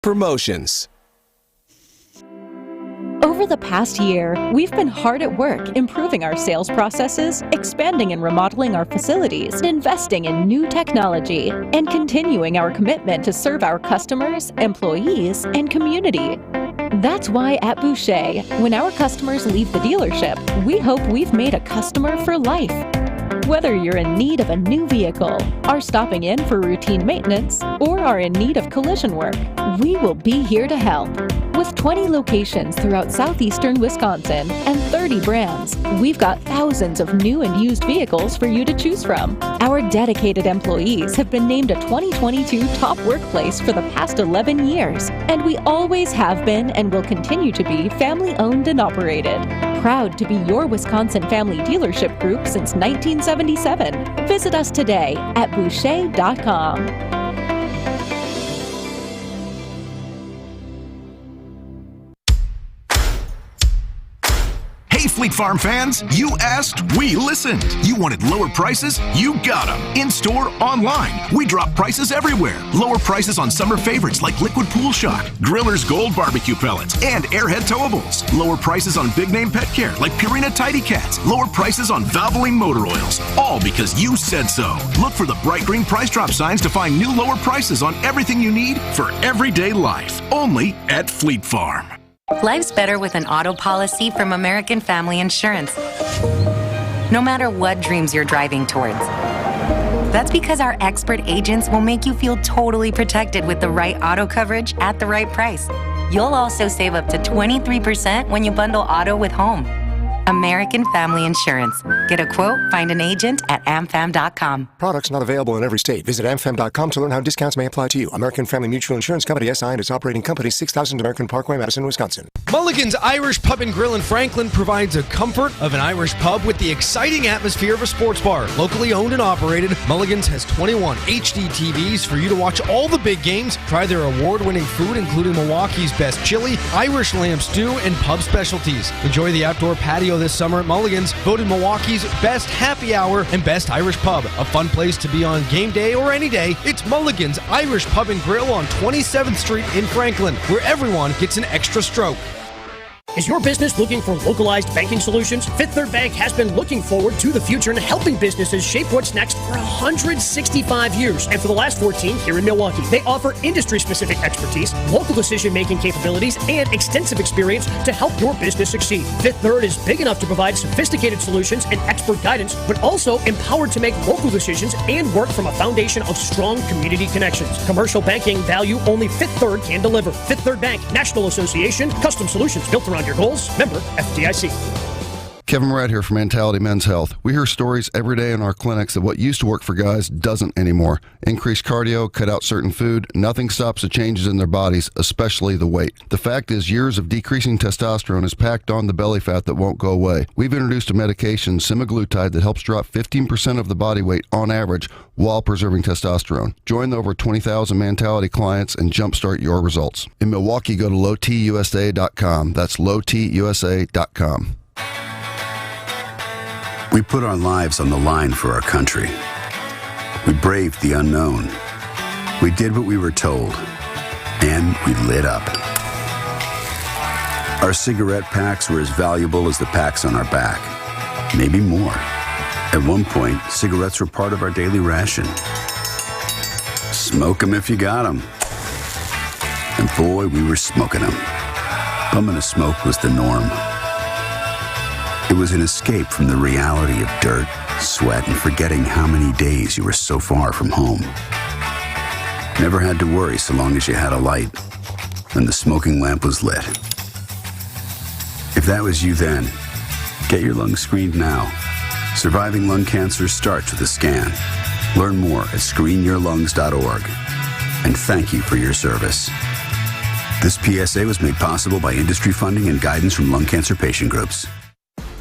Promotions. Over the past year, we've been hard at work improving our sales processes, expanding and remodeling our facilities, investing in new technology, and continuing our commitment to serve our customers, employees, and community. That's why at Boucher, when our customers leave the dealership, we hope we've made a customer for life. Whether you're in need of a new vehicle, are stopping in for routine maintenance, or are in need of collision work, we will be here to help. With 20 locations throughout southeastern Wisconsin and 30 brands, we've got thousands of new and used vehicles for you to choose from. Our dedicated employees have been named a 2022 top workplace for the past 11 years, and we always have been and will continue to be family-owned and operated. Proud to be your Wisconsin family dealership group since 1977. Visit us today at Boucher.com. Hey, Fleet Farm fans, you asked, we listened. You wanted lower prices? You got them. In-store, online. We drop prices everywhere. Lower prices on summer favorites like Liquid Pool Shock, Griller's Gold Barbecue Pellets, and Airhead Towables. Lower prices on big name pet care like Purina Tidy Cats. Lower prices on Valvoline motor oils. All because you said so. Look for the bright green price drop signs to find new lower prices on everything you need for everyday life. Only at Fleet Farm. Life's better with an auto policy from American Family Insurance. No matter what dreams you're driving towards. That's because our expert agents will make you feel totally protected with the right auto coverage at the right price. You'll also save up to 23% when you bundle auto with home. American Family Insurance. Get a quote, find an agent at amfam.com. Products not available in every state. Visit amfam.com to learn how discounts may apply to you. American Family Mutual Insurance Company, SI, and its operating company, 6000 American Parkway, Madison, Wisconsin. Mulligan's Irish Pub and Grill in Franklin provides a comfort of an Irish pub with the exciting atmosphere of a sports bar. Locally owned and operated, Mulligan's has 21 HD TVs for you to watch all the big games. Try their award-winning food, including Milwaukee's best chili, Irish lamb stew, and pub specialties. Enjoy the outdoor patio this summer at Mulligan's, voted Milwaukee's best happy hour and best Irish pub. A fun place to be on game day or any day. It's Mulligan's Irish Pub and Grill on 27th Street in Franklin, where everyone gets an extra stroke. Is your business looking for localized banking solutions? Fifth Third Bank has been looking forward to the future and helping businesses shape what's next for 165 years. And for the last 14 here in Milwaukee, they offer industry-specific expertise, local decision-making capabilities, and extensive experience to help your business succeed. Fifth Third is big enough to provide sophisticated solutions and expert guidance, but also empowered to make local decisions and work from a foundation of strong community connections. Commercial banking value only Fifth Third can deliver. Fifth Third Bank, National Association, custom solutions built around your goals. Member FDIC. Kevin Moret here from Mentality Men's Health. We hear stories every day in our clinics that what used to work for guys doesn't anymore. Increase cardio, cut out certain food, nothing stops the changes in their bodies, especially the weight. The fact is, years of decreasing testosterone has packed on the belly fat that won't go away. We've introduced a medication, semaglutide, that helps drop 15% of the body weight on average while preserving testosterone. Join the over 20,000 Mentality clients and jumpstart your results. In Milwaukee, go to lowtusa.com. That's lowtusa.com. We put our lives on the line for our country. We braved the unknown. We did what we were told. And we lit up. Our cigarette packs were as valuable as the packs on our back. Maybe more. At one point, cigarettes were part of our daily ration. Smoke 'em if you got 'em. And boy, we were smoking 'em. Bumming a smoke was the norm. It was an escape from the reality of dirt, sweat, and forgetting how many days you were so far from home. Never had to worry so long as you had a light and the smoking lamp was lit. If that was you then, get your lungs screened now. Surviving lung cancer starts with a scan. Learn more at screenyourlungs.org. And thank you for your service. This PSA was made possible by industry funding and guidance from lung cancer patient groups.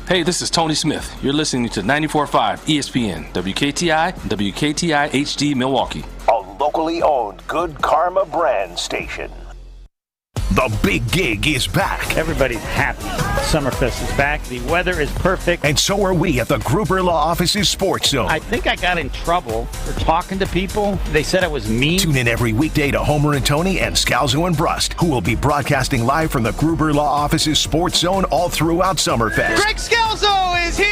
Hey, this is Tony Smith. You're listening to 94.5 ESPN, WKTI, and WKTI HD Milwaukee. A locally owned Good Karma brand station. The big gig is back. Everybody's happy. Summerfest is back. The weather is perfect. And so are we at the Gruber Law Office's Sports Zone. I think I got in trouble for talking to people. They said I was mean. Tune in every weekday to Homer and Tony and Scalzo and Brust, who will be broadcasting live from the Gruber Law Office's Sports Zone all throughout Summerfest. Greg Scalzo is here!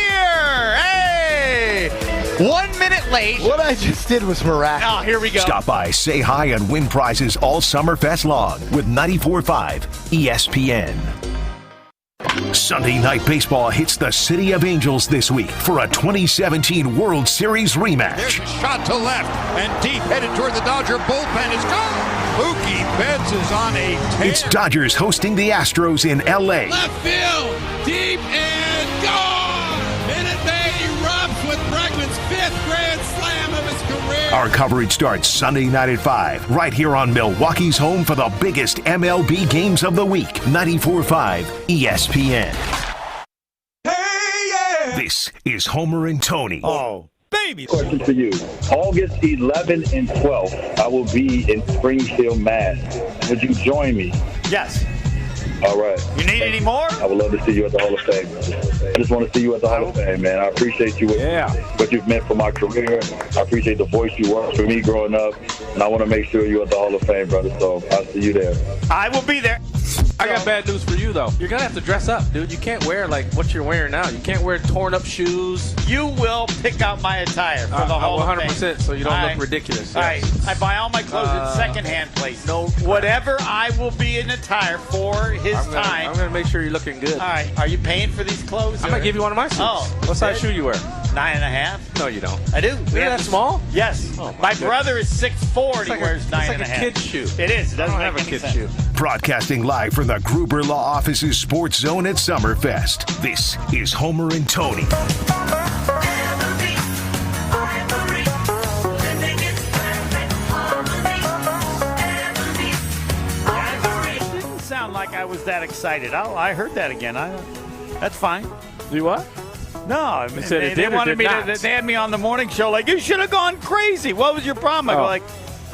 Hey! 1 minute late. What I just did was miraculous. Oh, here we go. Stop by, say hi, and win prizes all Summerfest long with 94.5 ESPN. Sunday Night Baseball hits the City of Angels this week for a 2017 World Series rematch. There's a shot to left and deep, headed toward the Dodger bullpen. Is gone. Mookie Betts is on a tear. It's Dodgers hosting the Astros in L.A. Left field, deep and gone. Minute Maid erupts with Bregman's 5th grand slam of his career. Our coverage starts Sunday night at 5, right here on Milwaukee's home for the biggest MLB games of the week. 94.5 ESPN. Hey, yeah. This is Homer and Tony. Oh, baby. Question for you. August 11th and 12th, I will be in Springfield, Mass. Would you join me? Yes. All right. You need any more? I would love to see you at the Hall of Fame. I just want to see you at the Hall of Fame, man. I appreciate you, what you've meant for my career. I appreciate the voice you were for me growing up, and I want to make sure you're at the Hall of Fame, brother. So I'll see you there. I will be there. I got bad news for you, though. You're going to have to dress up, dude. You can't wear, like, what you're wearing now. You can't wear torn-up shoes. You will pick out my attire for the Hall of Fame. 100%, so you don't look ridiculous. All right. I buy all my clothes in secondhand place. No. Whatever I will be in attire for his time. I'm going to make sure you're looking good. All right. Are you paying for these clothes? I'm going to give you one of my suits. Oh. What size shoe you wear? 9.5. No, you don't. I do. Is that small? Yes. Oh, my brother is 6'4", and he like wears 9.5. It's like a kid's shoe. It is. It doesn't I don't have a kid's shoe. Broadcasting live from the Gruber Law Office's Sports Zone at Summerfest. This is Homer and Tony. Didn't sound like I was that excited. I heard that again. That's fine. You what? No, I mean, said it they did or wanted did me not? to. They had me on the morning show like, you should have gone crazy. What was your problem? I go like,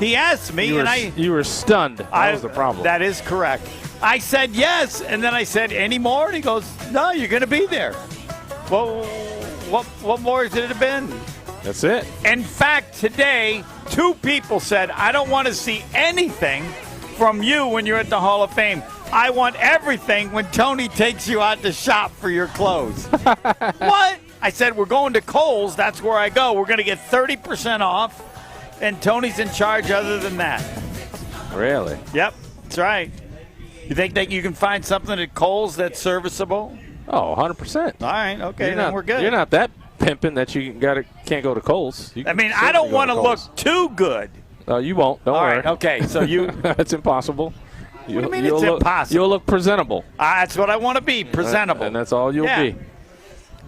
he asked me, You were stunned. That was the problem. That is correct. I said yes, and then I said, any more? And he goes, no, you're going to be there. Well, what more has it been? That's it. In fact, today, 2 people said, I don't want to see anything from you when you're at the Hall of Fame. I want everything when Tony takes you out to shop for your clothes. What? I said, we're going to Kohl's. That's where I go. We're going to get 30% off, and Tony's in charge other than that. Really? Yep, that's right. You think that you can find something at Kohl's that's serviceable? Oh, 100%. All right, okay, then we're good. You're not that pimping that you can't go to Kohl's. I mean, I don't want to look too good. You won't. Don't worry. All right, okay, so you... That's impossible. What do you mean it's impossible? You'll look presentable. That's what I want to be, presentable. And that's all you'll be.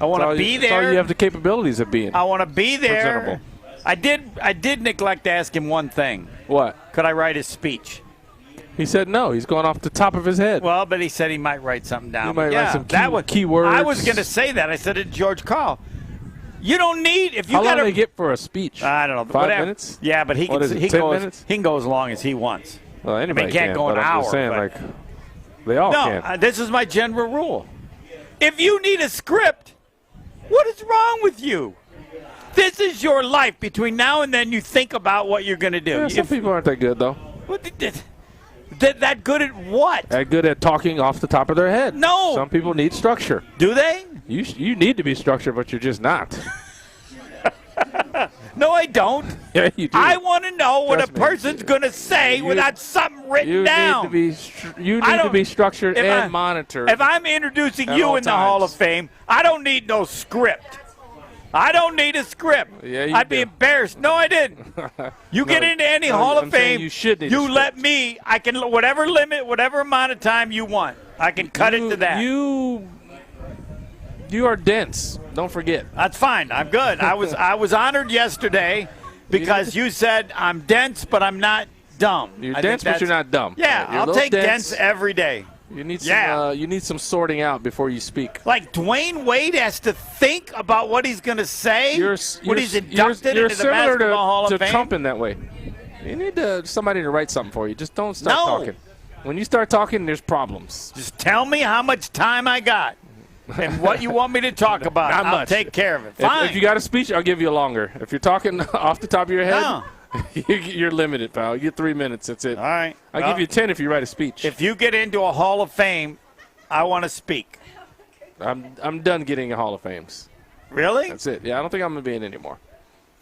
I want to be there. That's all you have the capabilities of being. I want to be there. Presentable. I did neglect to ask him one thing. What? Could I write his speech? He said no. He's going off the top of his head. Well, but he said he might write something down. He might write some key words. I was going to say that. I said it to George Carl. You don't need if you How got long do they get for a speech? I don't know. 5 whatever. minutes? Yeah, but he can go as long as he wants. Well, anybody he can't go an but hour. I'm just saying, like, they all can. No, this is my general rule. If you need a script, what is wrong with you? This is your life. Between now and then, you think about what you're going to do. Yeah, some people aren't that good, though. That good at what? That good at talking off the top of their head. No. Some people need structure. Do they? You need to be structured, but you're just not. No, I don't. Yeah, you do. I want to know what a person's going to say without something written down. You need to be structured and monitored. If I'm introducing you in the Hall of Fame, I don't need no script. I don't need a script. Yeah, I'd be embarrassed. No, I didn't. You get into any Hall of Fame, you should need you let me. I can whatever amount of time you want. I can cut it to that. You are dense. Don't forget. That's fine. I'm good. I was honored yesterday because you said I'm dense, but I'm not dumb. You're dense, but you're not dumb. Yeah, I'll take dense every day. You need some. You need some sorting out before you speak. Like Dwayne Wade has to think about what he's going to say when he's inducted into the Basketball Hall of Fame. You're Trump in that way. You need somebody to write something for you. Just don't start talking. When you start talking, there's problems. Just tell me how much time I got and what you want me to talk about. Not I'll much. take care of it. Fine. If you got a speech, I'll give you longer. If you're talking off the top of your head, No. you're limited, pal. You get 3 minutes. That's it. All right. I'll give you 10 if you write a speech. If you get into a Hall of Fame, I want to speak. I'm done getting a Hall of Fames. Really? That's it. Yeah, I don't think I'm going to be in anymore.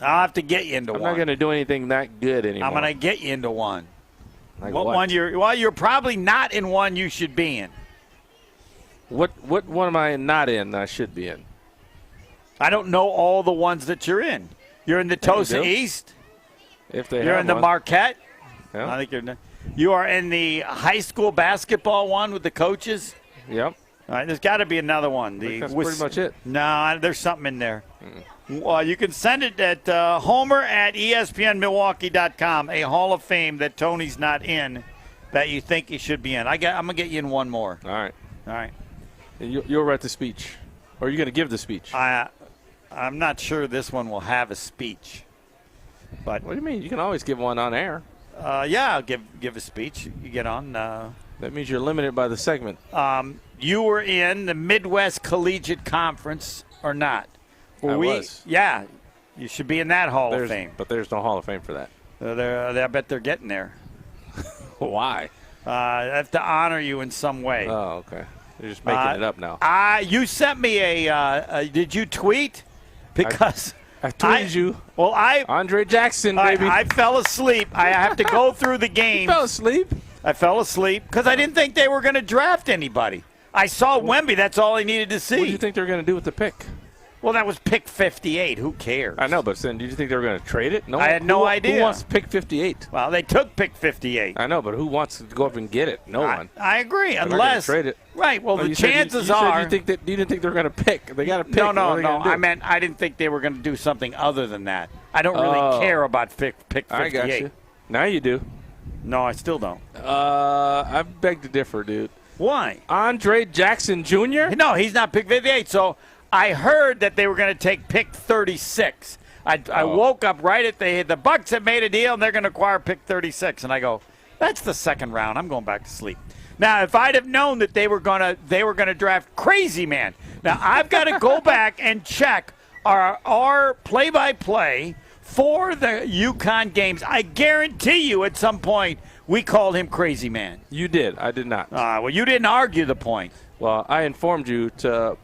I'll have to get you into I'm one. not going to do anything that good anymore. I'm going to get you into one. Like what what? one you're probably not in one you should be in. What one am I not in that I should be in? I don't know all the ones that you're in. You're in the Tosa East. If they You're have in the one. Marquette. Yeah. I think you are in the high school basketball one with the coaches. Yep. All right, there's got to be another one. That's pretty much it. No, there's something in there. Well, you can send it at Homer at ESPNMilwaukee.com, a Hall of Fame that Tony's not in that you think he should be in. I'm going to get you in one more. All right. All right. You'll write the speech. Or are you going to give the speech? I'm not sure this one will have a speech. But what do you mean? You can always give one on air. Yeah, I'll give a speech. You get on. That means you're limited by the segment. You were in the Midwest Collegiate Conference or not? I was. Yeah, you should be in that Hall of Fame. But there's no Hall of Fame for that. I bet they're getting there. Why? I have to honor you in some way. Oh, okay. You're just making it up now. You sent me did you tweet? Because I tweeted you. Well, Andre Jackson, baby. I fell asleep. I have to go through the game. You fell asleep? I fell asleep because I didn't think they were going to draft anybody. I saw Wemby. That's all I needed to see. What do you think they're going to do with the pick? Well, that was pick 58. Who cares? I know, but then did you think they were going to trade it? No, I had no idea. Who wants to pick 58? Well, they took pick 58. I know, but who wants to go up and get it? No one. I agree, They're not unless gonna trade it. Right. Well, No, the you said chances you are. you didn't think they were going to pick. They got to pick. No. What are they gonna do? I meant I didn't think they were going to do something other than that. I don't really care about pick 58. I got you. Now you do. No, I still don't. I beg to differ, dude. Why? Andre Jackson Jr.? No, he's not pick 58. So I heard that they were going to take pick 36. I woke up right at the Bucks have made a deal and they're going to acquire pick 36, and I go, that's the second round. I'm going back to sleep. Now, if I'd have known that they were going to draft Crazy Man. Now I've got to go back and check our play-by-play for the UConn games. I guarantee you, at some point we called him Crazy Man. You did. I did not. Well, you didn't argue the point. Well, I informed you to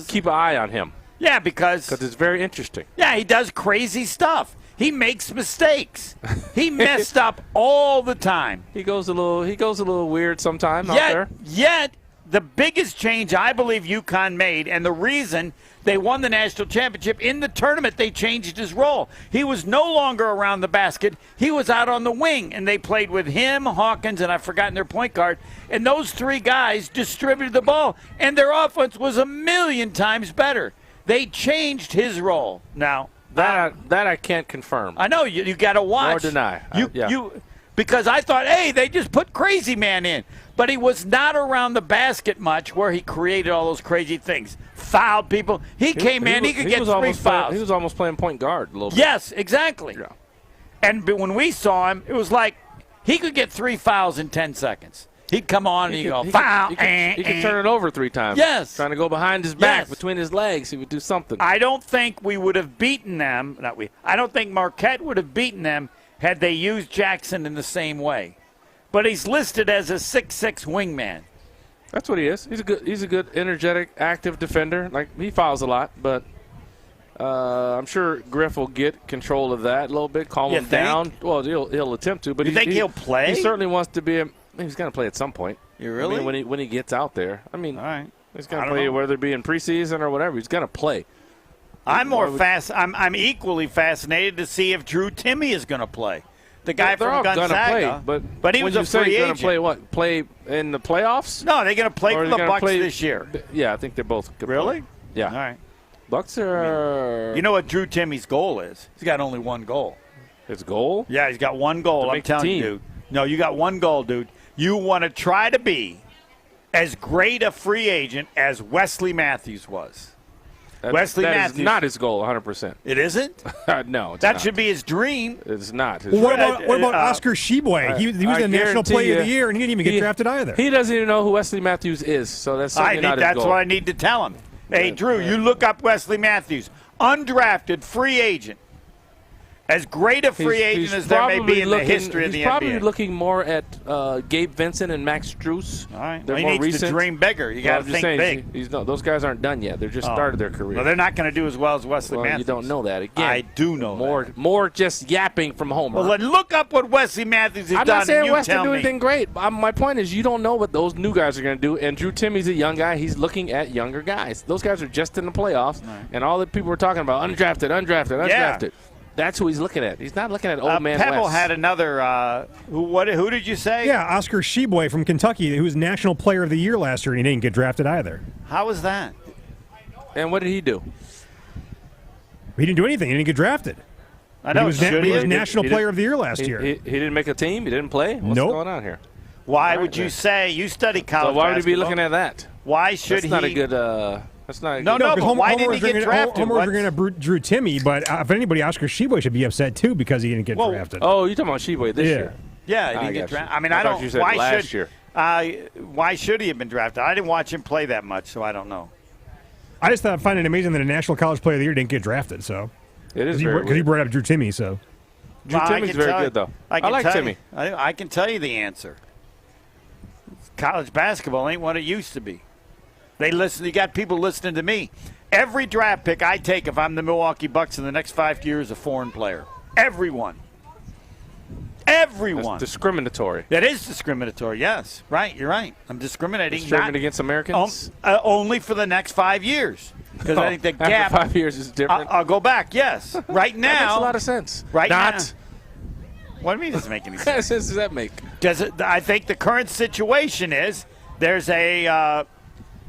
keep an eye on him. Yeah, because it's very interesting. Yeah, he does crazy stuff. He makes mistakes. He messed up all the time. He goes a little weird sometimes out there. Yet the biggest change I believe UConn made, and the reason they won the national championship in the tournament, they changed his role. He was no longer around the basket. He was out on the wing, and they played with him, Hawkins, and I've forgotten their point guard. And those three guys distributed the ball, and their offense was 1,000,000 times better. They changed his role. Now that I can't confirm. I know you got to watch. Or deny. Because I thought, hey, they just put Crazy Man in. But he was not around the basket much where he created all those crazy things. Fouled people. He came in, he could get 3 fouls. He was almost playing point guard a little bit. Yes, exactly. Yeah. But when we saw him, it was like he could get 3 fouls in 10 seconds. He'd come on and he'd go, foul. He could turn it over 3 times. Yes. Trying to go behind his back, between his legs. He would do something. I don't think we would have beaten them. I don't think Marquette would have beaten them had they used Jackson in the same way. But he's listed as a 6'6" wingman. That's what he is. He's a good, energetic, active defender. Like, he fouls a lot, but I'm sure Griff will get control of that a little bit, calm him down. Well, he'll attempt to, but you think he'll play? He certainly wants to be. He's going to play at some point. You really? I mean, when he gets out there. I mean, all right. He's going to play whether it be in preseason or whatever. He's going to play. I'm equally fascinated to see if Drew Timme is going to play. The guy from Gonzaga. Play, but he was a free agent. Play what? Play in the playoffs? No, they're going to play for the Bucks this year. Yeah, I think they're both. Really? Yeah. All right. Bucks are. You know what Drew Timme's goal is? He's got only one goal. His goal? Yeah, he's got one goal. I'm telling you, dude. No, you got one goal, dude. You want to try to be as great a free agent as Wesley Matthews was. Wesley that Matthews. is not his goal, 100%. It isn't? No, it's that not. should be his dream. It's not. What about Oscar Sheboy? He was the National Player of the Year, and he didn't even get drafted either. He doesn't even know who Wesley Matthews is, so that's certainly not his goal. That's what I need to tell him. Hey, Drew, you look up Wesley Matthews, undrafted free agent. As great a free agent as there may be in the history of the NBA. He's probably looking more at Gabe Vincent and Max Strus. All right. They're he more needs recent. to dream bigger. You got to think big. Those guys aren't done yet. They're just started their career. Well, they're not going to do as well as Wesley Matthews. You don't know that. Again, I do know that. More just yapping from Homer. Well, then look up what Wesley Matthews has done. I'm not saying Wes didn't do anything great. My point is you don't know what those new guys are going to do. And Drew Timmy's a young guy. He's looking at younger guys. Those guys are just in the playoffs. Right. And all the people were talking about undrafted. Yeah. That's who he's looking at. He's not looking at old man Pebble West. had another who did you say? Yeah, Oscar Sheboy from Kentucky, who was National Player of the Year last year, and he didn't get drafted either. How was that? And what did he do? He didn't do anything. He didn't get drafted. I know. He was National Player of the Year last year. He didn't make a team? He didn't play? What's going on here? Why would you say you study college basketball? So why would he be basketball? looking at that? Why should That's not a good that's not a No, good but why didn't he get drafted? Homer was going to Drew Timmy, but if anybody, Oscar Sheboy should be upset too because he didn't get drafted. Oh, you're talking about Sheboy this year? Yeah, he didn't get drafted. I mean, I thought you said last year. Why should he have been drafted? I didn't watch him play that much, so I don't know. I just find it amazing that a National College Player of the Year didn't get drafted. So it is because he brought up Drew Timmy. So Drew Timmy's very good, though. I like Timmy. I can tell you the answer. College basketball ain't what it used to be. They listen. You got people listening to me. Every draft pick I take, if I'm the Milwaukee Bucks in the next 5 years, a foreign player. Everyone. That's discriminatory. That is discriminatory. Yes, right. You're right. I'm discriminating. Discriminating against Americans. Only for the next 5 years. Because I think the gap. After 5 years is different. I'll go back. Yes. Right now. That makes a lot of sense. Right now. What do you mean? Doesn't make any sense? What sense does that make? I think the current situation is there's a.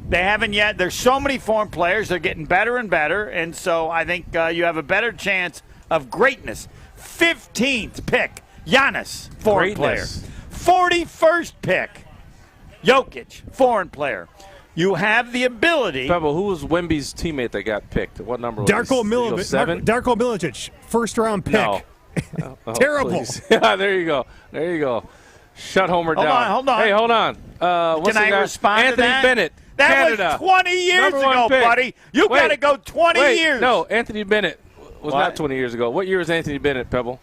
They haven't yet. There's so many foreign players. They're getting better and better. And so I think you have a better chance of greatness. 15th pick, Giannis, foreign player. 41st pick, Jokic, foreign player. You have the ability. Pebble, who was Wemby's teammate that got picked? What number was Darko Milicic, first-round pick. No. Terrible. Yeah, there you go. Shut Homer down. Hold on. Hey, hold on. Can I respond Anthony to that? Bennett. That Canada. was 20 years ago, buddy. You got to go 20 years. No, Anthony Bennett was not 20 years ago. What year was Anthony Bennett, Pebble?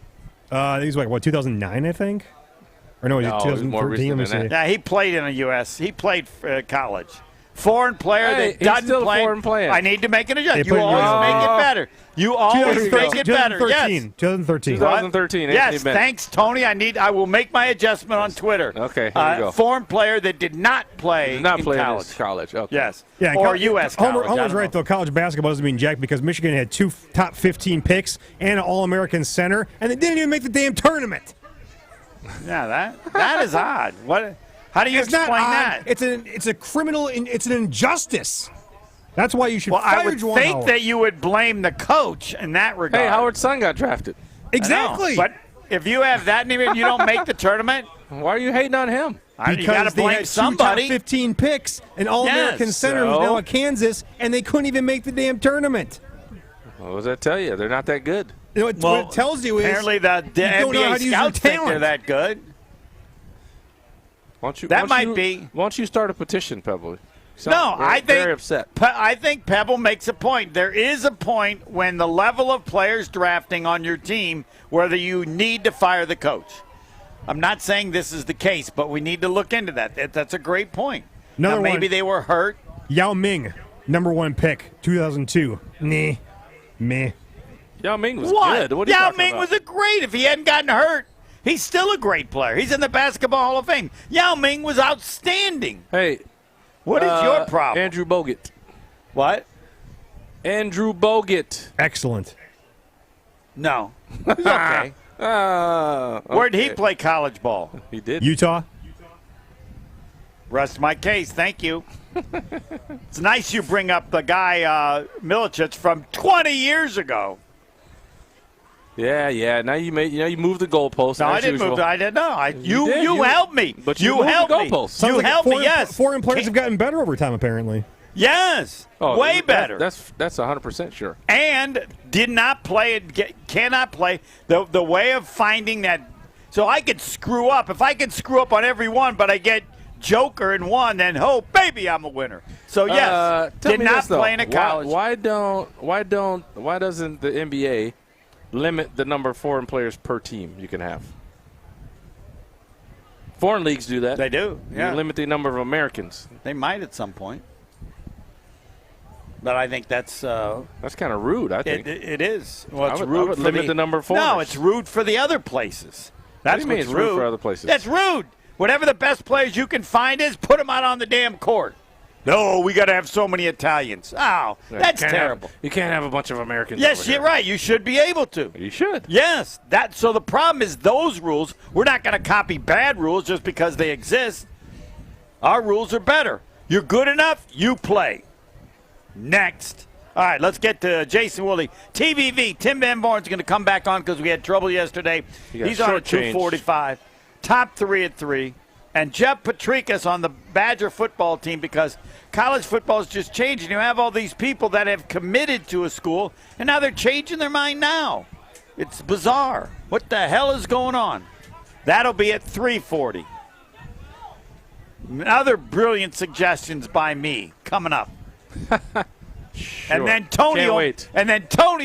He was 2009, I think? Or no, was it 2013? More recent than that. Yeah, he played in the U.S. He played college. Foreign player that doesn't still play. A foreign player. I need to make an adjustment. You always make it better. You always make it better. 2013. 2013. Yes, thanks, Tony. I will make my adjustment on Twitter. Okay, here you go. Foreign player that did not play in college. Okay. Yes. Yeah, or U.S. college. Homer's right, though. College basketball doesn't mean jack because Michigan had 2 top 15 picks and an All-American center, and they didn't even make the damn tournament. Yeah, that is odd. What? How do you explain that? It's a criminal. It's an injustice. That's why you should fire I would Juwan think Howard. that you would blame the coach in that regard. Hey, Howard's son got drafted. Exactly. But if you have that and you don't make the tournament, why are you hating on him? You got to blame somebody. 2 top 15 picks, an All-American center who's now at Kansas, and they couldn't even make the damn tournament. What does that tell you? They're not that good. What it tells you is apparently the NBA scouts think they're that good. Why don't you start a petition, Pebble? I think very upset. I think Pebble makes a point. There is a point when the level of players drafting on your team, whether you need to fire the coach. I'm not saying this is the case, but we need to look into that. That's a great point. Maybe they were hurt. Yao Ming, number 1 pick, 2002. Meh. Yao Ming was good. What are you Yao talking Ming about? was great if he hadn't gotten hurt. He's still a great player. He's in the Basketball Hall of Fame. Yao Ming was outstanding. Hey. What is your problem? Andrew Bogut. What? Andrew Bogut. Excellent. No. He's okay. Where did he play college ball? He did. Utah. Rest my case. Thank you. It's nice you bring up the guy Milicic from 20 years ago. Yeah. Now you moved the goalpost. No, I didn't move. I didn't know. You helped me. But you helped me. Goalpost. You helped me. Yes. Foreign players have gotten better over time, apparently. Yes, way better. That's 100% sure. And did not play it, cannot play the way of finding that. So I could screw up. If I could screw up on every one, but I get Joker in one, then baby, I'm a winner. So yes, did not play in a college. Why doesn't the NBA limit the number of foreign players per team you can have? Foreign leagues do that. They do. Yeah. You limit the number of Americans. They might at some point. But I think that's kind of rude. I think it is. Well, it's I rude would for limit the number of foreigners. No, it's rude for the other places. That's what do you mean it's rude for other places. That's rude. Whatever the best players you can find is, put them out on the damn court. No, we got to have so many Italians. Oh, that's terrible. You can't have a bunch of Americans. Yes, you're right. You should be able to. You should. Yes. So the problem is those rules. We're not going to copy bad rules just because they exist. Our rules are better. You're good enough, you play. Next. All right, let's get to Jason Woolley. TVV, Tim Van Born's going to come back on because we had trouble yesterday. He's on at 2:45. Top 3 at 3. And Jeff Patrikas on the Badger football team because college football is just changing. You have all these people that have committed to a school, and now they're changing their mind now. It's bizarre. What the hell is going on? That'll be at 3:40. Other brilliant suggestions by me coming up. Sure. And then Tony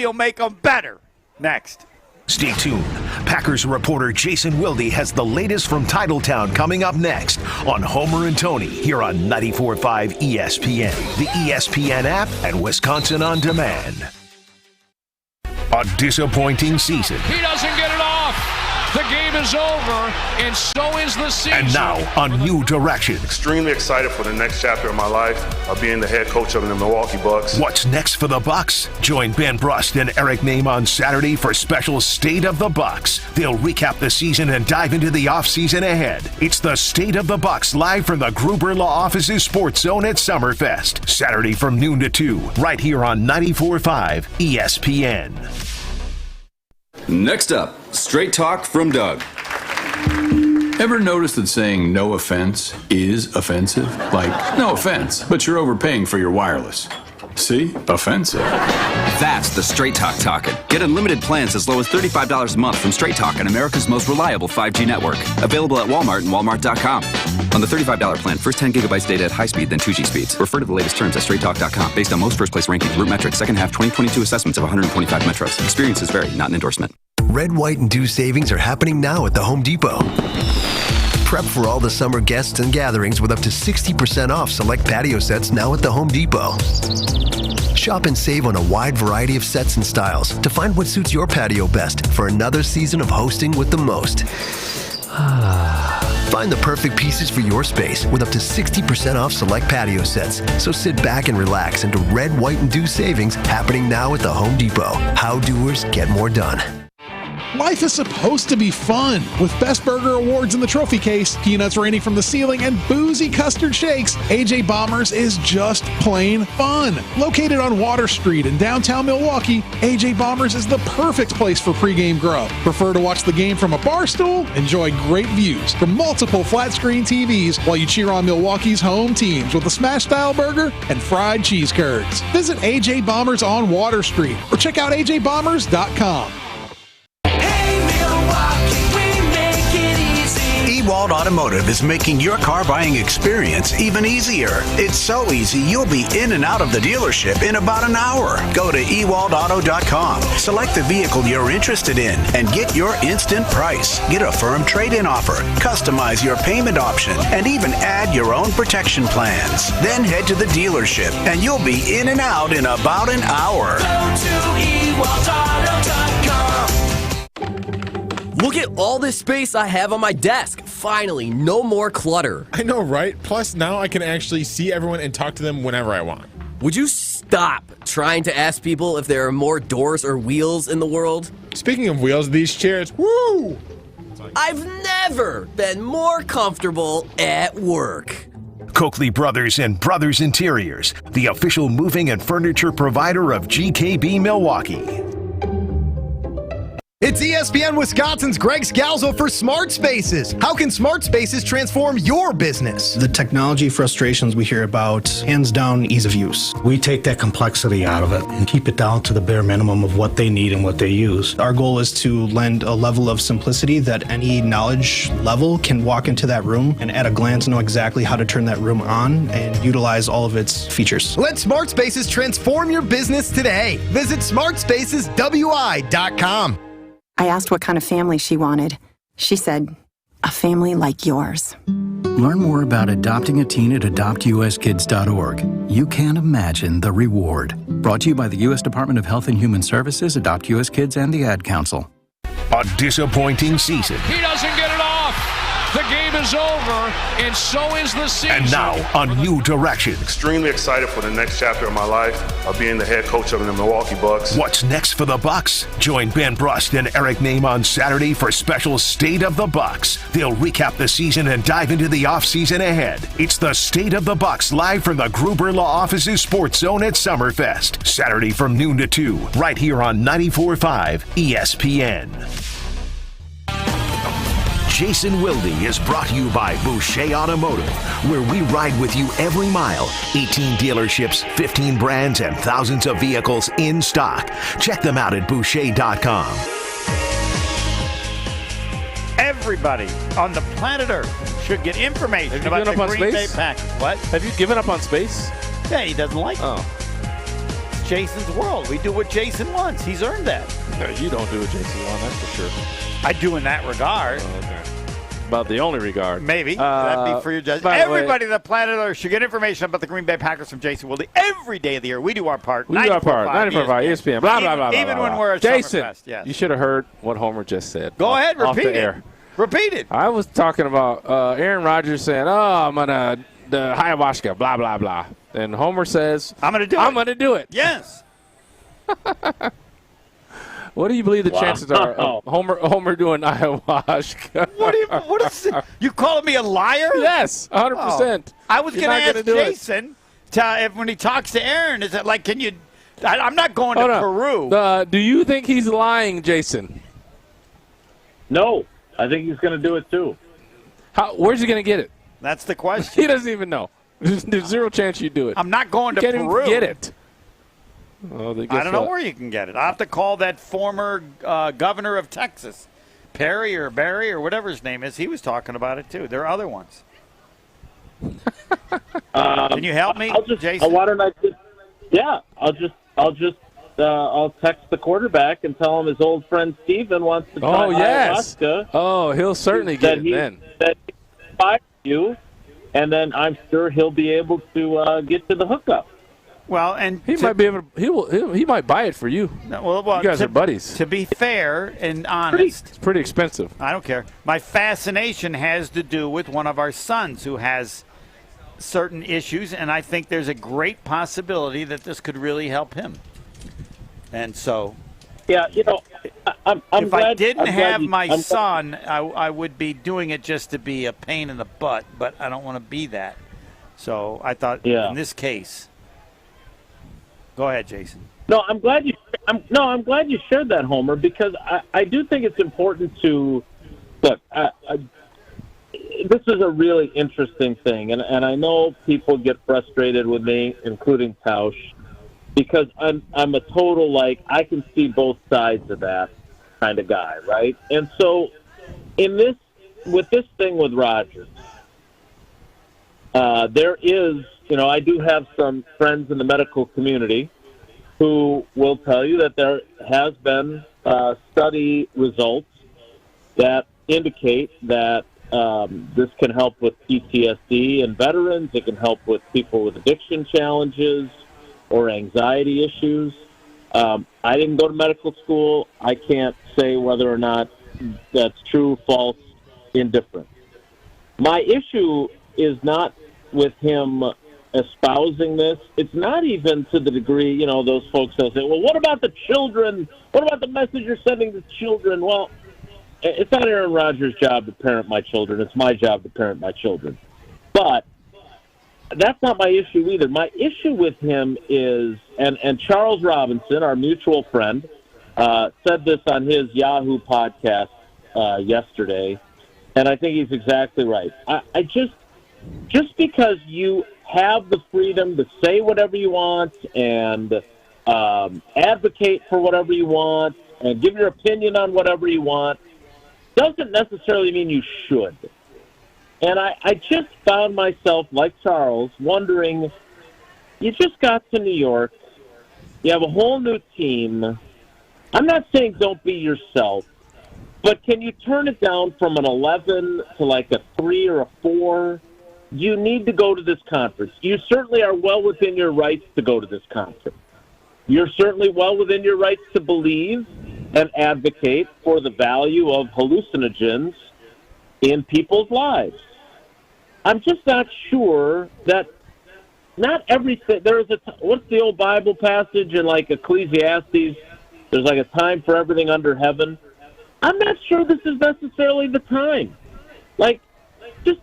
will make them better next. Stay tuned. Packers reporter Jason Wilde has the latest from Titletown coming up next on Homer and Tony here on 94.5 ESPN, the ESPN app, and Wisconsin On Demand. A disappointing season. He doesn't get it off. The game is over, and so is the season. And now, a new direction. Extremely excited for the next chapter of my life, being the head coach of the Milwaukee Bucks. What's next for the Bucks? Join Ben Brust and Eric Name on Saturday for special State of the Bucks. They'll recap the season and dive into the offseason ahead. It's the State of the Bucks live from the Gruber Law Office's Sports Zone at Summerfest. Saturday from noon to 2, right here on 94.5 ESPN. Next up, straight talk from Doug. Ever notice that saying no offense is offensive? Like, no offense, but you're overpaying for your wireless. See? Offensive. That's the Straight Talk talking. Get unlimited plans as low as $35 a month from Straight Talk on America's most reliable 5G network. Available at Walmart and Walmart.com. On the $35 plan, first 10 gigabytes data at high speed, then 2G speeds. Refer to the latest terms at StraightTalk.com. Based on most first-place rankings, Root Metrics, second half 2022 assessments of 125 metros. Experiences vary, not an endorsement. Red, white, and dew savings are happening now at the Home Depot. Prep for all the summer guests and gatherings with up to 60% off select patio sets now at the Home Depot. Shop and save on a wide variety of sets and styles to find what suits your patio best for another season of hosting with the most. Find the perfect pieces for your space with up to 60% off select patio sets. So sit back and relax into red, white, and dew savings happening now at the Home Depot. How doers get more done. Life is supposed to be fun. With Best Burger Awards in the trophy case, peanuts raining from the ceiling, and boozy custard shakes, AJ Bombers is just plain fun. Located on Water Street in downtown Milwaukee, AJ Bombers is the perfect place for pregame grub. Prefer to watch the game from a bar stool? Enjoy great views from multiple flat-screen TVs while you cheer on Milwaukee's home teams with a smash-style burger and fried cheese curds. Visit AJ Bombers on Water Street or check out ajbombers.com. Ewald Automotive is making your car buying experience even easier. It's so easy, you'll be in and out of the dealership in about an hour. Go to ewaldauto.com, select the vehicle you're interested in, and get your instant price. Get a firm trade-in offer, customize your payment option, and even add your own protection plans. Then head to the dealership, and you'll be in and out in about an hour. Go to ewaldauto.com. Look at all this space I have on my desk. Finally, no more clutter. I know, right? Plus, now I can actually see everyone and talk to them whenever I want. Would you stop trying to ask people if there are more doors or wheels in the world? Speaking of wheels, these chairs, woo! I've never been more comfortable at work. Coakley Brothers and Brothers Interiors, the official moving and furniture provider of GKB Milwaukee. It's ESPN Wisconsin's Greg Scalzo for Smart Spaces. How can Smart Spaces transform your business? The technology frustrations we hear about, hands down, ease of use. We take that complexity out of it and keep it down to the bare minimum of what they need and what they use. Our goal is to lend a level of simplicity that any knowledge level can walk into that room and at a glance know exactly how to turn that room on and utilize all of its features. Let Smart Spaces transform your business today. Visit smartspaceswi.com. I asked what kind of family she wanted. She said, a family like yours. Learn more about adopting a teen at adoptuskids.org. You can't imagine the reward. Brought to you by the U.S. Department of Health and Human Services, Adopt U.S. Kids, and the Ad Council. A disappointing season. He doesn't get it off. The game is over, and so is the season. And now, a new direction. Extremely excited for the next chapter of my life of being the head coach of the Milwaukee Bucks. What's next for the Bucks? Join Ben Brust and Eric Name on Saturday for special State of the Bucks. They'll recap the season and dive into the offseason ahead. It's the State of the Bucks live from the Gruber Law Office's Sports Zone at Summerfest. Saturday from noon to 2, right here on 94.5 ESPN. Jason Wilde is brought to you by Boucher Automotive, where we ride with you every mile. 18 dealerships, 15 brands, and thousands of vehicles in stock. Check them out at Boucher.com. Everybody on the planet Earth should get information about the Green Bay Packers. What? Have you given up on space? Yeah, he doesn't like it. It's Jason's world. We do what Jason wants. He's earned that. No, you don't do what Jason wants, that's for sure. I do in that regard. Oh, okay. About the only regard. Maybe. That'd be for your judgment. Everybody on the planet Earth should get information about the Green Bay Packers from Jason Wilde every day of the year. We do our part. We do our part. 94.5 ESPN. Blah, blah, blah, even blah, when blah. we're at Jason, Summerfest. Yes. You should have heard what Homer just said. Go ahead. Repeat the it. Air. Repeat it. I was talking about Aaron Rodgers saying, I'm going to the ayahuasca, blah, blah, blah. And Homer says, I'm going to do it. I'm going to do it. Yes. What do you believe the chances are of Homer doing ayahuasca? What is it? You calling me a liar? Yes, 100%. I was going to ask Jason when he talks to Aaron, is it like, can you – I'm not going to Peru. Do you think he's lying, Jason? No. I think he's going to do it too. Where's he going to get it? That's the question. He doesn't even know. There's zero chance you do it. I'm not going to Peru. You can't even get it. Well, I don't know where you can get it. I'll have to call that former governor of Texas, Perry or Barry or whatever his name is. He was talking about it too. There are other ones. Can you help me, Jason? Why don't I just? Yeah, I'll text the quarterback and tell him his old friend Steven wants to try ayahuasca. Oh, he'll certainly get it then. That he inspired you, and then I'm sure he'll be able to get to the hookup. Well, and he might be able to, he might buy it for you. No, well, you guys are buddies. To be fair and honest, it's pretty expensive. I don't care. My fascination has to do with one of our sons who has certain issues, and I think there's a great possibility that this could really help him. And so, yeah, I'm if glad, I didn't have my I'm son, I would be doing it just to be a pain in the butt, but I don't want to be that. So I thought in this case. Go ahead, Jason. No, I'm glad you shared that, Homer, because I do think it's important to look. This is a really interesting thing, and I know people get frustrated with me, including Tausch, because I'm a total I can see both sides of that kind of guy, right? And so with this thing with Rodgers, there is. I do have some friends in the medical community who will tell you that there has been study results that indicate that this can help with PTSD in veterans. It can help with people with addiction challenges or anxiety issues. I didn't go to medical school. I can't say whether or not that's true, false, indifferent. My issue is not with him espousing this. It's not even to the degree, those folks will say, well, what about the children? What about the message you're sending to children? Well, it's not Aaron Rodgers' job to parent my children. It's my job to parent my children. But that's not my issue either. My issue with him is, and Charles Robinson, our mutual friend, said this on his Yahoo podcast yesterday, and I think he's exactly right. I just because you have the freedom to say whatever you want and advocate for whatever you want and give your opinion on whatever you want doesn't necessarily mean you should. And I just found myself, like Charles, wondering, you just got to New York, you have a whole new team. I'm not saying don't be yourself, but can you turn it down from an 11 to like a 3 or a 4? You need to go to this conference. You certainly are well within your rights to go to this conference. You're certainly well within your rights to believe and advocate for the value of hallucinogens in people's lives. I'm just not sure that not everything. What's the old Bible passage in like Ecclesiastes? There's like a time for everything under heaven. I'm not sure this is necessarily the time. Like, just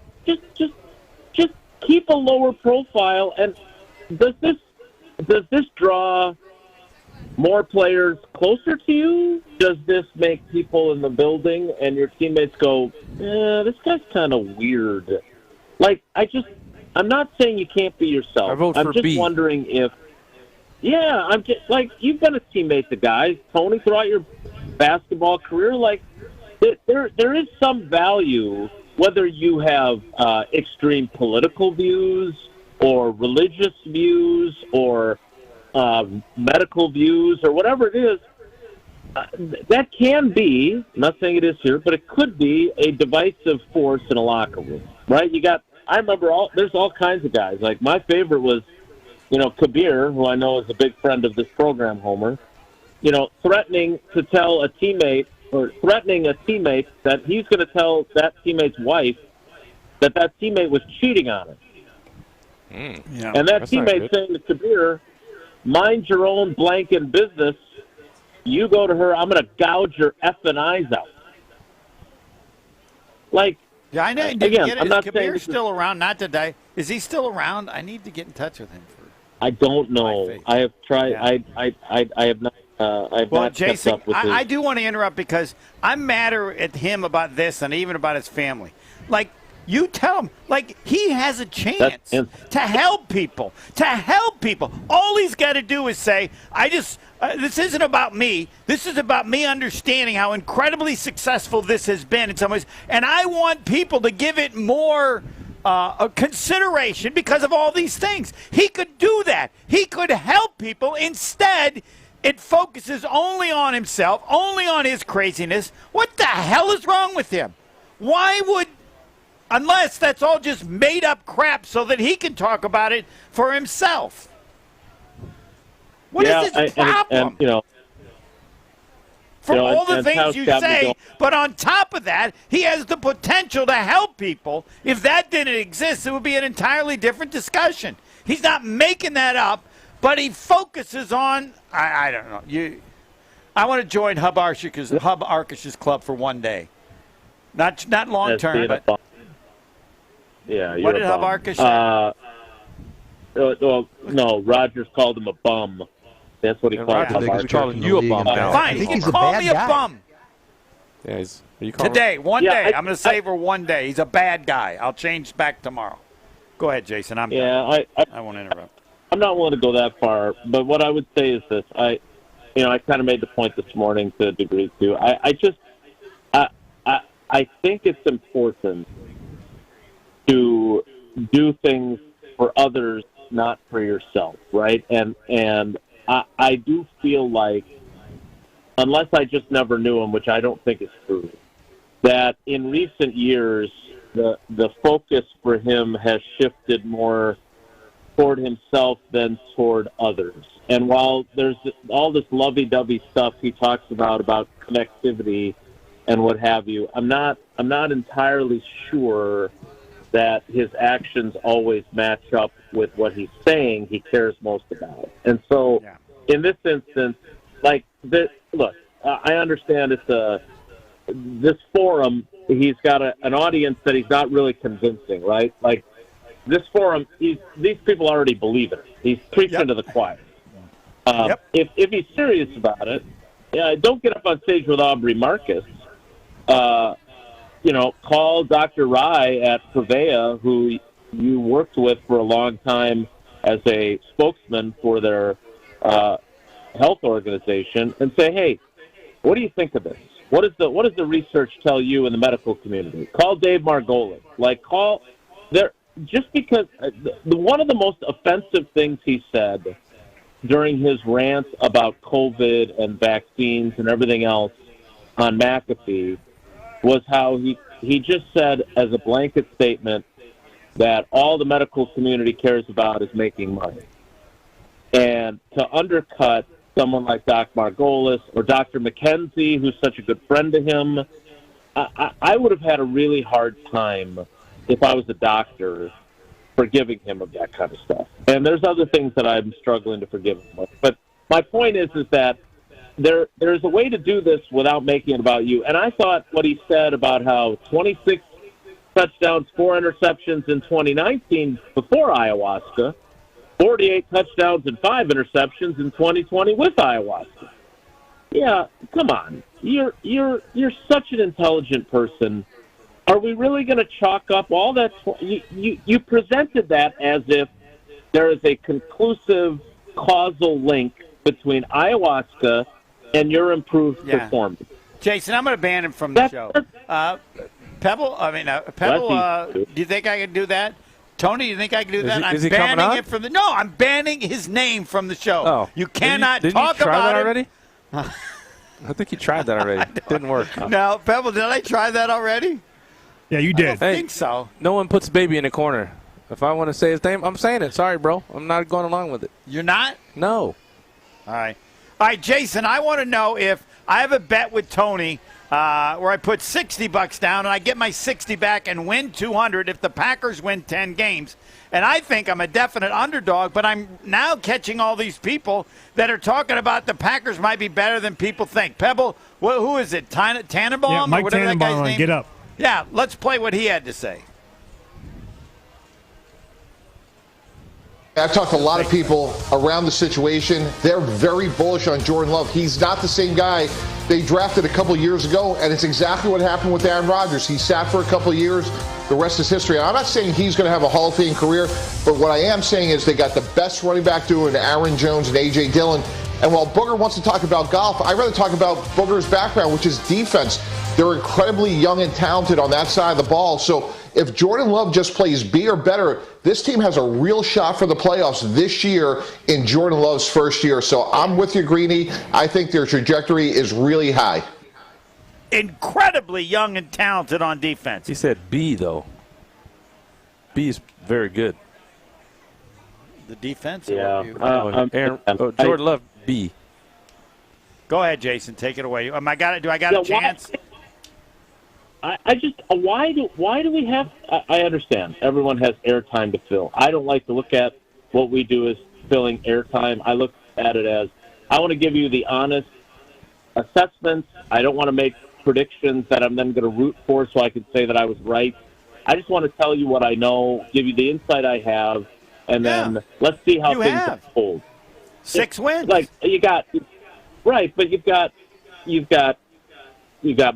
keep a lower profile. And does this draw more players closer to you? Does this make people in the building and your teammates go, this guy's kind of weird? Like, I'm not saying you can't be yourself. I vote I'm for just B. wondering if, I'm just like, you've been a teammate to guys, Tony, throughout your basketball career. Like, there is some value, whether you have extreme political views or religious views or medical views or whatever it is. That can be, I'm not saying it is here, but it could be a divisive force in a locker room, right? I remember there's all kinds of guys. Like, my favorite was, Kabir, who I know is a big friend of this program, Homer, threatening to tell a teammate or threatening a teammate that he's going to tell that teammate's wife that teammate was cheating on her. Yeah, and that teammate saying to Kabir, mind your own blanket business. You go to her, I'm going to gouge your effing eyes out. Like, yeah, I know. Again, I'm not Kabir saying still around? Not today. Is he still around? I need to get in touch with him. I don't know. I have tried. Yeah. I have not. I have not Jason, kept up with I do want to interrupt because I'm madder at him about this and even about his family. Like, you tell him, like, he has a chance to help people. All he's got to do is say, this isn't about me. This is about me understanding how incredibly successful this has been in some ways. And I want people to give it more consideration because of all these things. He could do that. He could help people. Instead, it focuses only on himself, only on his craziness. What the hell is wrong with him? Why would... Unless that's all just made-up crap so that he can talk about it for himself. What is his problem? For all the things you say, but on top of that, he has the potential to help people. If that didn't exist, it would be an entirely different discussion. He's not making that up, but he focuses on, I don't know. I want to join Hub Arkish's club for one day. Not long term, but... Yeah, what did Hub Arkish say? No, Rogers called him a bum. That's what he called him. He's calling you a bum now. Fine, he can call me a bum. Yeah, Today, one day. I'm going to say for one day. He's a bad guy. I'll change back tomorrow. Go ahead, Jason. I won't interrupt. I'm not willing to go that far, but what I would say is this. I kind of made the point this morning to a degree, too. I think it's important to do things for others, not for yourself, right? And I do feel like, unless I just never knew him, which I don't think is true, that in recent years the focus for him has shifted more toward himself than toward others. And while there's all this lovey-dovey stuff he talks about connectivity and what have you, I'm not entirely sure that his actions always match up with what he's saying he cares most about. And so in this instance, look, I understand this forum, he's got an audience that he's not really convincing, right? Like, this forum, these people already believe in it. He's preaching to the choir. If he's serious about it, don't get up on stage with Aubrey Marcus. Call Dr. Rye at Prevea, who you worked with for a long time as a spokesman for their health organization, and say, hey, what do you think of this? What does the research tell you in the medical community? Call Dave Margolis. Just because one of the most offensive things he said during his rant about COVID and vaccines and everything else on McAfee was how he just said as a blanket statement that all the medical community cares about is making money. And to undercut someone like Doc Margolis or Dr. McKenzie, who's such a good friend to him, I would have had a really hard time if I was a doctor forgiving him of that kind of stuff. And there's other things that I'm struggling to forgive him of. But my point is that there's a way to do this without making it about you. And I thought what he said about how 26 touchdowns, 4 interceptions in 2019 before ayahuasca, 48 touchdowns and 5 interceptions in 2020 with ayahuasca. Yeah, come on. You're such an intelligent person. Are we really going to chalk up all that? You presented that as if there is a conclusive causal link between ayahuasca and your improved performance. Jason, I'm going to ban him from the show. Pebble, do you think I can do that? Tony, you think I can do that? Is he coming on? No, I'm banning his name from the show. Oh. You cannot didn't talk you try about that it already? I think you tried that already. Didn't work. No, Pebble, did I try that already? Yeah, you did. I don't think so. No one puts baby in a corner. If I want to say his name, I'm saying it. Sorry, bro. I'm not going along with it. You're not? No. All right, Jason, I want to know if I have a bet with Tony where I put $60 down and I get my 60 back and win 200 if the Packers win 10 games. And I think I'm a definite underdog, but I'm now catching all these people that are talking about the Packers might be better than people think. Pebble, who is it? Tannenbaum? Yeah, Mike or whatever that guy's Tannenbaum, name? Get Up. Yeah, let's play what he had to say. I've talked to a lot of people around the situation. They're very bullish on Jordan Love. He's not the same guy they drafted a couple years ago, and it's exactly what happened with Aaron Rodgers. He sat for a couple years. The rest is history. I'm not saying he's going to have a Hall of Fame career, but what I am saying is they got the best running back duo in Aaron Jones and A.J. Dillon. And while Booger wants to talk about golf, I'd rather talk about Booger's background, which is defense. They're incredibly young and talented on that side of the ball. So if Jordan Love just plays B or better, this team has a real shot for the playoffs this year in Jordan Love's first year. So I'm with you, Greeny. I think their trajectory is really high. Incredibly young and talented on defense. He said B, though. B is very good. The defense? Yeah. Jordan Love, B. Go ahead, Jason. Take it away. Do I got a chance? Why do we have? I understand everyone has airtime to fill. I don't like to look at what we do as filling airtime. I look at it as I want to give you the honest assessments. I don't want to make predictions that I'm then going to root for so I can say that I was right. I just want to tell you what I know, give you the insight I have, and then let's see how things unfold. 6 wins. Like you got right, but you've got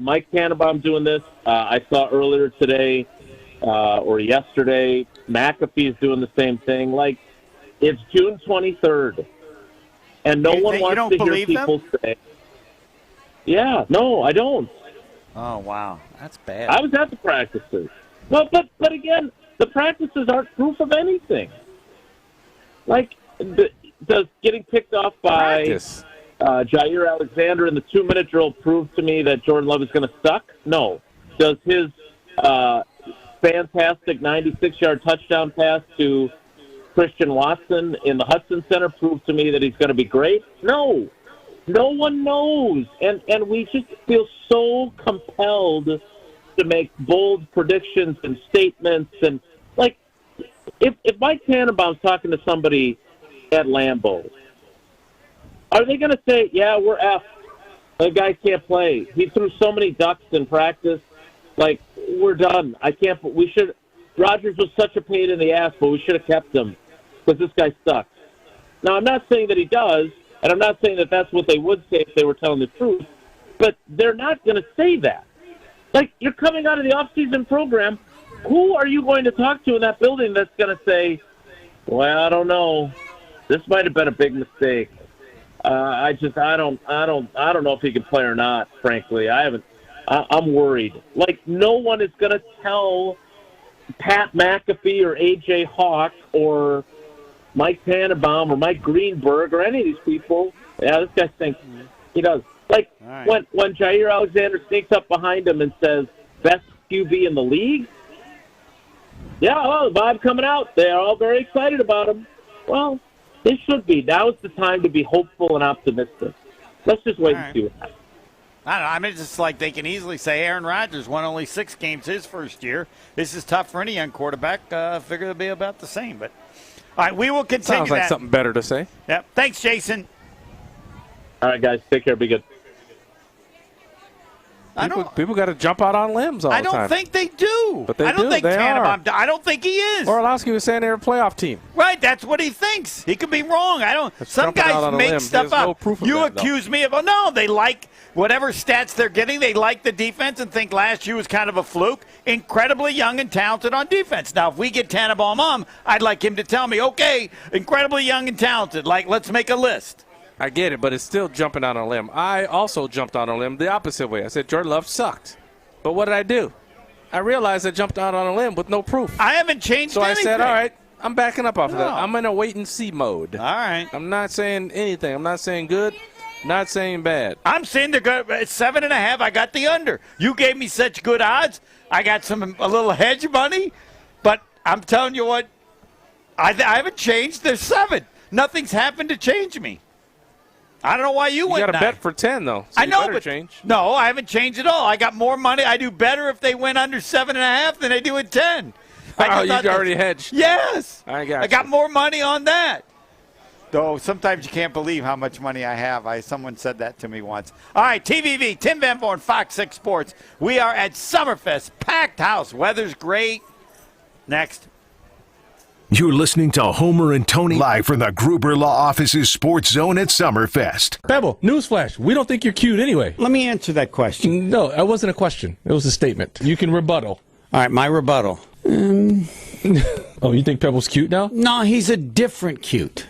Mike Tannenbaum doing this. I saw earlier today or yesterday, McAfee's doing the same thing. Like, it's June 23rd, and no one wants to hear people say, yeah, no, I don't. Oh, wow. That's bad. I was at the practices. Well, but again, the practices aren't proof of anything. Like, does getting picked off by Jair Alexander in the 2-minute drill prove to me that Jordan Love is going to suck? No. Does his fantastic 96-yard touchdown pass to Christian Watson in the Hudson Center prove to me that he's going to be great? No. No one knows. And we just feel so compelled to make bold predictions and statements. And, like, if Mike Tannenbaum's talking to somebody at Lambeau, are they going to say, yeah, we're F. The guy can't play. He threw so many ducks in practice. Like, we're done. Rodgers was such a pain in the ass, but we should have kept him because this guy sucks. Now, I'm not saying that he does, And I'm not saying that that's what they would say if they were telling the truth, but they're not going to say that. Like, you're coming out of the off-season program. Who are you going to talk to in that building that's going to say, well, I don't know. This might have been a big mistake. I don't know if he can play or not, frankly. I'm worried. Like, no one is going to tell Pat McAfee or A.J. Hawk or Mike Tannenbaum or Mike Greenberg or any of these people, yeah, this guy thinks he does. Like, when Jair Alexander sneaks up behind him and says, best QB in the league, yeah, oh, Bob coming out. They're all very excited about him. Well, they should be. Now is the time to be hopeful and optimistic. Let's just wait and see what happens. I don't know. I mean, it's just like they can easily say Aaron Rodgers won only 6 games his first year. This is tough for any young quarterback. Figure it'll be about the same. But all right, we will continue. Sounds like something better to say. Yep. Thanks, Jason. All right, guys. Take care. Be good. People got to jump out on limbs all the time. I don't think they do. But they do. I don't think they Tannenbaum. I don't think he is. Orlowski was saying they're a playoff team. Right, that's what he thinks. He could be wrong. Some guys make stuff up. No proof of you that, accuse me of, no, they like whatever stats they're getting. They like the defense and think last year was kind of a fluke. Incredibly young and talented on defense. Now, if we get Tannenbaum on, I'd like him to tell me, okay, incredibly young and talented. Like, let's make a list. I get it, but it's still jumping out on a limb. I also jumped on a limb the opposite way. I said Jordan Love sucked. But what did I do? I realized I jumped out on a limb with no proof. I haven't changed anything. So I said, all right, I'm backing up off of that. I'm in a wait-and-see mode. All right. I'm not saying anything. I'm not saying good, not saying bad. I'm saying they're good. At 7.5, I got the under. You gave me such good odds. I got a little hedge money. But I'm telling you what, I haven't changed. There's 7. Nothing's happened to change me. I don't know why you went. You got to bet for 10, though. So I know, but change. No, I haven't changed at all. I got more money. I do better if they win under 7.5 than I do at 10. Oh, you already hedged. Yes, I got more money on that. Though sometimes you can't believe how much money I have. Someone said that to me once. All right, TVV, Tim Van Born, Fox 6 Sports. We are at Summerfest, packed house. Weather's great. Next. You're listening to Homer and Tony live from the Gruber Law Office's Sports Zone at Summerfest. Pebble, newsflash. We don't think you're cute anyway. Let me answer that question. No, it wasn't a question. It was a statement. You can rebuttal. All right, my rebuttal. Oh, you think Pebble's cute now? No, he's a different cute.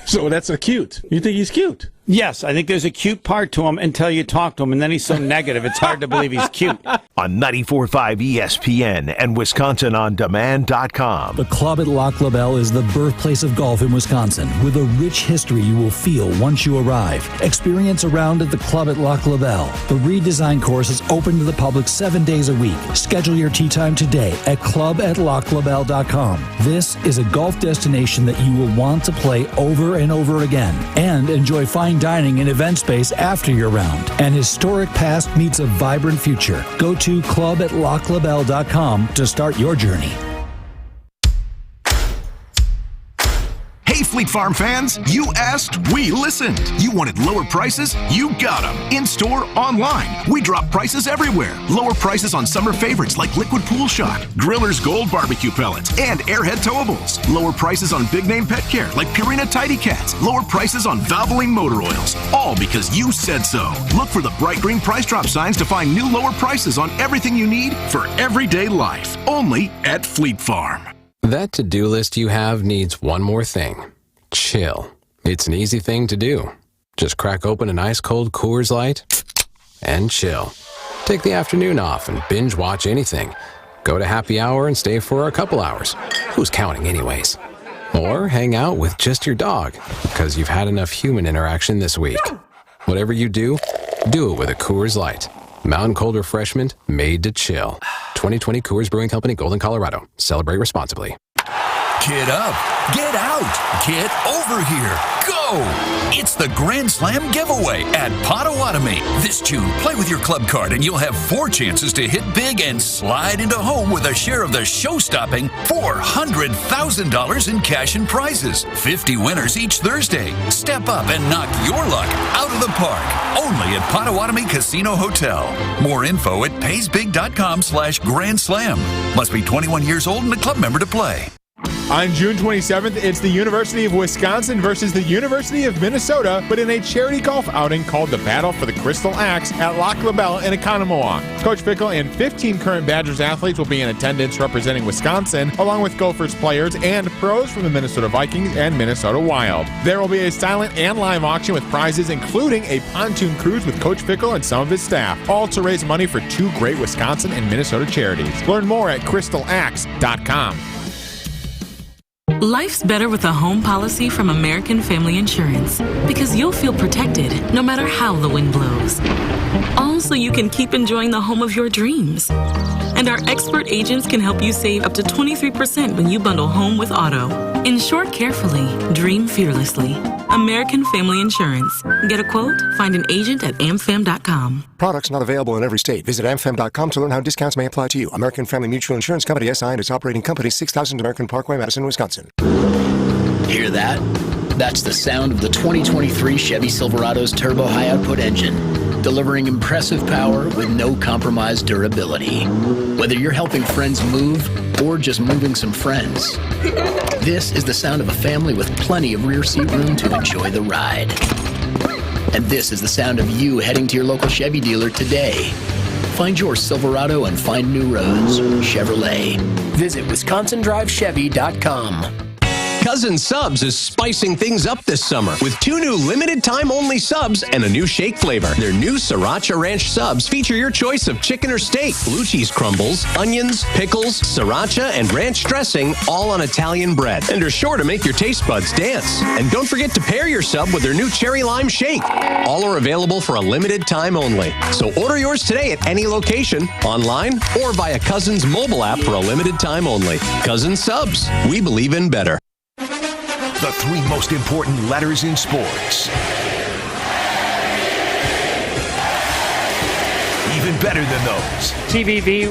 So that's a cute. You think he's cute? Yes, I think there's a cute part to him until you talk to him, and then he's so negative, it's hard to believe he's cute. On 94.5 ESPN and WisconsinOnDemand.com. The Club at Lac La Belle is the birthplace of golf in Wisconsin, with a rich history you will feel once you arrive. Experience a round at the Club at Lac La Belle. The redesigned course is open to the public 7 days a week. Schedule your tee time today at clubatlaclabelle.com. This is a golf destination that you will want to play over and over again, and enjoy fine dining and event space after your round. An historic past meets a vibrant future. Go to clubatlaclabelle.com to start your journey. Hey, Fleet Farm fans, you asked, we listened. You wanted lower prices? You got them. In-store, online. We drop prices everywhere. Lower prices on summer favorites like Liquid Pool Shock, Griller's Gold Barbecue Pellets, and Airhead Towables. Lower prices on big-name pet care like Purina Tidy Cats. Lower prices on Valvoline Motor Oils. All because you said so. Look for the bright green price drop signs to find new lower prices on everything you need for everyday life. Only at Fleet Farm. That to-do list you have needs one more thing. Chill. It's an easy thing to do. Just crack open an ice-cold Coors Light and chill. Take the afternoon off and binge watch anything. Go to happy hour and stay for a couple hours. Who's counting anyways? Or hang out with just your dog because you've had enough human interaction this week. Whatever you do it with a Coors Light. Mountain cold refreshment made to chill. 2020 Coors Brewing Company, Golden, Colorado. Celebrate responsibly. Get up, get out, get over here, go! It's the Grand Slam giveaway at Potawatomi. This June, play with your club card and you'll have 4 chances to hit big and slide into home with a share of the show-stopping $400,000 in cash and prizes. 50 winners each Thursday. Step up and knock your luck out of the park. Only at Potawatomi Casino Hotel. More info at paysbig.com/Grand Slam. Must be 21 years old and a club member to play. On June 27th, it's the University of Wisconsin versus the University of Minnesota, but in a charity golf outing called the Battle for the Crystal Axe at Lac La Belle in Economowoc. Coach Fickle and 15 current Badgers athletes will be in attendance representing Wisconsin, along with Gophers players and pros from the Minnesota Vikings and Minnesota Wild. There will be a silent and live auction with prizes, including a pontoon cruise with Coach Fickle and some of his staff, all to raise money for two great Wisconsin and Minnesota charities. Learn more at crystalaxe.com. Life's better with a home policy from American Family Insurance because you'll feel protected no matter how the wind blows. All so you can keep enjoying the home of your dreams. And our expert agents can help you save up to 23% when you bundle home with auto. Insure carefully, dream fearlessly. American Family Insurance. Get a quote? Find an agent at amfam.com. Products not available in every state. Visit amfam.com to learn how discounts may apply to you. American Family Mutual Insurance Company, SI, and its operating company, 6000 American Parkway, Madison, Wisconsin. Hear that? That's the sound of the 2023 Chevy Silverado's turbo high-output engine, delivering impressive power with no compromised durability. Whether you're helping friends move or just moving some friends, this is the sound of a family with plenty of rear seat room to enjoy the ride. And this is the sound of you heading to your local Chevy dealer today. Find your Silverado and find new roads. Chevrolet. Visit WisconsinDriveChevy.com. Cousin Subs is spicing things up this summer with 2 new limited-time-only subs and a new shake flavor. Their new Sriracha Ranch subs feature your choice of chicken or steak, blue cheese crumbles, onions, pickles, Sriracha, and ranch dressing, all on Italian bread, and are sure to make your taste buds dance. And don't forget to pair your sub with their new cherry lime shake. All are available for a limited time only. So order yours today at any location, online, or via Cousins mobile app for a limited time only. Cousin Subs. We believe in better. The 3 most important letters in sports. Even better than those. TVV.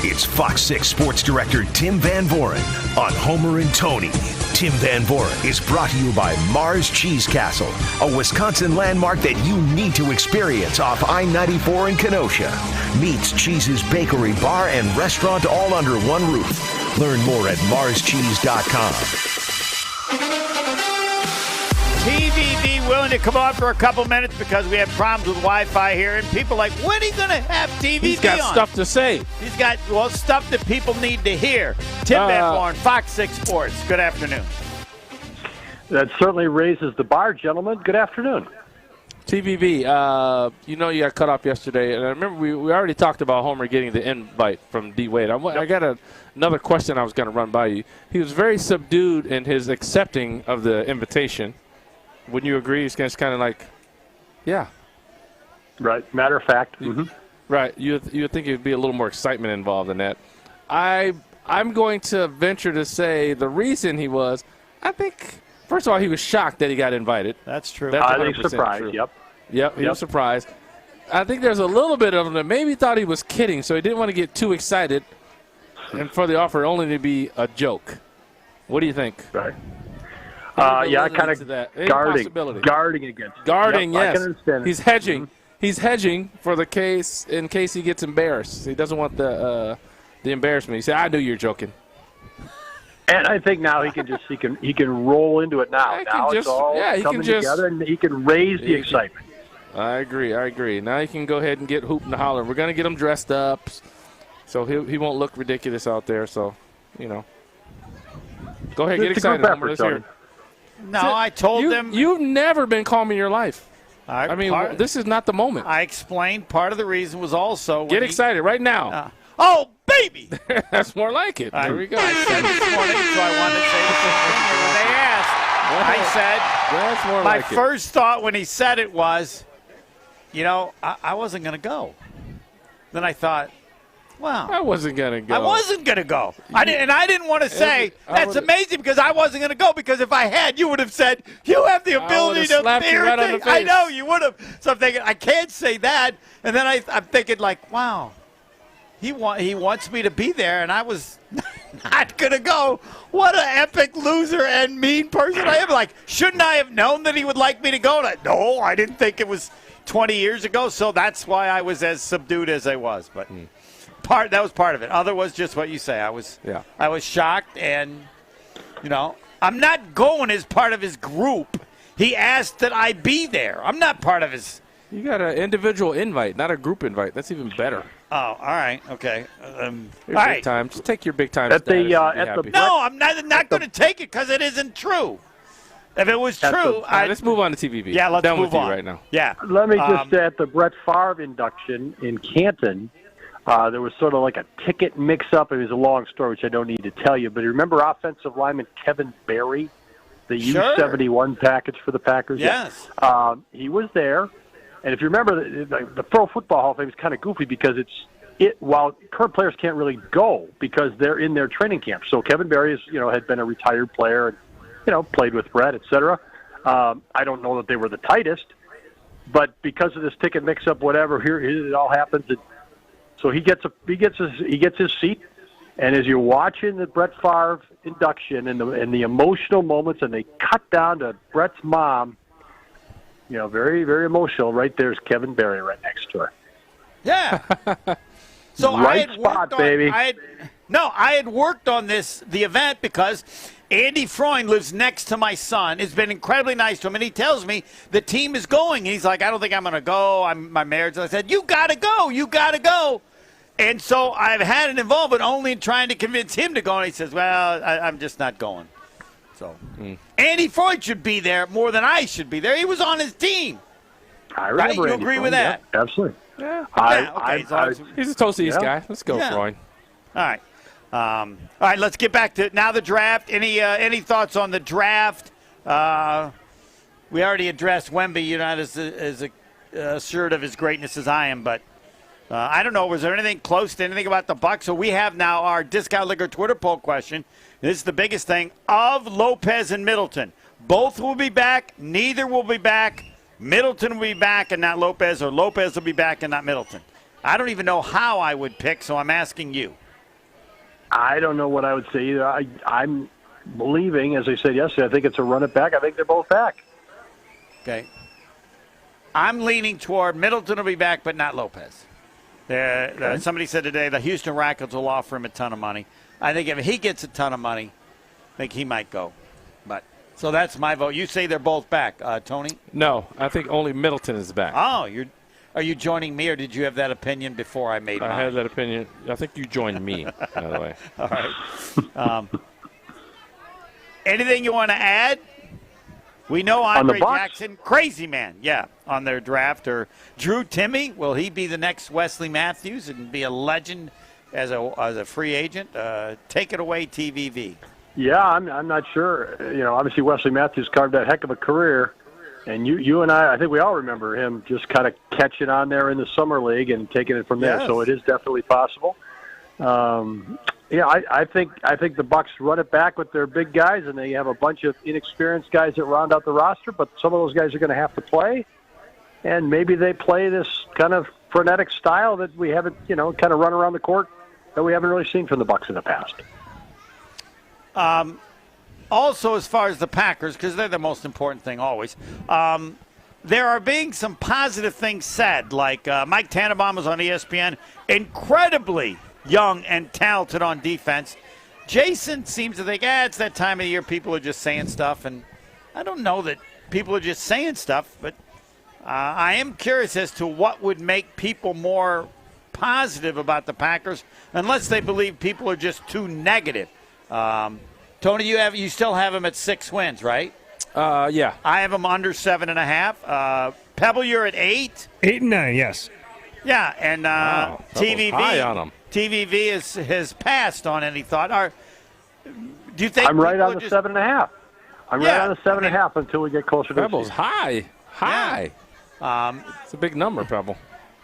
It's Fox 6 Sports Director Tim Van Voren on Homer and Tony. Tim Van Voren is brought to you by Mars Cheese Castle, a Wisconsin landmark that you need to experience off I-94 in Kenosha. Meets Cheese's Bakery, Bar, and Restaurant all under one roof. Learn more at marscheese.com. TVV willing to come on for a couple minutes because we have problems with Wi-Fi here, and people are like, when are you going to have TVV He's got on? stuff to say. He's got, stuff that people need to hear. Tim Van Voren, Fox 6 Sports. Good afternoon. That certainly raises the bar, gentlemen. Good afternoon. TVV, you got cut off yesterday, and I remember we already talked about Homer getting the invite from D. Wade. I got another question I was going to run by you. He was very subdued in his accepting of the invitation. Wouldn't you agree? He's kind of like, yeah. Right. Matter of fact. Mm-hmm. Right. You would think there'd be a little more excitement involved in that. I'm going to venture to say the reason he was, I think, first of all, he was shocked that he got invited. That's true. That's I think surprised. True. Yep. He was surprised. I think there's a little bit of him that maybe thought he was kidding, so he didn't want to get too excited and for the offer only to be a joke. What do you think? Right. Yeah, kind of guarding against. Guarding, yep, yes. I can understand it. He's hedging. Mm-hmm. He's hedging for the case in case he gets embarrassed. He doesn't want the embarrassment. He said, "I knew you're joking." And I think now he can roll into it now. Now it's all coming together, and he can raise the excitement. I agree. Now he can go ahead and get hoop and holler. We're going to get him dressed up, so he won't look ridiculous out there. So, Go ahead, get excited. Let's hear it. No, I told them. You've never been calm in your life. This is not the moment. I explained part of the reason was also. Get excited right now. Oh, baby! That's more like it. There we go. I said this morning, so I wanted to say the same thing here. When they asked, I said, that's more my like first thought when he said it was, I wasn't going to go. Then I thought, wow. I wasn't going to go. I wasn't going to go. I didn't want to say, that's amazing because I wasn't going to go, because if I had, you would have said, you have the ability to slapped you right on the face. I know, you would have. So I'm thinking, I can't say that. And then I'm thinking, like, wow. He wants me to be there, and I was not going to go. What an epic loser and mean person I am. Like, shouldn't I have known that he would like me to go? No, I didn't think it was 20 years ago, so that's why I was as subdued as I was. But That was part of it. Other was just what you say. I was shocked, and I'm not going as part of his group. He asked that I be there. I'm not part of his. You got an individual invite, not a group invite. That's even better. Oh, all right, okay. All big right. time. Just take your big time. No, I'm not going to take it because it isn't true. If it was true, let's move on to TVV. Yeah, let's Done move with on you right now. Yeah. Let me just say, at the Brett Favre induction in Canton, there was sort of like a ticket mix-up. It was a long story, which I don't need to tell you. But you remember offensive lineman Kevin Berry, the U-71 package for the Packers? Yes. He was there. And if you remember, the Pro Football Hall of Fame is kind of goofy because while current players can't really go because they're in their training camp. So Kevin Berry had been a retired player and, played with Brett, et cetera. I don't know that they were the tightest, but because of this ticket mix-up, whatever, here it all happens. So he gets his seat, and as you're watching the Brett Favre induction and the emotional moments, and they cut down to Brett's mom, very, very emotional. Right there's Kevin Berry right next to her. Yeah. So right spot, baby. I had worked on the event because Andy Freund lives next to my son. Has been incredibly nice to him, and he tells me the team is going. He's like, I don't think I'm going to go. My marriage. I said, you got to go. You got to go. And so I've had an involvement only in trying to convince him to go, and he says, well, I'm just not going. So Andy Freund should be there more than I should be there. He was on his team. I remember. Right? You Andy agree Freund, with that? Yeah, absolutely. Yeah. He's a Toast East guy. Let's go, Freund. All right. Let's get back to now the draft. Any thoughts on the draft? We already addressed Wemby. You're not as assured of his greatness as I am, but I don't know. Was there anything close to anything about the Bucs? So we have now our Discount Liquor Twitter poll question. This is the biggest thing of Lopez and Middleton. Both will be back. Neither will be back. Middleton will be back and not Lopez, or Lopez will be back and not Middleton. I don't even know how I would pick, so I'm asking you. I don't know what I would say either. I'm believing, as I said yesterday, I think it's a run it back. I think they're both back. Okay. I'm leaning toward Middleton will be back, but not Lopez. Somebody said today the Houston Rockets will offer him a ton of money. I think if he gets a ton of money, I think he might go. So that's my vote. You say they're both back, Tony? No, I think only Middleton is back. Oh, are you joining me, or did you have that opinion before I made mine? I had that opinion. I think you joined me, by the way. All right. Anything you want to add? We know Andre Jackson, crazy man, on their draft. Or Drew Timmy, will he be the next Wesley Matthews and be a legend as a free agent? Take it away, TVV. Yeah, I'm not sure. Obviously Wesley Matthews carved that heck of a career, and you and I think we all remember him just kind of catching on there in the summer league and taking it from there. So it is definitely possible. I think the Bucs run it back with their big guys, and they have a bunch of inexperienced guys that round out the roster. But some of those guys are going to have to play, and maybe they play this kind of frenetic style that we haven't, kind of run around the court that we haven't really seen from the Bucs in the past. Also, as far as the Packers, because they're the most important thing always, there are being some positive things said, like Mike Tannenbaum was on ESPN, incredibly young and talented on defense. Jason seems to think, it's that time of the year people are just saying stuff, and I don't know that people are just saying stuff, but I am curious as to what would make people more positive about the Packers, unless they believe people are just too negative. Tony, you still have him at 6 wins, right? Yeah. I have him under 7.5. Pebble, you're at 8. 8 and 9, yes. Yeah, and wow, TVV high on him. TVV has passed on any thought. Do you think I'm right on the 7.5? I'm right on the 7.5 until we get closer to Pebble's high. Yeah. It's a big number, Pebble.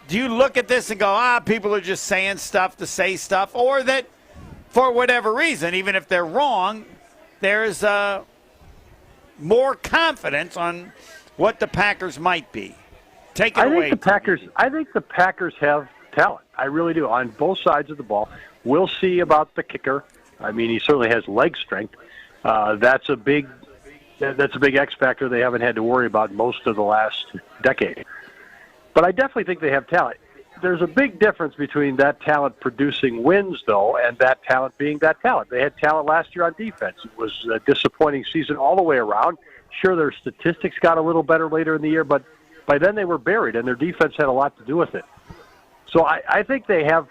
Do you look at this and go, people are just saying stuff to say stuff, or that for whatever reason, even if they're wrong, there's more confidence on what the Packers might be? Take it away. I think the Packers have talent. I really do, on both sides of the ball. We'll see about the kicker. I mean, he certainly has leg strength. That's a big X factor they haven't had to worry about most of the last decade. But I definitely think they have talent. there's a big difference between that talent producing wins, though, and that talent being that talent. They had talent last year on defense. It was a disappointing season all the way around. Sure, their statistics got a little better later in the year, but by then they were buried, and their defense had a lot to do with it. So I think they have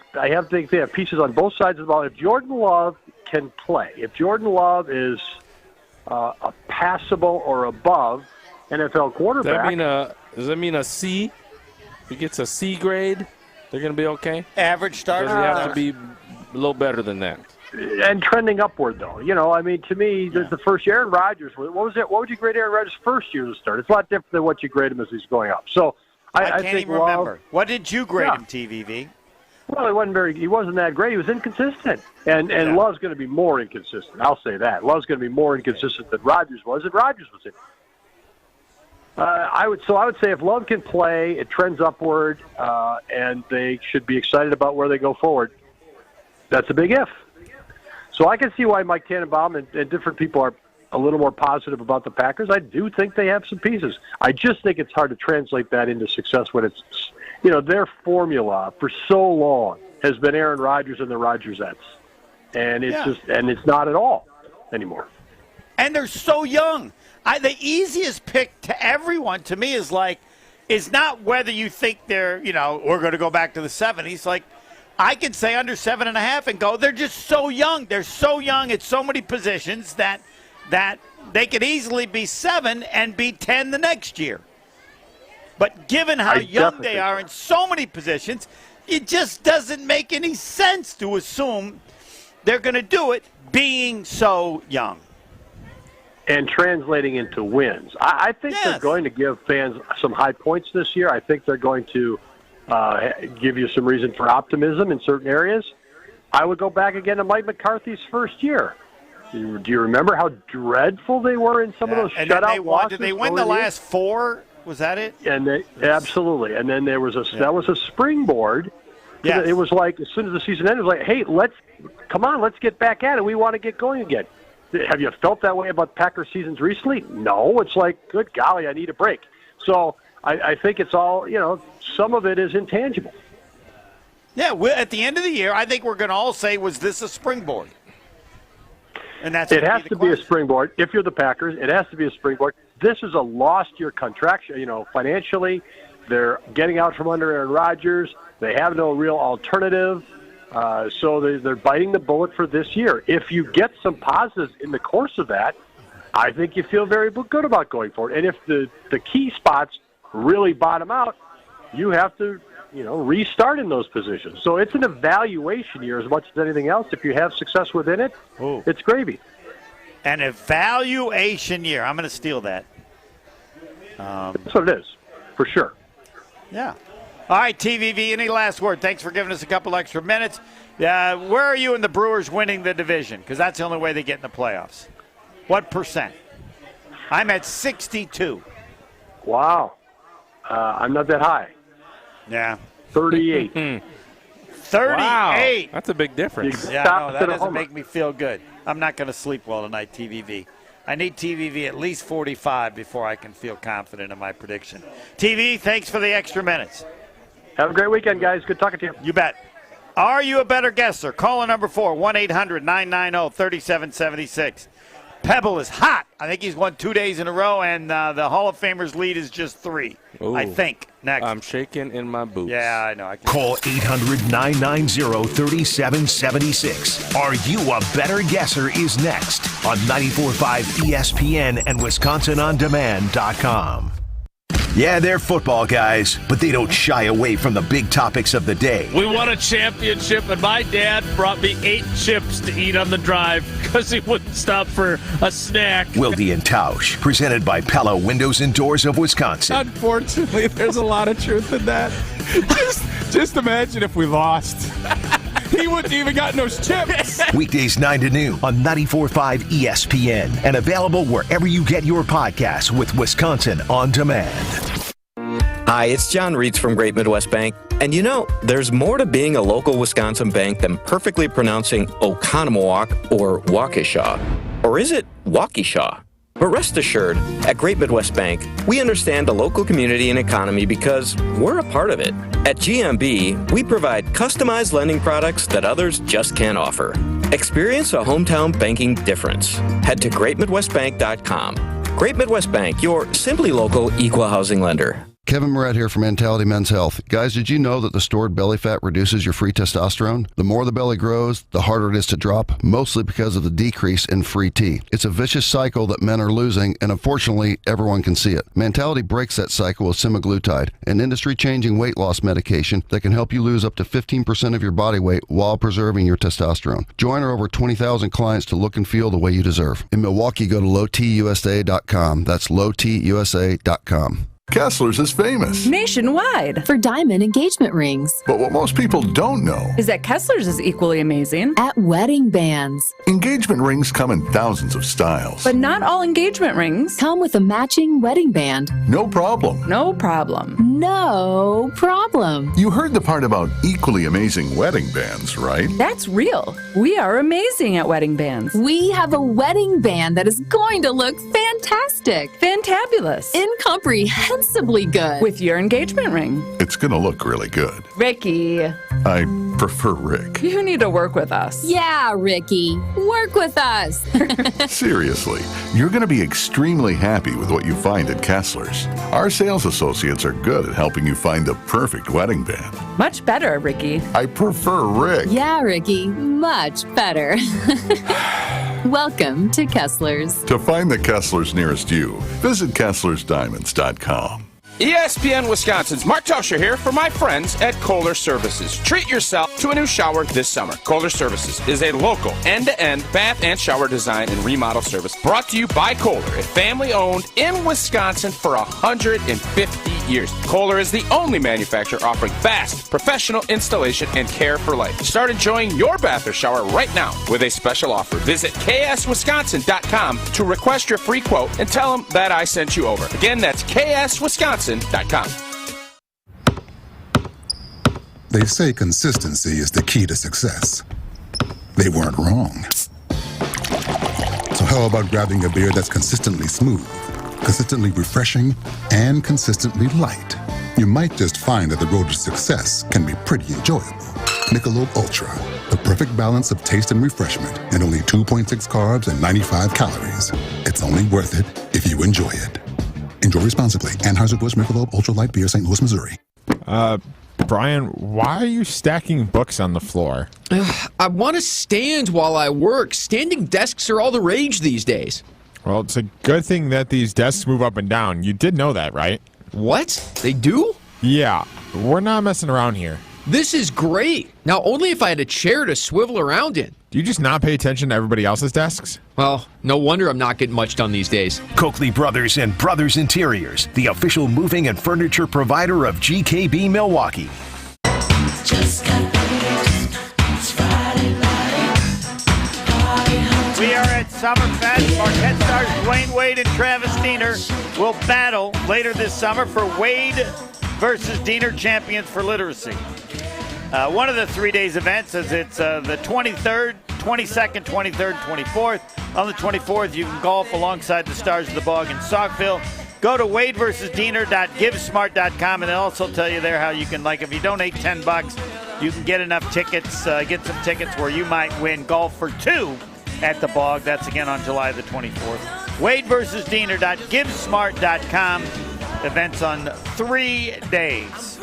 pieces on both sides of the ball. If Jordan Love can play, if Jordan Love is a passable or above NFL quarterback, does that mean a C? If he gets a C grade, they're going to be okay? Average starter? Does he have to be a little better than that? And trending upward, though. To me, the first year, Aaron Rodgers, what was it? What would you grade Aaron Rodgers' first year to start? It's a lot different than what you grade him as he's going up. So I can't think even remember. What did you grade him, TVV? Well, he wasn't that great. He was inconsistent. And Love's going to be more inconsistent. I'll say that. Love's going to be more inconsistent than Rodgers was, and Rodgers was in. I would say if Love can play, it trends upward, and they should be excited about where they go forward. That's a big if. So I can see why Mike Tannenbaum and different people are a little more positive about the Packers. I do think they have some pieces. I just think it's hard to translate that into success when it's, their formula for so long has been Aaron Rodgers and the Rodgersettes. And it's not at all anymore. And they're so young. The easiest pick to everyone, to me, is not whether you think they're, we're going to go back to the 70s. Like, I can say under 7.5 and go, they're just so young. They're so young at so many positions that they could easily be 7 and be 10 the next year. But given how young they are in so many positions, it just doesn't make any sense to assume they're going to do it being so young. And translating into wins. I think they're going to give fans some high points this year. I think they're going to give you some reason for optimism in certain areas. I would go back again to Mike McCarthy's first year. Do you remember how dreadful they were in some of those shutout losses? Did they win the last 4? Was that it? And absolutely. And then there was that was a springboard. Yeah. It was like as soon as the season ended, it was like, hey, let's get back at it. We want to get going again. Have you felt that way about Packers seasons recently? No. It's like, good golly, I need a break. So I think it's all, some of it is intangible. Yeah, at the end of the year, I think we're going to all say, was this a springboard? And that's it has to be a springboard. If you're the Packers, it has to be a springboard. This is a lost year contract. Financially, they're getting out from under Aaron Rodgers. They have no real alternative. So they're biting the bullet for this year. If you get some positives in the course of that, I think you feel very good about going forward. And if the key spots really bottom out, you have to, restart in those positions. So it's an evaluation year as much as anything else. If you have success within it, it's gravy. An evaluation year. I'm going to steal that. That's what it is, for sure. Yeah. All right, TVV, any last word? Thanks for giving us a couple extra minutes. Where are you in the Brewers winning the division? Because that's the only way they get in the playoffs. What percent? I'm at 62. Wow. I'm not that high. Yeah. 38. 38. Wow. That's a big difference. Yeah, no, that doesn't make me feel good. I'm not going to sleep well tonight, TVV. I need TVV at least 45 before I can feel confident in my prediction. TV, thanks for the extra minutes. Have a great weekend, guys. Good talking to you. You bet. Are you a better guesser? Caller number 4, 1-800-990-3776. Pebble is hot. I think he's won 2 days in a row, and the Hall of Famers lead is just 3. Ooh, I think. Next. I'm shaking in my boots. Yeah, I know. Call 800-990-3776. Are You a Better Guesser is next on 94.5 ESPN and WisconsinOnDemand.com. Yeah, they're football guys, but they don't shy away from the big topics of the day. We won a championship, and my dad brought me 8 chips to eat on the drive because he wouldn't stop for a snack. Wilde and Tausch, presented by Pella Windows and Doors of Wisconsin. Unfortunately, there's a lot of truth in that. Just imagine if we lost. He wouldn't even gotten those chips. Weekdays 9 to noon on 94.5 ESPN and available wherever you get your podcasts with Wisconsin On Demand. Hi, it's John Reitz from Great Midwest Bank. And there's more to being a local Wisconsin bank than perfectly pronouncing Oconomowoc or Waukesha. Or is it Waukesha? But rest assured, at Great Midwest Bank, we understand the local community and economy because we're a part of it. At GMB, we provide customized lending products that others just can't offer. Experience a hometown banking difference. Head to greatmidwestbank.com. Great Midwest Bank, your simply local equal housing lender. Kevin Moret here from Mentality Men's Health. Guys, did you know that the stored belly fat reduces your free testosterone? The more the belly grows, the harder it is to drop, mostly because of the decrease in free T. It's a vicious cycle that men are losing, and unfortunately, everyone can see it. Mentality breaks that cycle with semaglutide, an industry-changing weight loss medication that can help you lose up to 15% of your body weight while preserving your testosterone. Join our over 20,000 clients to look and feel the way you deserve. In Milwaukee, go to lowtusa.com. That's lowtusa.com. Kessler's is famous nationwide for diamond engagement rings. But what most people don't know is that Kessler's is equally amazing at wedding bands. Engagement rings come in thousands of styles. But not all engagement rings come with a matching wedding band. No problem. No problem. No problem. You heard the part about equally amazing wedding bands, right? That's real. We are amazing at wedding bands. We have a wedding band that is going to look fantastic. Fantabulous. Incomprehensibly good. With your engagement ring. It's going to look really good. Ricky. I prefer Rick. You need to work with us. Yeah, Ricky. Work with us. Seriously, you're going to be extremely happy with what you find at Kessler's. Our sales associates are good at helping you find the perfect wedding band. Much better, Ricky. I prefer Rick. Yeah, Ricky. Much better. Welcome to Kessler's. To find the Kessler's nearest you, visit KesslersDiamonds.com. ESPN Wisconsin's Mark Tauscher here for my friends at Kohler Services. Treat yourself to a new shower this summer. Kohler Services is a local end-to-end bath and shower design and remodel service brought to you by Kohler, a family-owned in Wisconsin for 150 years. Kohler is the only manufacturer offering fast, professional installation and care for life. Start enjoying your bath or shower right now with a special offer. Visit kswisconsin.com to request your free quote and tell them that I sent you over. Again, that's kswisconsin.com. They say consistency is the key to success. They weren't wrong. So how about grabbing a beer that's consistently smooth, consistently refreshing, and consistently light? You might just find that the road to success can be pretty enjoyable. Michelob Ultra, the perfect balance of taste and refreshment, and only 2.6 carbs and 95 calories. It's only worth it if you enjoy it. Enjoy responsibly. Anheuser-Busch Michelob Ultra Light Beer, St. Louis, Missouri. Brian, why are you stacking books on the floor? I want to stand while I work. Standing desks are all the rage these days. Well, it's a good thing that these desks move up and down. You did know that, right? What? They do? Yeah. We're not messing around here. This is great. Now, only if I had a chair to swivel around in. Do you just not pay attention to everybody else's desks? Well, no wonder I'm not getting much done these days. Coakley Brothers and Brothers Interiors, the official moving and furniture provider of GKB Milwaukee. We are at Summerfest. Marquette stars Dwayne Wade and Travis Diener will battle later this summer for Wade versus Diener champions for literacy. One of the 3 days events is it's the 23rd, 22nd, 23rd, 24th. On the 24th, you can golf alongside the stars of the Bog in Saukville. Go to wadeversusdiener.givesmart.com, and they'll also tell you there how you can, like, if you donate $10, you can get enough tickets, get some tickets where you might win golf for two at the Bog. That's again on July the 24th. wadeversusdiener.givesmart.com. Events on 3 days.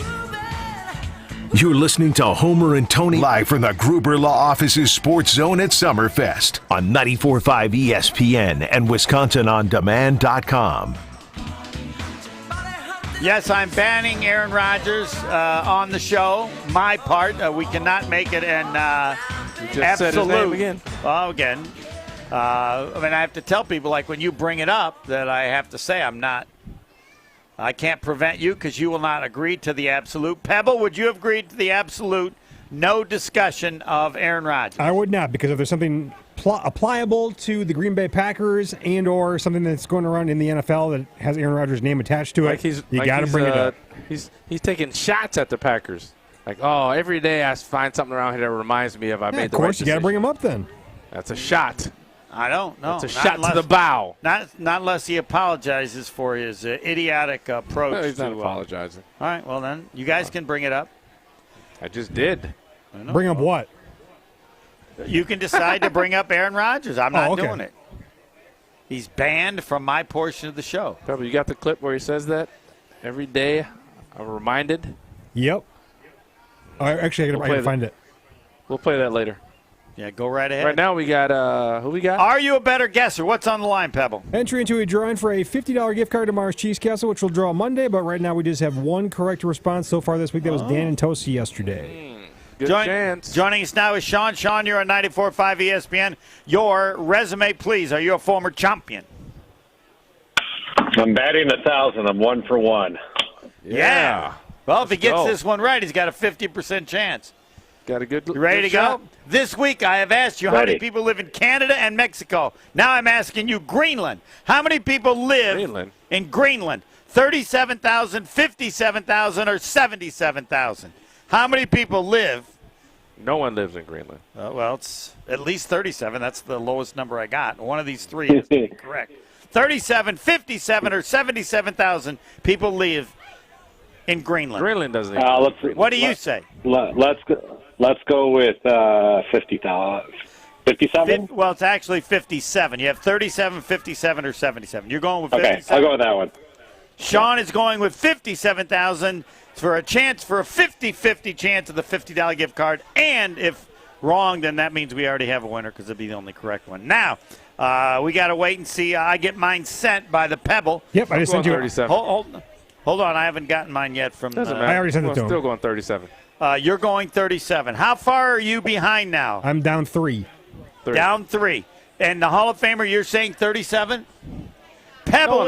You're listening to Homer and Tony live from the Gruber Law Office's Sports Zone at Summerfest on 94.5 ESPN and WisconsinOnDemand.com. Yes, I'm banning Aaron Rodgers on the show. My part, we cannot make it an just absolute. said his name again. Well, again, I mean, I have to tell people, like, when you bring it up, that I have to say I can't prevent you because you will not agree to the absolute. Pebble, would you have agreed to the absolute no discussion of Aaron Rodgers? I would not, because if there's something applicable to the Green Bay Packers and or something that's going around in the NFL that has Aaron Rodgers' name attached to it, you got to bring it up. He's taking shots at the Packers. Like, oh, every day I find something around here that reminds me of I made the right decision. Of course, you got to bring him up then. That's a shot. I don't know. It's a shot to the bow. Not unless he apologizes for his idiotic approach. No, he's not to, apologizing. All right, well then, you guys can bring it up. I just did. Bring up what? You can decide to bring up Aaron Rodgers. I'm not okay. doing it. He's banned from my portion of the show. Probably you got the clip where he says that every day. I'm reminded. Yep. Actually, I gotta find it. We'll play that later. Yeah, go right ahead. Right now we got who we got? Are you a better guesser? What's on the line, Pebble? Entry into a drawing for a $50 gift card to Mars Cheese Castle, which will draw Monday, but right now we just have one correct response so far this week. That was Dan and Tosi yesterday. Good chance. Joining us now is Sean. Sean, you're on 94.5 ESPN. Your resume, please. Are you a former champion? I'm batting 1,000. I'm 1 for 1. Yeah. Well, if he gets go. this one right, he's got a 50% chance. Got a good. You ready to go? This week I have asked you how many Ready. people live in Canada and Mexico. Now I'm asking you Greenland. How many people live in Greenland? 37,000, 57,000, or 77,000? How many people live? No one lives in Greenland. Well, it's at least 37. That's the lowest number I got. One of these three is correct. 37, 57, or 77,000 people live in Greenland. Greenland doesn't. What do you say? Let's go with 50,000. 57? Well, it's actually 57. You have 37, 57, or 77. You're going with 57? Okay, I'll go with that one. Sean is going with 57,000 for a chance for a 50-50 chance of the $50 gift card. And if wrong, then that means we already have a winner because it'd be the only correct one. Now, we got to wait and see. I get mine sent by the Pebble. Yep, I just sent you 37. Hold on. I haven't gotten mine yet from Doesn't matter. I already sent it to him. Still going 37. You're going 37. How far are you behind now? I'm down 3. Down 3. And the Hall of Famer, you're saying 37? Pebble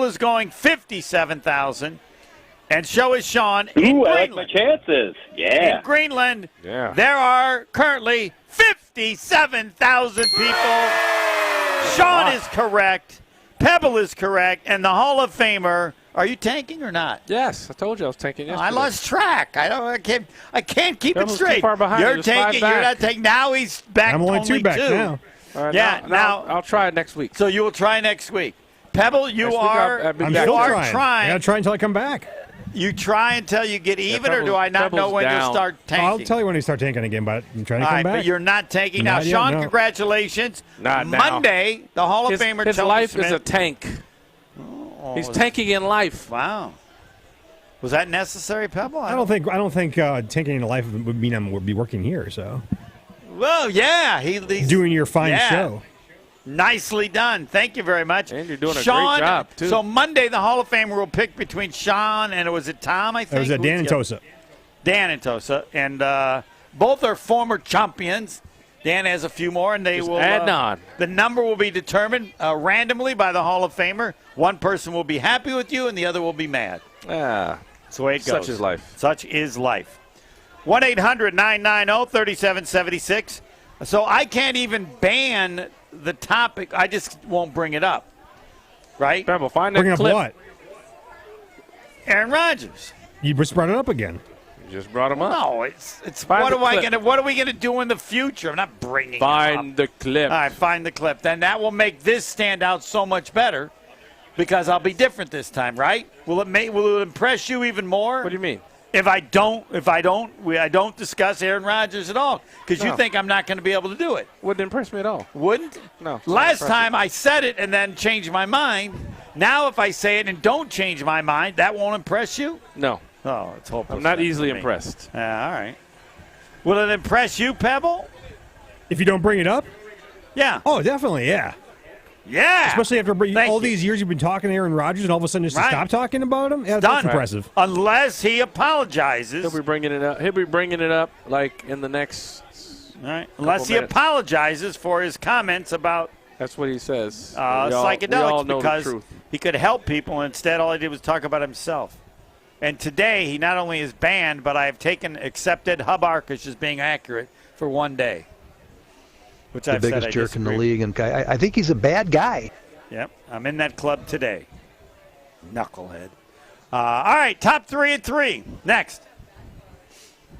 is going 57,000. And so is Sean in Greenland. I like my chances. Yeah. In Greenland, there are currently 57,000 people. Sean is correct. Pebble is correct. And the Hall of Famer, are you tanking or not? Yes, I told you I was tanking yesterday. I lost track. I can't keep it straight. Too far behind. You're tanking. You're not taking. Now he's back. I'm only 2 back now. All right, Yeah. Now I'll try it next week. So you will try next week. Pebble, you are I'm still trying. I gotta try until I come back. You try until you get even, or do I not know when you'll start tanking? I'll tell you when you start tanking again, but I'm trying to come back. But you're not tanking now. Not yet, Sean, no. congratulations. Not now. Monday, the Hall of Famer his Tony life Smith. is a tank. He's tanking in life. Wow. Was that necessary, Pebble? I don't think tanking in life would mean I would be working here. So. Well, yeah, he's doing your fine show. Nicely done. Thank you very much. And you're doing a Sean, great job, too. So Monday, the Hall of Famer will pick between Sean and was it Tom, I think? It was Dan and Tosa. Dan and Tosa. And both are former champions. Dan has a few more, and they will add on. The number will be determined randomly by the Hall of Famer. One person will be happy with you, and the other will be mad. That's the way it goes. Such is life. Such is life. 1-800-990-3776. So I can't even ban the topic. I just won't bring it up. Right? Pebble, find that Bring up clip. what? Aaron Rodgers. You just brought it up again. You just brought him up. No, it's Find what the am I clip. gonna what are we gonna do in the future? I'm not bringing it up. Find the clip. All right, find the clip. Then that will make this stand out so much better because I'll be different this time, right? Will it impress you even more? What do you mean? If I don't discuss Aaron Rodgers at all because you think I'm not going to be able to do it. Wouldn't impress me at all. Wouldn't? No. Last time I said it and then changed my mind. Now if I say it and don't change my mind, that won't impress you? No. Oh, it's hopeless. I'm not easily for me. impressed. All right. Will it impress you, Pebble? If you don't bring it up? Yeah. Oh, definitely, yeah. Yeah. Especially after all these years you've been talking to Aaron Rodgers and all of a sudden just to stop talking about him? Yeah, that's impressive. Unless he apologizes. He'll be bringing it up. He'll be bringing it up like in the next. All right. Unless he apologizes for his comments about. That's what he says. Psychedelics, we all know because the truth. he could help people. Instead, all he did was talk about himself. And today, he not only is banned, but I have accepted Hubarkish as being accurate for one day. Which the I've biggest said I jerk in the disagree. league, and I think he's a bad guy. Yep, I'm in that club today. Knucklehead. All right, top 3 at 3. Next.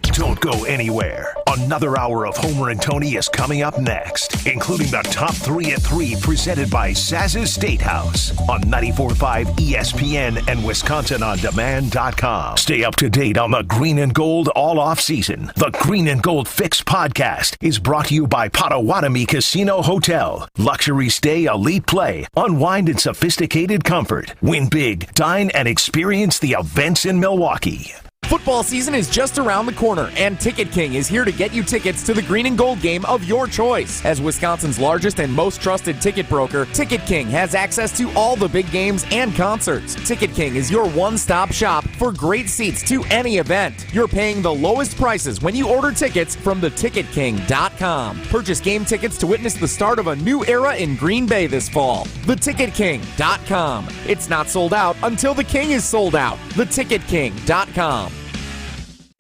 Don't go anywhere. Another hour of Homer and Tony is coming up next, including the Top 3 at 3 presented by Saz's Steakhouse on 94.5 ESPN and WisconsinOnDemand.com. Stay up to date on the Green and Gold all off season. The Green and Gold Fix podcast is brought to you by Potawatomi Casino Hotel. Luxury stay, elite play, unwind in sophisticated comfort. Win big, dine, and experience the events in Milwaukee. Football season is just around the corner, and Ticket King is here to get you tickets to the green and gold game of your choice. As Wisconsin's largest and most trusted ticket broker, Ticket King has access to all the big games and concerts. Ticket King is your one-stop shop for great seats to any event. You're paying the lowest prices when you order tickets from theticketking.com. Purchase game tickets to witness the start of a new era in Green Bay this fall. Theticketking.com. It's not sold out until the King is sold out. Theticketking.com.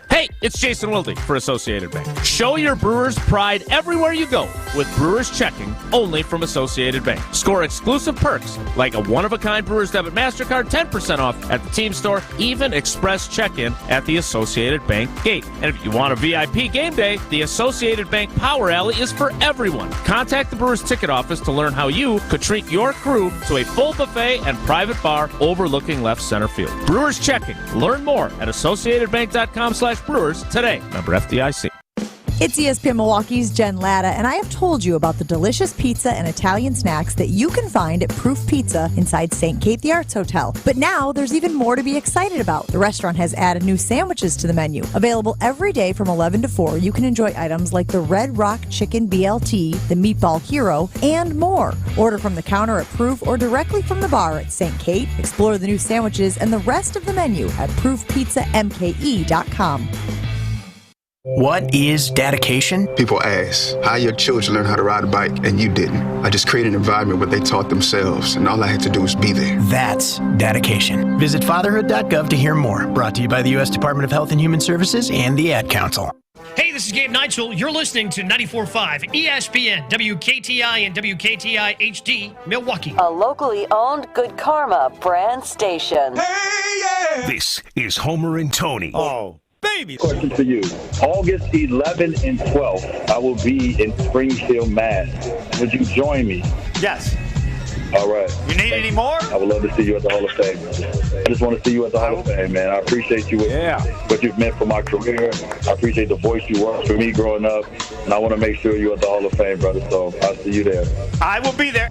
Hey, it's Jason Wilde for Associated Bank. Show your Brewers pride everywhere you go with Brewers Checking, only from Associated Bank. Score exclusive perks like a one-of-a-kind Brewers Debit MasterCard, 10% off at the team store, even express check-in at the Associated Bank gate. And if you want a VIP game day, the Associated Bank Power Alley is for everyone. Contact the Brewers ticket office to learn how you could treat your crew to a full buffet and private bar overlooking left center field. Brewers Checking. Learn more at associatedbank.com/Brewers today. Member FDIC. It's ESPN Milwaukee's Jen Latta, and I have told you about the delicious pizza and Italian snacks that you can find at Proof Pizza inside St. Kate the Arts Hotel. But now there's even more to be excited about. The restaurant has added new sandwiches to the menu. Available every day from 11 to 4, you can enjoy items like the Red Rock Chicken BLT, the Meatball Hero, and more. Order from the counter at Proof or directly from the bar at St. Kate. Explore the new sandwiches and the rest of the menu at proofpizzamke.com. What is dedication? People ask, how your children learn how to ride a bike and you didn't? I just created an environment where they taught themselves, and all I had to do was be there. That's dedication. Visit fatherhood.gov to hear more. Brought to you by the U.S. Department of Health and Human Services and the Ad Council. Hey, this is Gabe Neitzel. You're listening to 94.5 ESPN, WKTI and WKTI HD, Milwaukee. A locally owned Good Karma brand station. Hey, yeah! This is Homer and Tony. Oh. Baby. Question for you. August 11th and 12th, I will be in Springfield, Mass. Would you join me? Yes. All right. You need any more? I would love to see you at the Hall of Fame. I just want to see you at the Hall of Fame, man. I appreciate you, what you've meant for my career. I appreciate the voice you were for me growing up, and I want to make sure you're at the Hall of Fame, brother. So I'll see you there. I will be there.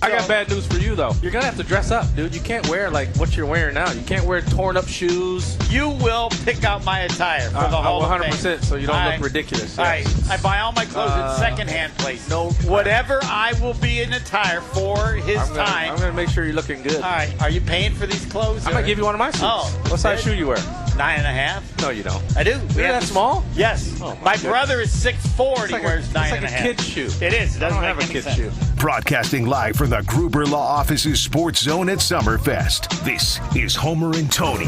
I got bad news for you, though. You're going to have to dress up, dude. You can't wear, like, what you're wearing now. You can't wear torn-up shoes. You will pick out my attire for the Hall of Fame. 100%, so you don't look ridiculous. All right. I buy all my clothes in secondhand places. No. Whatever I will be in attire for his time. I'm going to make sure you're looking good. All right. Are you paying for these clothes? I might give you one of my suits. Oh. What size shoe you wear? 9.5. No, you don't. I do. You're that small? Yes. Oh, my brother is 6'4", and he wears 9.5. It's like a kid's shoe. It is. It doesn't have a kid's shoe. Broadcasting live from the Gruber Law Office's Sports Zone at Summerfest. This is Homer and Tony.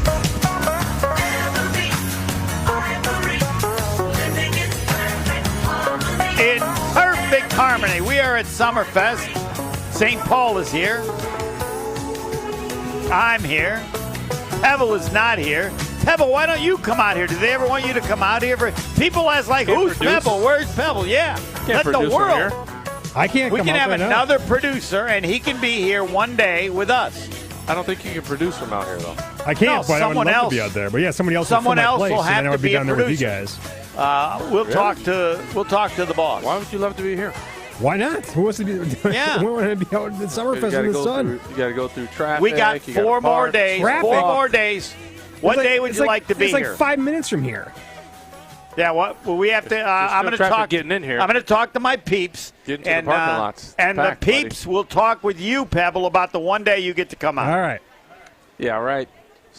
In perfect harmony, we are at Summerfest. St. Paul is here. I'm here. Pebble is not here. Pebble, why don't you come out here? Do they ever want you to come out here? People ask, like, who's Pebble? Where's Pebble? Yeah. Let the world. I can't come We can up have right another producer, and he can be here one day with us. I don't think you can produce from out here, though. I can't, but I would someone love else. to be out there. But yeah, somebody else Someone will fill my else place, will have and then I to would be be a down there with you producer. guys. We'll talk to the boss. Why would you love to be here? Why not? Who wants to be? Yeah. We want to be out at Summerfest in the sun. You got to go through traffic. We got 4 more days. Traffic. 4 more days. What day would you like to be here? It's here? like 5 minutes from here. Yeah, what? Well, we have to. I'm going to talk. Getting in here. I'm going to talk to my peeps. Get into the parking lots. And packed, the peeps will talk with you, Pebble, about the one day you get to come out. All right. Yeah, right.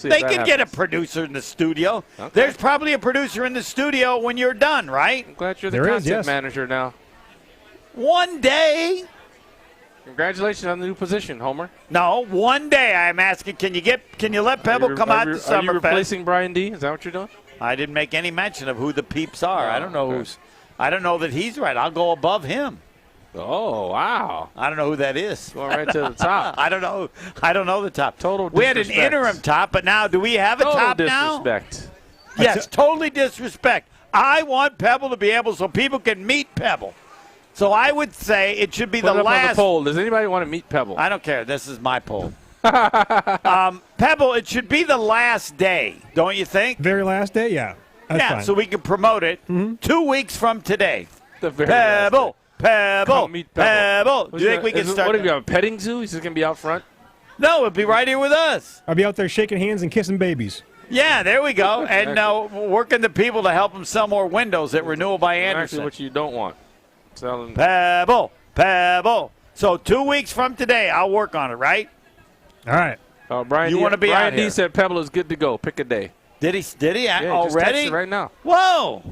They can get a producer in the studio. Okay. There's probably a producer in the studio when you're done, right? I'm glad you're the content manager now. One day. Congratulations on the new position, Homer. No, one day I'm asking, can you let Pebble come out to Summerfest? Are you replacing Brian D? Is that what you're doing? I didn't make any mention of who the peeps are. I don't know I don't know that he's right. I'll go above him. Oh, wow. I don't know who that is. Going right to the top. I don't know the top. Total disrespect. We had an interim top, but now do we have a top now? Disrespect. Yes, totally disrespect. I want Pebble to be able so people can meet Pebble. So I would say it should be Put the it up last. on the poll. Does anybody want to meet Pebble? I don't care. This is my poll. Pebble, it should be the last day, don't you think? Very last day, yeah. That's fine. So we can promote it 2 weeks from today. The very last Pebble, Pebble, Come meet Pebble. Pebble. Do you think we can start? What have you got, a petting zoo? He's just going to be out front? No, it'll be right here with us. I'll be out there shaking hands and kissing babies. Yeah, there we go. And working the people to help them sell more windows at Renewal by Anderson. Actually, what you don't want. Selling Pebble, Pebble. So 2 weeks from today, I'll work on it, right? All right. Brian, you want to be Brian out D here. said Pebble is good to go. Pick a day. Did he Yeah, already? just texted right now. Whoa.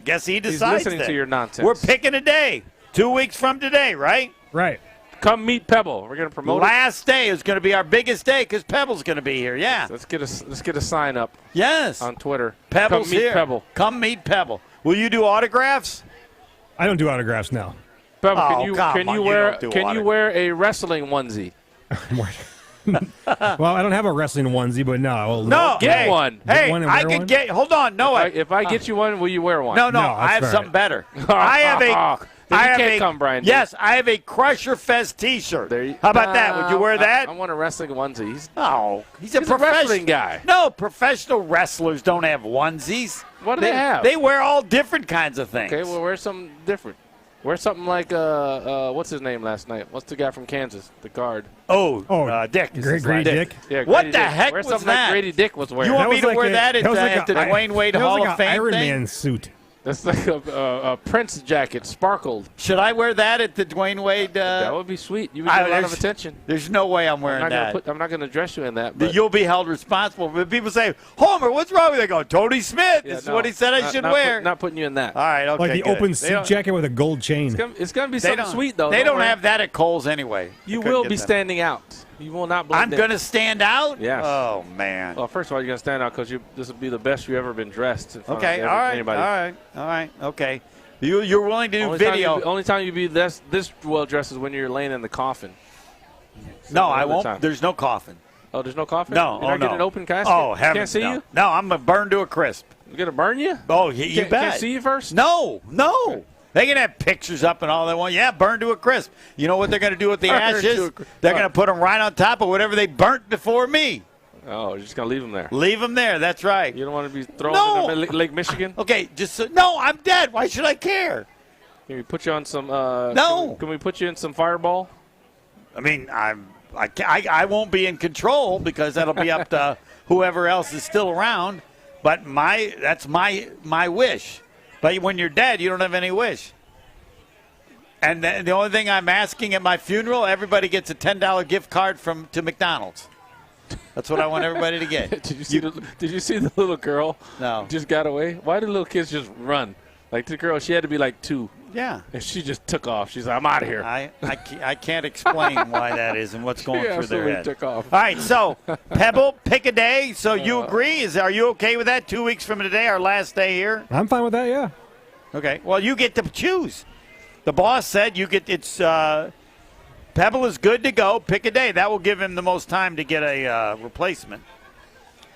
Guess he He's decides listening that. to your nonsense. We're picking a day. 2 weeks from today, right? Right. Come meet Pebble. We're going to promote Last day is going to be our biggest day because Pebble's going to be here. Yeah. Let's get a sign up. Yes. On Twitter. Pebble's Come meet here. Pebble. Come meet Pebble. Will you do autographs? I don't do autographs now. Pebble, Oh, can you come on, wear you don't do can you wear a wrestling onesie? Well, I don't have a wrestling onesie, but no. I will No, Get hey, one. Hey, one and I wear could one? get. Hold on, Noah. If I get you one, will you wear one? No, No, I have that's something fair. better. I have a. Then I you have can't a, come, Brian. Yes, I have a Crusher Fest T-shirt. How about that? Would you wear that? I want a wrestling onesie. He's a wrestling professional guy. No, professional wrestlers don't have onesies. What do they have? They wear all different kinds of things. Okay, well, wear something different. Wear something like what's his name last night? What's the guy from Kansas? The guard. Dick. Grady Dick. Yeah, What Grady the Dick. heck Wear was something that? like Grady Dick was wearing. You want That me was to wear that at the Dwayne Wade that was Hall like of an Fame Iron thing? Man suit. That's like a Prince jacket, sparkled. Should I wear that at the Dwayne Wade? That would be sweet. You would get a lot of attention. There's no way I'm wearing that. I'm not going to dress you in that. But You'll be held responsible. When people say, Homer, what's wrong with you? I go, Tony Smith. This is what he said I should wear. Not putting you in that. All right, okay. Like the good. open suit jacket with a gold chain. It's going to be something sweet, though. They don't worry. have that at Kohl's anyway. You will be standing out. You will not blend I'm in. going to stand out? Yes. Oh, man. Well, first of all, you're going to stand out because this will be the best you've ever been dressed in front Okay, of all right, anybody. all right, okay. You're willing to do video. Only time you be this well dressed is when you're laying in the coffin. No, I Another won't. time. There's no coffin. Oh, there's no coffin? No, You're not no. getting an open casket? Oh, heavens, Can't see no. you? No, I'm going to burn to a crisp. You going to burn you? Oh, you Can't bet. see you first? No. They can have pictures up and all they want. Yeah, burn to a crisp. You know what they're going to do with the Burn to ashes? a crisp. They're going to put them right on top of whatever they burnt before me. Oh, you're just going to leave them there. Leave them there. That's right. You don't want to be thrown No. in Lake Michigan? Okay, no, I'm dead. Why should I care? Can we put you on some No. Can we put you in some Fireball? I mean, I won't be in control because that'll be up to whoever else is still around. But that's my wish. But when you're dead, you don't have any wish. And the only thing I'm asking at my funeral, everybody gets a $10 gift card to McDonald's. That's what I want everybody to get. Did you see the little girl? No. Just got away. Why do little kids just run? Like the girl, she had to be like 2. Yeah. And she just took off. She's like, I'm out of here. I can't explain why that is and what's going through their head. Took off. All right, so Pebble, pick a day. So you agree? Are you okay with that? 2 weeks from today, our last day here? I'm fine with that, yeah. Okay. Well, you get to choose. The boss said Pebble is good to go. Pick a day. That will give him the most time to get a replacement.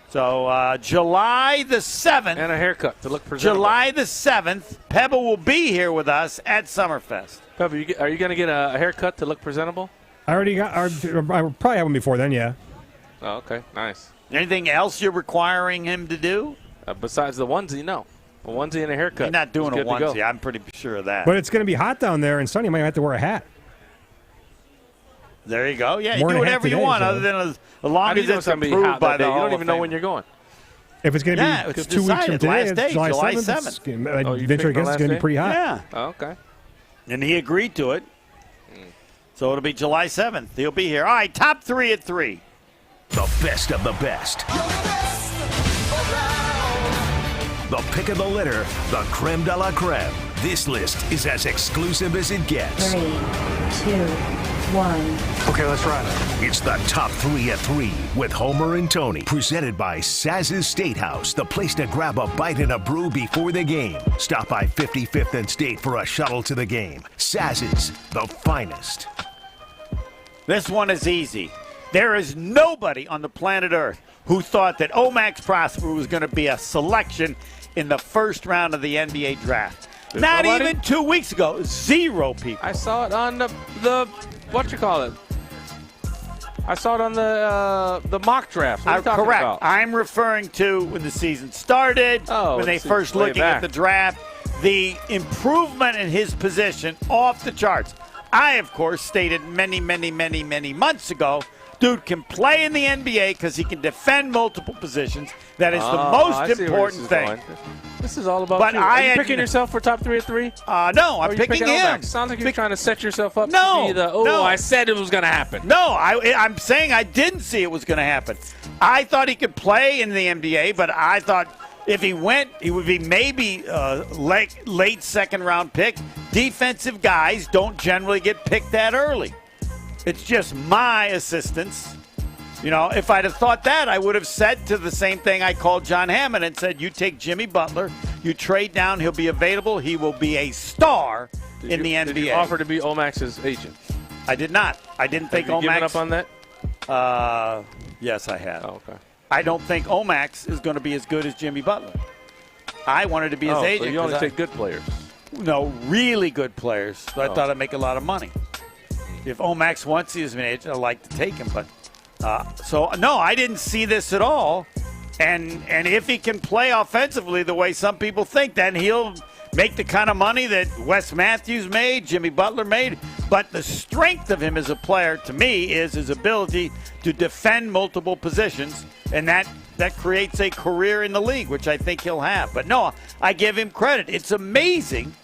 So July the 7th. And a haircut to look presentable. July the 7th, Pebble will be here with us at Summerfest. Pebble, are you going to get a haircut to look presentable? I probably have one before then, yeah. Oh, okay. Nice. Anything else you're requiring him to do? Besides the onesie, no. A onesie and a haircut. He's not doing a He's good to go. onesie. I'm pretty sure of that. But it's going to be hot down there and sunny. You might have to wear a hat. There you go. Yeah, you More do than whatever half you today, want, so. other than as long How do as you know it's gonna be approved hot by that the day? You Hall don't of even know Fame. when you're going. If it's going to Yeah, be it's 2 weeks from decided. today, Last it's day, July July 7th. 7th. I Oh, you venture to picked the guess it's last going to day? be pretty hot. Yeah, Oh, okay. and he agreed to it. So it'll be July 7th. He'll be here. All right, top 3 at 3. The best of the best. The pick of the litter, the creme de la creme. This list is as exclusive as it gets. 3, 2, 1. Okay, let's ride. It's the top 3 at 3 with Homer and Tony. Presented by Saz's Steakhouse, the place to grab a bite and a brew before the game. Stop by 55th and State for a shuttle to the game. Saz's, the finest. This one is easy. There is nobody on the planet Earth who thought that Omax Prosper was going to be a selection in the first round of the NBA draft. There's Not nobody? even 2 weeks ago. 0 people. I saw it on the what you call it? I saw it on the mock draft. What are you talking Correct. about? I'm referring to when the season started, when they first way looking back. at the draft, the improvement in his position off the charts. I, of course, stated many months ago, dude can play in the NBA because he can defend multiple positions. That is the most important thing. This is all about But you. Are you picking yourself for top 3 at 3? No, I'm picking him. Omax? Sounds like you're trying to set yourself up No, to be the, no. I said it was going to happen. No, I'm saying I didn't see it was going to happen. I thought he could play in the NBA, but I thought if he went, he would be maybe late second-round pick. Defensive guys don't generally get picked that early. It's just my assistance. You know, if I'd have thought that, I would have said to the same thing I called John Hammond and said, you take Jimmy Butler, you trade down, he'll be available, he will be a star in the NBA. Did you offer to be Omax's agent? I did not. I didn't think Have you Omax. given up on that? Yes, I have. Oh, okay. I don't think Omax is going to be as good as Jimmy Butler. I wanted to be his agent. So you only take good players. No, really good players. So I thought I'd make a lot of money. If Omax wants to use an agent, I'd like to take him. But no, I didn't see this at all. And if he can play offensively the way some people think, then he'll make the kind of money that Wes Matthews made, Jimmy Butler made. But the strength of him as a player, to me, is his ability to defend multiple positions, and that creates a career in the league, which I think he'll have. But no, I give him credit. It's amazing,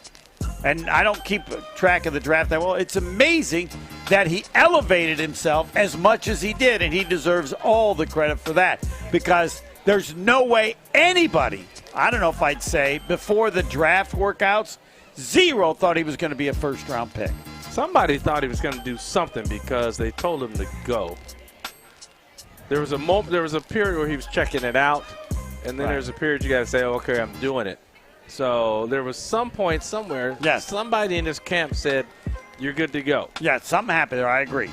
and I don't keep track of the draft that well. It's amazing that he elevated himself as much as he did, and he deserves all the credit for that, because there's no way anybody, I don't know if I'd say, before the draft workouts, 0 thought he was going to be a first-round pick. Somebody thought he was going to do something because they told him to go. There was a period where he was checking it out, and then there's a period you got to say, oh, okay, I'm doing it. So there was some point somewhere, somebody in this camp said, you're good to go. Yeah, something happened there. I agree.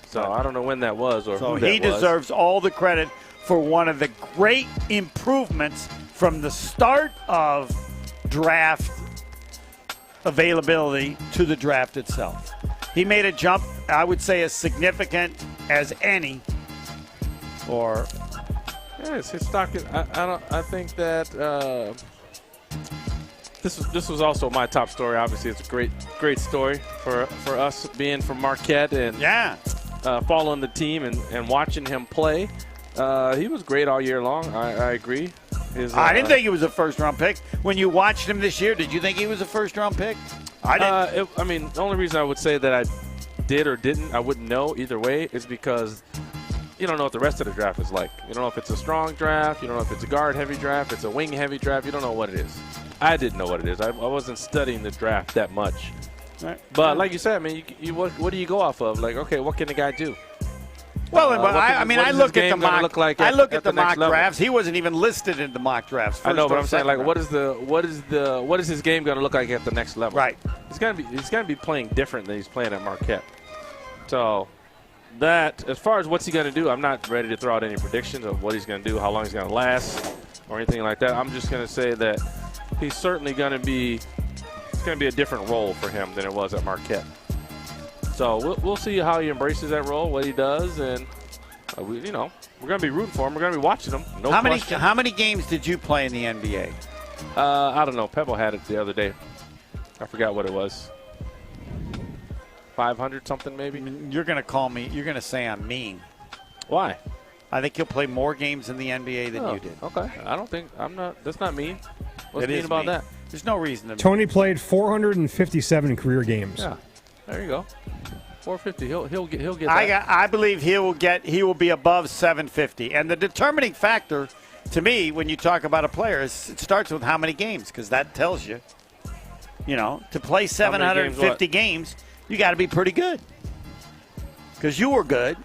So I don't know when that was or so who that he deserves all the credit for one of the great improvements from the start of draft availability to the draft itself. He made a jump, I would say, as significant as any. Or yes, his stock. I think that this was also my top story. Obviously, it's a great story for us being from Marquette and following the team and watching him play. He was great all year long. I agree. I didn't think he was a first-round pick. When you watched him this year, did you think he was a first-round pick? I didn't. The only reason I would say that I did or didn't, I wouldn't know either way, is because you don't know what the rest of the draft is like. You don't know if it's a strong draft. You don't know if it's a guard-heavy draft. It's a wing-heavy draft. You don't know what it is. I didn't know what it is. I wasn't studying the draft that much. Right. But like you said, I mean, what do you go off of? Like, okay, what can the guy do? Well, I look at the mock. I look at the mock level? drafts. He wasn't even listed in the mock drafts. I know, but I'm saying, like, what is his game going to look like at the next level? Right. He's going to be playing different than he's playing at Marquette. So that, as far as what's he going to do, I'm not ready to throw out any predictions of what he's going to do, how long he's going to last, or anything like that. I'm just going to say that he's certainly going to be. It's going to be a different role for him than it was at Marquette. So we'll see how he embraces that role, what he does, and we're going to be rooting for him. We're going to be watching him. No question. How many games did you play in the NBA? I don't know. Pebble had it the other day. I forgot what it was. 500 something maybe. You're going to call me. You're going to say I'm mean. Why? I think you'll play more games in the NBA than you did. Okay. I don't think I'm not. That's not mean. What's It mean is about mean. that? There's no reason to. Tony played 457 career games. Yeah. There you go. 450. He'll get that. I believe he will be above 750. And the determining factor to me when you talk about a player is it starts with how many games, because that tells you. To play 750 games, you got to be pretty good. Because you were good.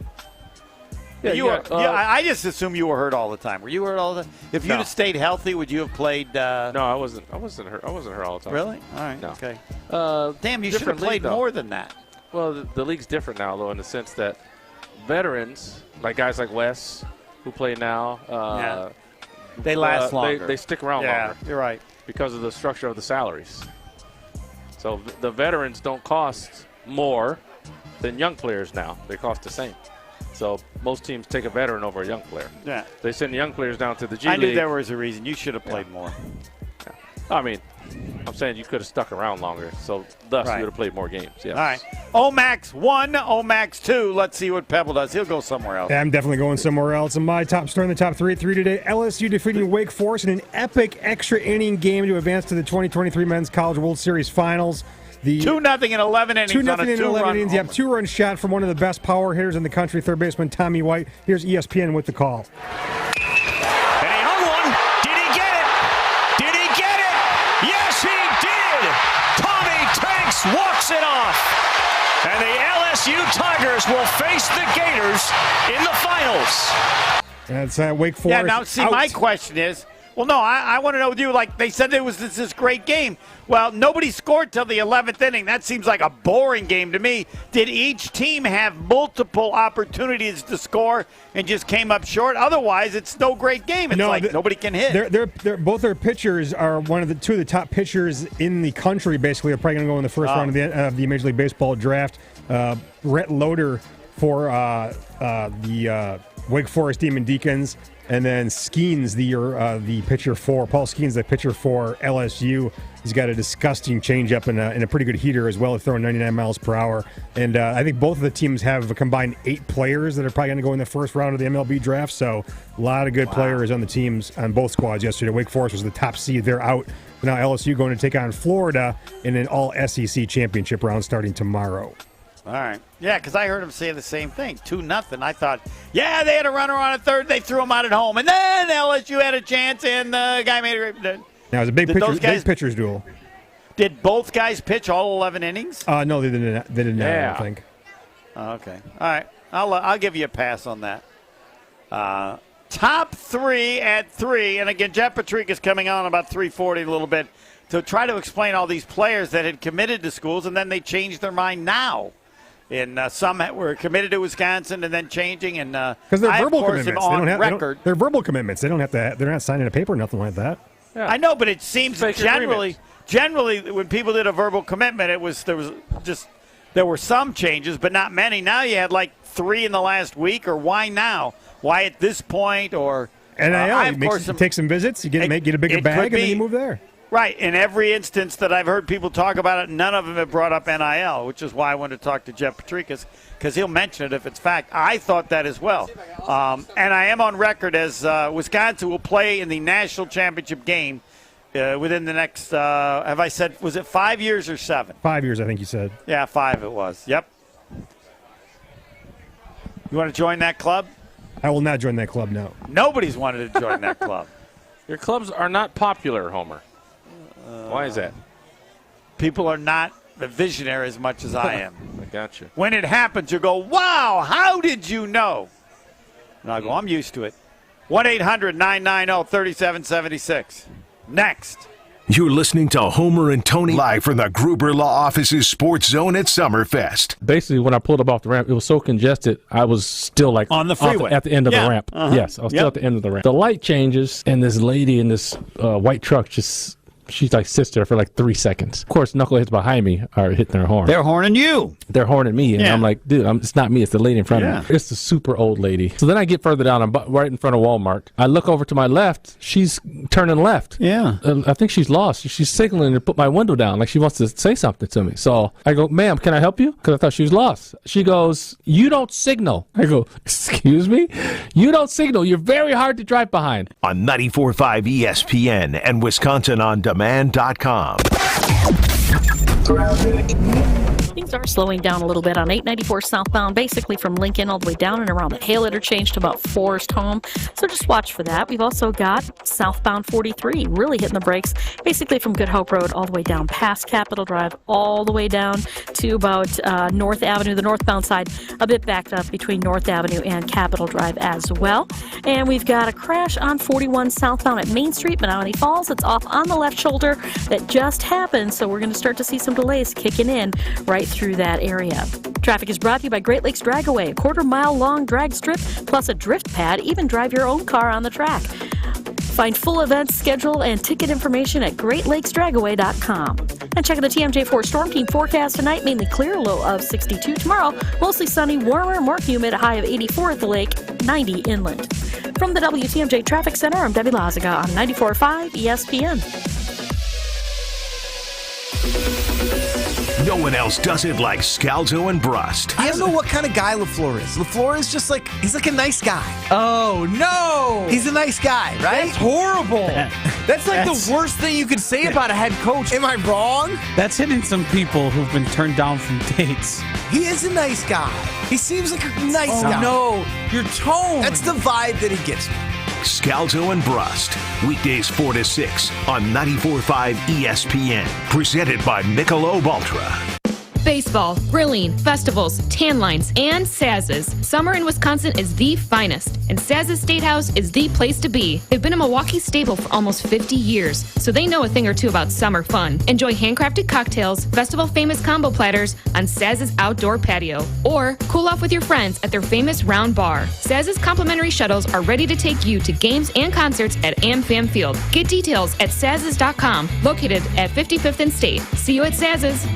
Yeah, I just assume you were hurt all the time. Were you hurt all the time? If you'd have stayed healthy, would you have played? No, I wasn't hurt. I wasn't hurt all the time. Really? All right. No. Okay. Damn, you should have Different played league, more than that. Well, the league's different now, though, in the sense that veterans, like guys like Wes, who play now, They last longer. They stick around longer. You're right. Because of the structure of the salaries. So the veterans don't cost more than young players now. They cost the same. So most teams take a veteran over a young player. Yeah. They send young players down to the G I League. knew there was a reason. You should have played more. Yeah. I mean, I'm saying you could have stuck around longer. So thus you would have played more games. Yes. All right. Omax 1, Omax 2. Let's see what Pebble does. He'll go somewhere else. Yeah, I'm definitely going somewhere else. And my top story in the top three today, LSU defeating Wake Forest in an epic extra inning game to advance to the 2023 Men's College World Series Finals. 2-0 in 11 innings. 2-0 in 11 innings. You have 2-run shot from one of the best power hitters in the country, third baseman Tommy White. Here's ESPN with the call. And he hung one. Did he get it? Did he get it? Yes, he did. Tommy Tanks walks it off. And the LSU Tigers will face the Gators in the finals. That's Wake Forest. Yeah, now see, my question is, well, no, I want to know with you, like they said this great game. Well, nobody scored till the 11th inning. That seems like a boring game to me. Did each team have multiple opportunities to score and just came up short? Otherwise, it's no great game. It's nobody can hit. Both their pitchers are two of the top pitchers in the country, basically. They're probably going to go in the first round of the Major League Baseball draft. Rhett Loader for the Wake Forest Demon Deacons. And then Skeens, the pitcher for Paul Skeens, the pitcher for LSU. He's got a disgusting changeup and a pretty good heater as well, throwing 99 miles per hour. And I think both of the teams have a combined 8 players that are probably going to go in the first round of the MLB draft. So a lot of good players on the teams on both squads yesterday. Wake Forest was the top seed; they're out. But now LSU going to take on Florida in an all-SEC championship round starting tomorrow. All right. Yeah, because I heard him say the same thing, 2-0. I thought, they had a runner on a third. They threw him out at home. And then LSU had a chance, and the guy made it. Now, it was a big pitcher's duel. Did both guys pitch all 11 innings? No, they didn't. They didn't. I don't think. Okay. All right. I'll give you a pass on that. Top 3 at 3. And, again, Jeff Patrick is coming on about 3:40 a little bit to try to explain all these players that had committed to schools, and then they changed their mind now. And some were committed to Wisconsin and then changing. And because they're verbal commitments. They're verbal commitments. They don't have to. They're not signing a paper or nothing like that. Yeah. I know, but it seems generally when people did a verbal commitment, there were some changes, but not many. Now you had like 3 in the last week, or why now? Why at this point? Or NIL, take some visits, you get a bigger bag, and then you move there. Right. In every instance that I've heard people talk about it, none of them have brought up NIL, which is why I wanted to talk to Jeff Patrikas, because he'll mention it if it's fact. I thought that as well. And I am on record as Wisconsin will play in the national championship game within the next, have I said, was it 5 years or 7? 5 years, I think you said. Yeah, 5 it was. Yep. You want to join that club? I will not join that club, no. Nobody's wanted to join that club. Your clubs are not popular, Homer. Why is that? People are not visionary as much as I am. I got you. When it happens, you go, wow, how did you know? And I go, I'm used to it. 1-800-990-3776. Next. You're listening to Homer and Tony live from the Gruber Law Office's Sports Zone at Summerfest. Basically, when I pulled up off the ramp, it was so congested, I was still like on the freeway at the end of the ramp. Yes, I was still at the end of the ramp. The light changes, and this lady in this white truck she like sits there for like 3 seconds. Of course, knuckleheads behind me are hitting their horn. They're horning you. They're horning me, and I'm like, dude, it's not me. It's the lady in front of me. It's the super old lady. So then I get further down. I'm right in front of Walmart. I look over to my left. She's turning left. Yeah. I think she's lost. She's signaling to put my window down, like she wants to say something to me. So I go, ma'am, can I help you? Because I thought she was lost. She goes, you don't signal. I go, excuse me? You don't signal. You're very hard to drive behind. On 94.5 ESPN and WisconsinOnDemand.com. Things are slowing down a little bit on 894 southbound, basically from Lincoln all the way down and around the Hale interchange to about Forest Home. So just watch for that. We've also got southbound 43 really hitting the brakes, basically from Good Hope Road all the way down past Capitol Drive, all the way down to about North Avenue, the northbound side, a bit backed up between North Avenue and Capitol Drive as well. And we've got a crash on 41 southbound at Main Street, Menominee Falls. It's off on the left shoulder that just happened, so we're going to start to see some delays kicking in right through that area. Traffic is brought to you by Great Lakes Dragaway, a 1/4-mile long drag strip plus a drift pad. Even drive your own car on the track. Find full event schedule and ticket information at GreatLakesDragaway.com. And check out the TMJ4 Storm Team forecast tonight. Mainly clear, low of 62. Tomorrow, mostly sunny, warmer, more humid, a high of 84 at the lake, 90 inland. From the WTMJ Traffic Center, I'm Debbie Lazaga on 94.5 ESPN. No one else does it like Scalzo and Brust. I don't know what kind of guy LaFleur is. LaFleur is just like, he's like a nice guy. Oh, no. He's a nice guy, right? That's horrible. That's like the worst thing you could say about a head coach. Am I wrong? That's hitting some people who've been turned down from dates. He is a nice guy. He seems like a nice guy. No, your tone. That's the vibe that he gives me. Scalzo and Brust. Weekdays 4 to 6 on 94.5 ESPN. Presented by Michelob Ultra. Baseball, grilling, festivals, tan lines, and Saz's. Summer in Wisconsin is the finest, and Saz's Statehouse is the place to be. They've been a Milwaukee staple for almost 50 years, so they know a thing or two about summer fun. Enjoy handcrafted cocktails, festival-famous combo platters on Saz's outdoor patio, or cool off with your friends at their famous round bar. Saz's complimentary shuttles are ready to take you to games and concerts at AmFam Field. Get details at Saz's.com, located at 55th and State. See you at Saz's.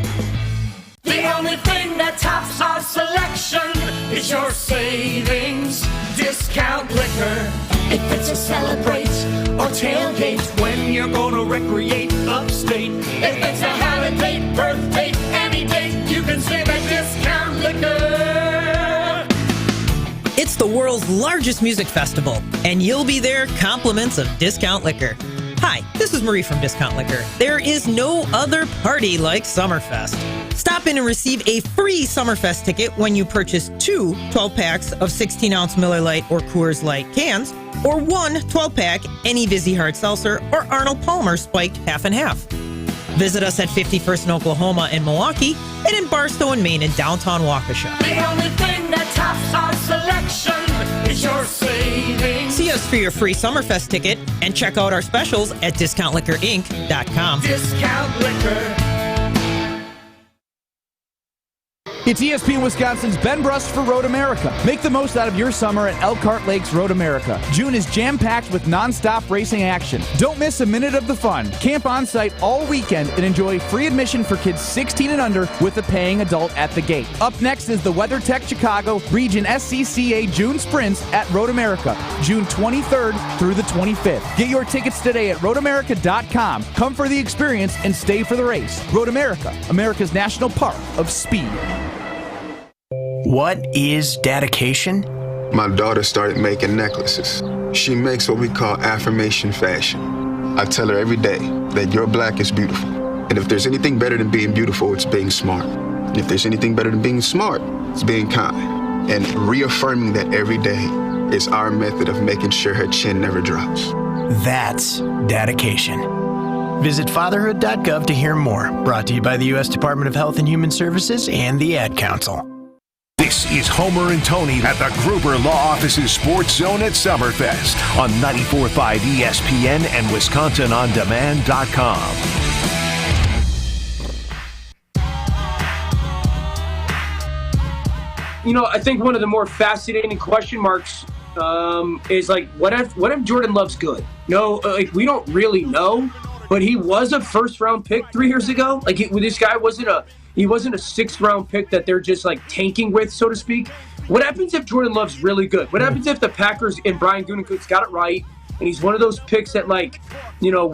The only thing that tops our selection is your savings discount liquor. If it's a celebrate or tailgate when you're gonna recreate upstate. If it's a holiday, birthday, any date, you can save at Discount Liquor. It's the world's largest music festival, and you'll be there compliments of Discount Liquor. Hi, this is Marie from Discount Liquor. There is no other party like Summerfest. Stop in and receive a free Summerfest ticket when you purchase 2 12-packs of 16-ounce Miller Lite or Coors Light cans, or 1 12-pack any Vizzy Hard Seltzer or Arnold Palmer spiked half and half. Visit us at 51st in Oklahoma and Milwaukee, and in Barstow and Maine in downtown Waukesha. The only thing that tops our selection is your savings. See us for your free Summerfest ticket and check out our specials at DiscountLiquorInc.com. Discount Liquor. It's ESPN Wisconsin's Ben Brust for Road America. Make the most out of your summer at Elkhart Lakes Road America. June is jam-packed with non-stop racing action. Don't miss a minute of the fun. Camp on site all weekend and enjoy free admission for kids 16 and under with a paying adult at the gate. Up next is the WeatherTech Chicago Region SCCA June Sprints at Road America, June 23rd through the 25th. Get your tickets today at roadamerica.com. Come for the experience and stay for the race. Road America, America's national park of speed. What is dedication? My daughter started making necklaces. She makes what we call affirmation fashion. I tell her every day that your black is beautiful. And if there's anything better than being beautiful, it's being smart. And if there's anything better than being smart, it's being kind. And reaffirming that every day is our method of making sure her chin never drops. That's dedication. Visit fatherhood.gov to hear more. Brought to you by the U.S. Department of Health and Human Services and the Ad Council. This is Homer and Tony at the Gruber Law Office's Sports Zone at Summerfest on 94.5 ESPN and WisconsinOnDemand.com. You know, I think one of the more fascinating question marks is like, what if Jordan Love's good? No, like we don't really know, but he was a first-round pick 3 years ago. Like this guy wasn't a 6th-round pick that they're just like tanking with, so to speak. What happens if Jordan Love's really good? What happens if the Packers and Brian Gutekunst got it right, and he's one of those picks that, like, you know,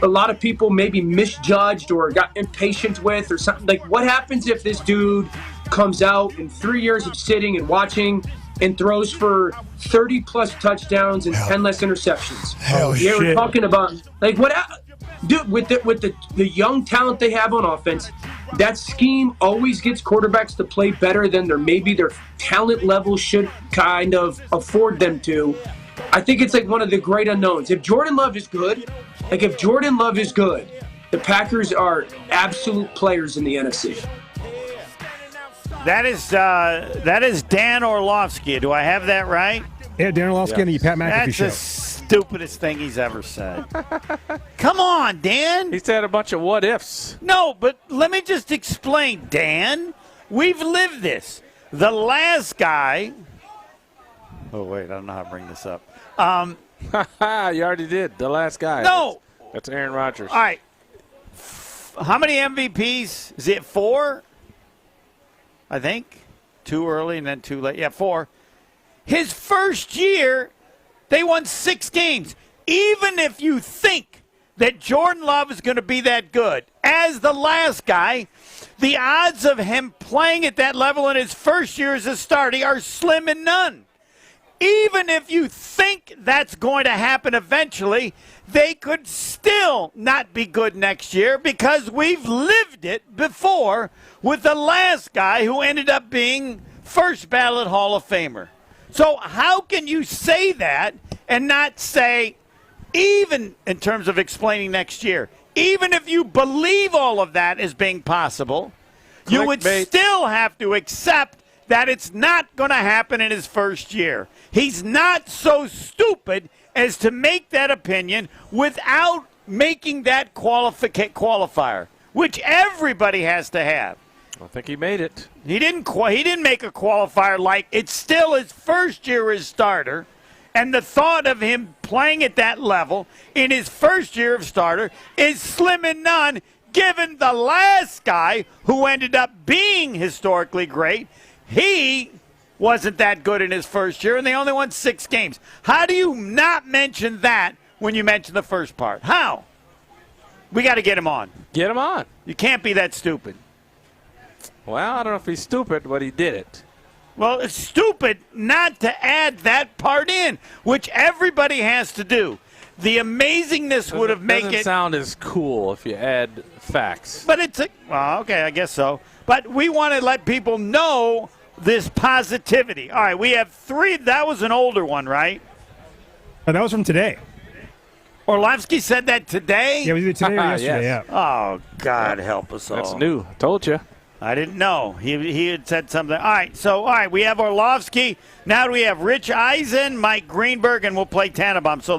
a lot of people maybe misjudged or got impatient with or something? Like, what happens if this dude comes out in 3 years of sitting and watching and throws for 30-plus touchdowns and 10 less interceptions? Yeah, we're talking about, like, what... Dude, with the young talent they have on offense, that scheme always gets quarterbacks to play better than their talent level should kind of afford them to. I think it's like one of the great unknowns. If Jordan Love is good, the Packers are absolute players in the NFC. That is Dan Orlovsky. Do I have that right? Yeah, Dan Orlovsky on the Pat McAfee show. That's the stupidest thing he's ever said. Come on, Dan. He said a bunch of what ifs. No, but let me just explain, Dan. We've lived this. The last guy Oh, wait, I don't know how to bring this up. You already did. The last guy. No. That's Aaron Rodgers. All right. How many MVPs? Is it 4? I think. 2 early and then 2 late. Yeah, 4. His first year, they won 6 games. Even if you think that Jordan Love is going to be that good, as the last guy, the odds of him playing at that level in his first year as a starter are slim and none. Even if you think that's going to happen eventually, they could still not be good next year because we've lived it before with the last guy who ended up being first ballot Hall of Famer. So how can you say that and not say, even in terms of explaining next year, even if you believe all of that as being possible, you would still have to accept that it's not going to happen in his first year. He's not so stupid as to make that opinion without making that qualifier, which everybody has to have. I think he made it. He didn't make a qualifier like it's still his first year as starter, and the thought of him playing at that level in his first year of starter is slim and none, given the last guy who ended up being historically great. He wasn't that good in his first year, and they only won 6 games. How do you not mention that when you mention the first part? How? We got to get him on. Get him on. You can't be that stupid. Well, I don't know if he's stupid, but he did it. Well, it's stupid not to add that part in, which everybody has to do. The amazingness would have made it. Doesn't sound as cool if you add facts. But it's okay, I guess so. But we want to let people know this positivity. All right, we have 3. That was an older one, right? That was from today. Orlovsky said that today? Yeah, we did today or yesterday, yes. yeah. Oh, God help us all. That's new. I told you. I didn't know. He had said something. All right, we have Orlovsky. Now we have Rich Eisen, Mike Greenberg, and we'll play Tannenbaum. So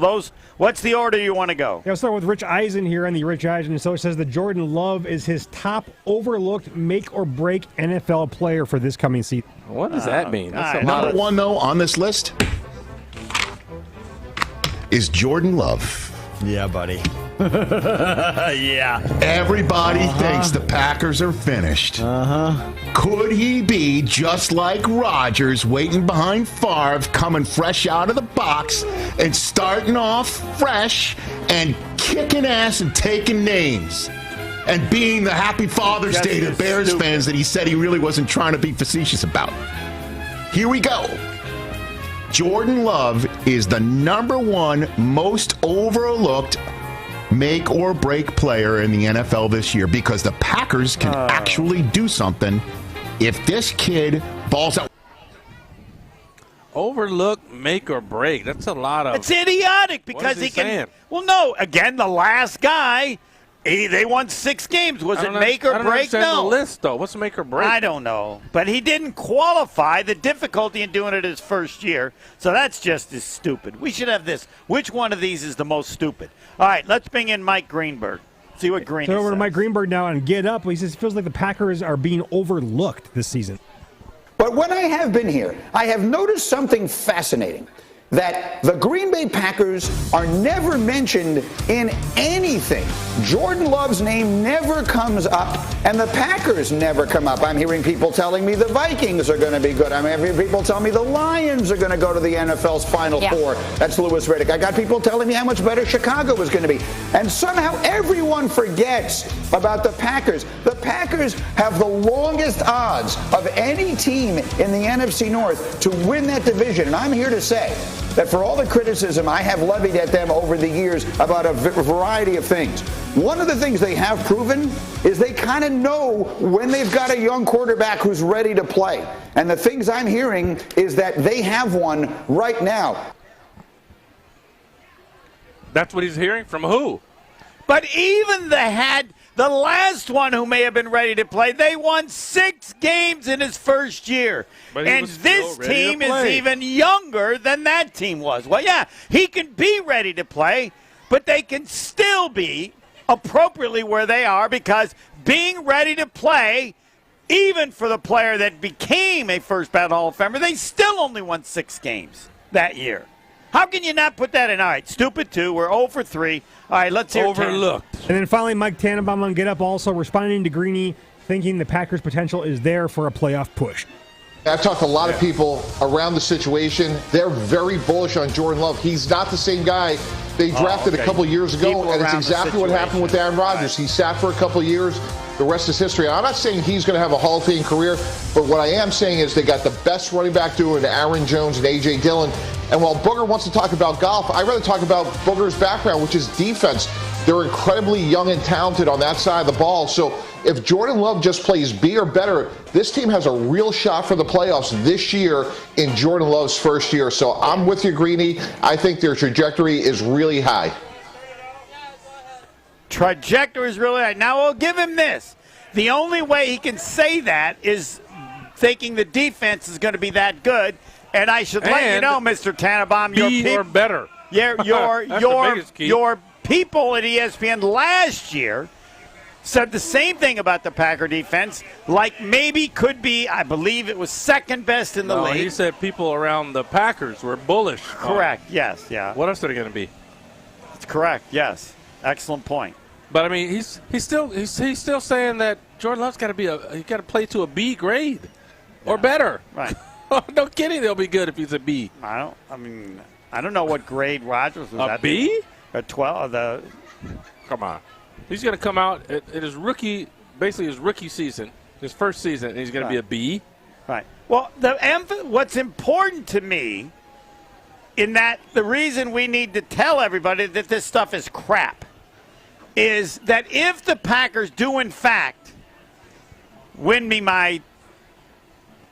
what's the order you want to go? Yeah, I'll start with Rich Eisen here on the Rich Eisen. So it says that Jordan Love is his top overlooked make-or-break NFL player for this coming season. What does that mean? That's Number 1, though, on this list is Jordan Love. Yeah, buddy. Yeah. Everybody thinks the Packers are finished. Could he be just like Rodgers, waiting behind Favre, coming fresh out of the box and starting off fresh and kicking ass and taking names and being the happy Father's Day to Bears fans that he said he really wasn't trying to be facetious about? Here we go. Jordan Love is the number 1 most overlooked make or break player in the NFL this year because the Packers can actually do something if this kid balls out. Overlook, make or break. That's a lot of. It's idiotic because he can. Saying? Well, no. Again, the last guy. They won 6 games. Was it make or break? No. The list though. What's make or break? I don't know, but he didn't qualify. The difficulty in doing it his first year, so that's just as stupid. We should have this. Which one of these is the most stupid? All right, let's bring in Mike Greenberg. See what Green. So over to Mike Greenberg now and Get Up. He says it feels like the Packers are being overlooked this season. But when I have been here, I have noticed something fascinating. That the Green Bay Packers are never mentioned in anything. Jordan Love's name never comes up, and the Packers never come up. I'm hearing people telling me the Vikings are going to be good. I'm hearing people tell me the Lions are going to go to the NFL's Final Four. That's Louis Riddick. I got people telling me how much better Chicago was going to be. And somehow everyone forgets about the Packers. The Packers have the longest odds of any team in the NFC North to win that division. And I'm here to say that for all the criticism I have levied at them over the years about a variety of things, one of the things they have proven is they kind of know when they've got a young quarterback who's ready to play. And the things I'm hearing is that they have one right now. That's what he's hearing from who? But even the last one who may have been ready to play, they won 6 games in his first year. And this team is even younger than that team was. Well, yeah, he can be ready to play, but they can still be appropriately where they are because being ready to play, even for the player that became a first ballot Hall of Famer, they still only won 6 games. that year. How can you not put that in? All right, stupid 2. We're 0 for 3. All right, let's hear overlooked. And then finally, Mike Tannenbaum on Get Up also responding to Greeny, thinking the Packers' potential is there for a playoff push. I've talked to a lot of people around the situation. They're very bullish on Jordan Love. He's not the same guy they drafted a couple years ago, and it's exactly what happened with Aaron Rodgers. He sat for a couple of years. The rest is history. I'm not saying he's going to have a Hall of Fame career, but what I am saying is they got the best running back duo in Aaron Jones and A.J. Dillon. And while Booger wants to talk about golf, I'd rather talk about Booger's background, which is defense. They're incredibly young and talented on that side of the ball. So if Jordan Love just plays B or better, this team has a real shot for the playoffs this year in Jordan Love's first year. So I'm with you, Greeny. I think their trajectory is really high. Trajectory is really high. Now, we'll give him this. The only way he can say that is thinking the defense is going to be that good. And I should let you know, Mr. Tannenbaum, or better. Your people at ESPN last year said the same thing about the Packer defense, like maybe could be, I believe it was second best in the league. He said people around the Packers were bullish. Correct, yes, yeah. What else are they going to be? It's correct, yes. Excellent point. But I mean, he's still saying that Jordan Love's got to play to a B grade or better. Right. No kidding, they'll be good if he's a B. I don't know what grade Rodgers was at. A B? A 12. Come on. He's going to come out at his rookie season, his first season, and he's going to be a B. Right. Well, what's important to me in that the reason we need to tell everybody that this stuff is crap is that if the Packers do, in fact, win me my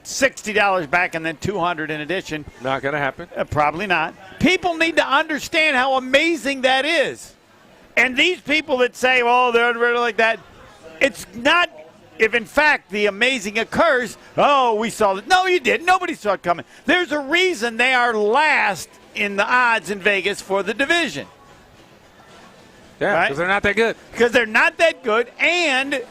$60 back and then $200 in addition. Not going to happen. Probably not. People need to understand how amazing that is. And these people that say, well, they're really like that, it's not, if in fact the amazing occurs, oh, we saw it. No, you didn't. Nobody saw it coming. There's a reason they are last in the odds in Vegas for the division. Yeah, because they're not that good. Because they're not that good, and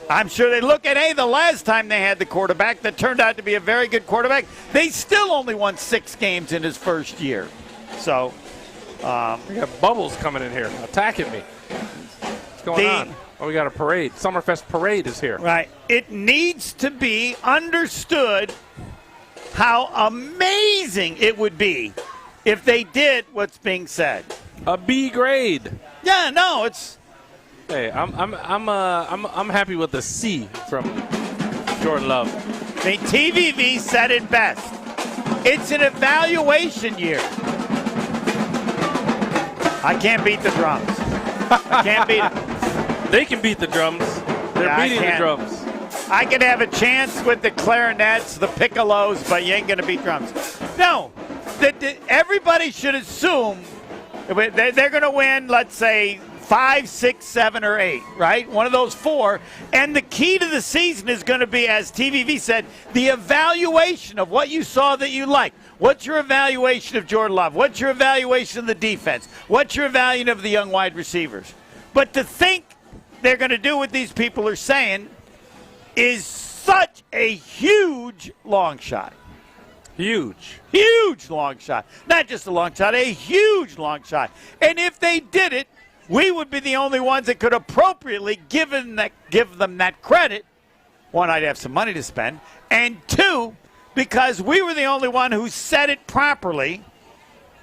I'm sure they look at, hey, the last time they had the quarterback that turned out to be a very good quarterback, they still only won 6 games in his first year. So, we got Bubbles coming in here, attacking me. What's going on? Oh, we got a parade. Summerfest parade is here. Right. It needs to be understood how amazing it would be if they did what's being said. A B grade. Yeah, no, it's. Hey, I'm happy with the C from Jordan Love. I mean, TVV said it best. It's an evaluation year. I can't beat the drums. I can't beat them. They can beat the drums. They're beating the drums. I could have a chance with the clarinets, the piccolos, but you ain't going to beat drums. No, everybody should assume they're going to win, let's say, 5, 6, 7, or 8, right? One of those 4. And the key to the season is going to be, as TVV said, the evaluation of what you saw that you liked. What's your evaluation of Jordan Love? What's your evaluation of the defense? What's your evaluation of the young wide receivers? But to think they're going to do what these people are saying is such a huge long shot. Huge long shot. Not just a long shot, a huge long shot. And if they did it, we would be the only ones that could appropriately give them that credit. 1, I'd have some money to spend. And 2, because we were the only one who said it properly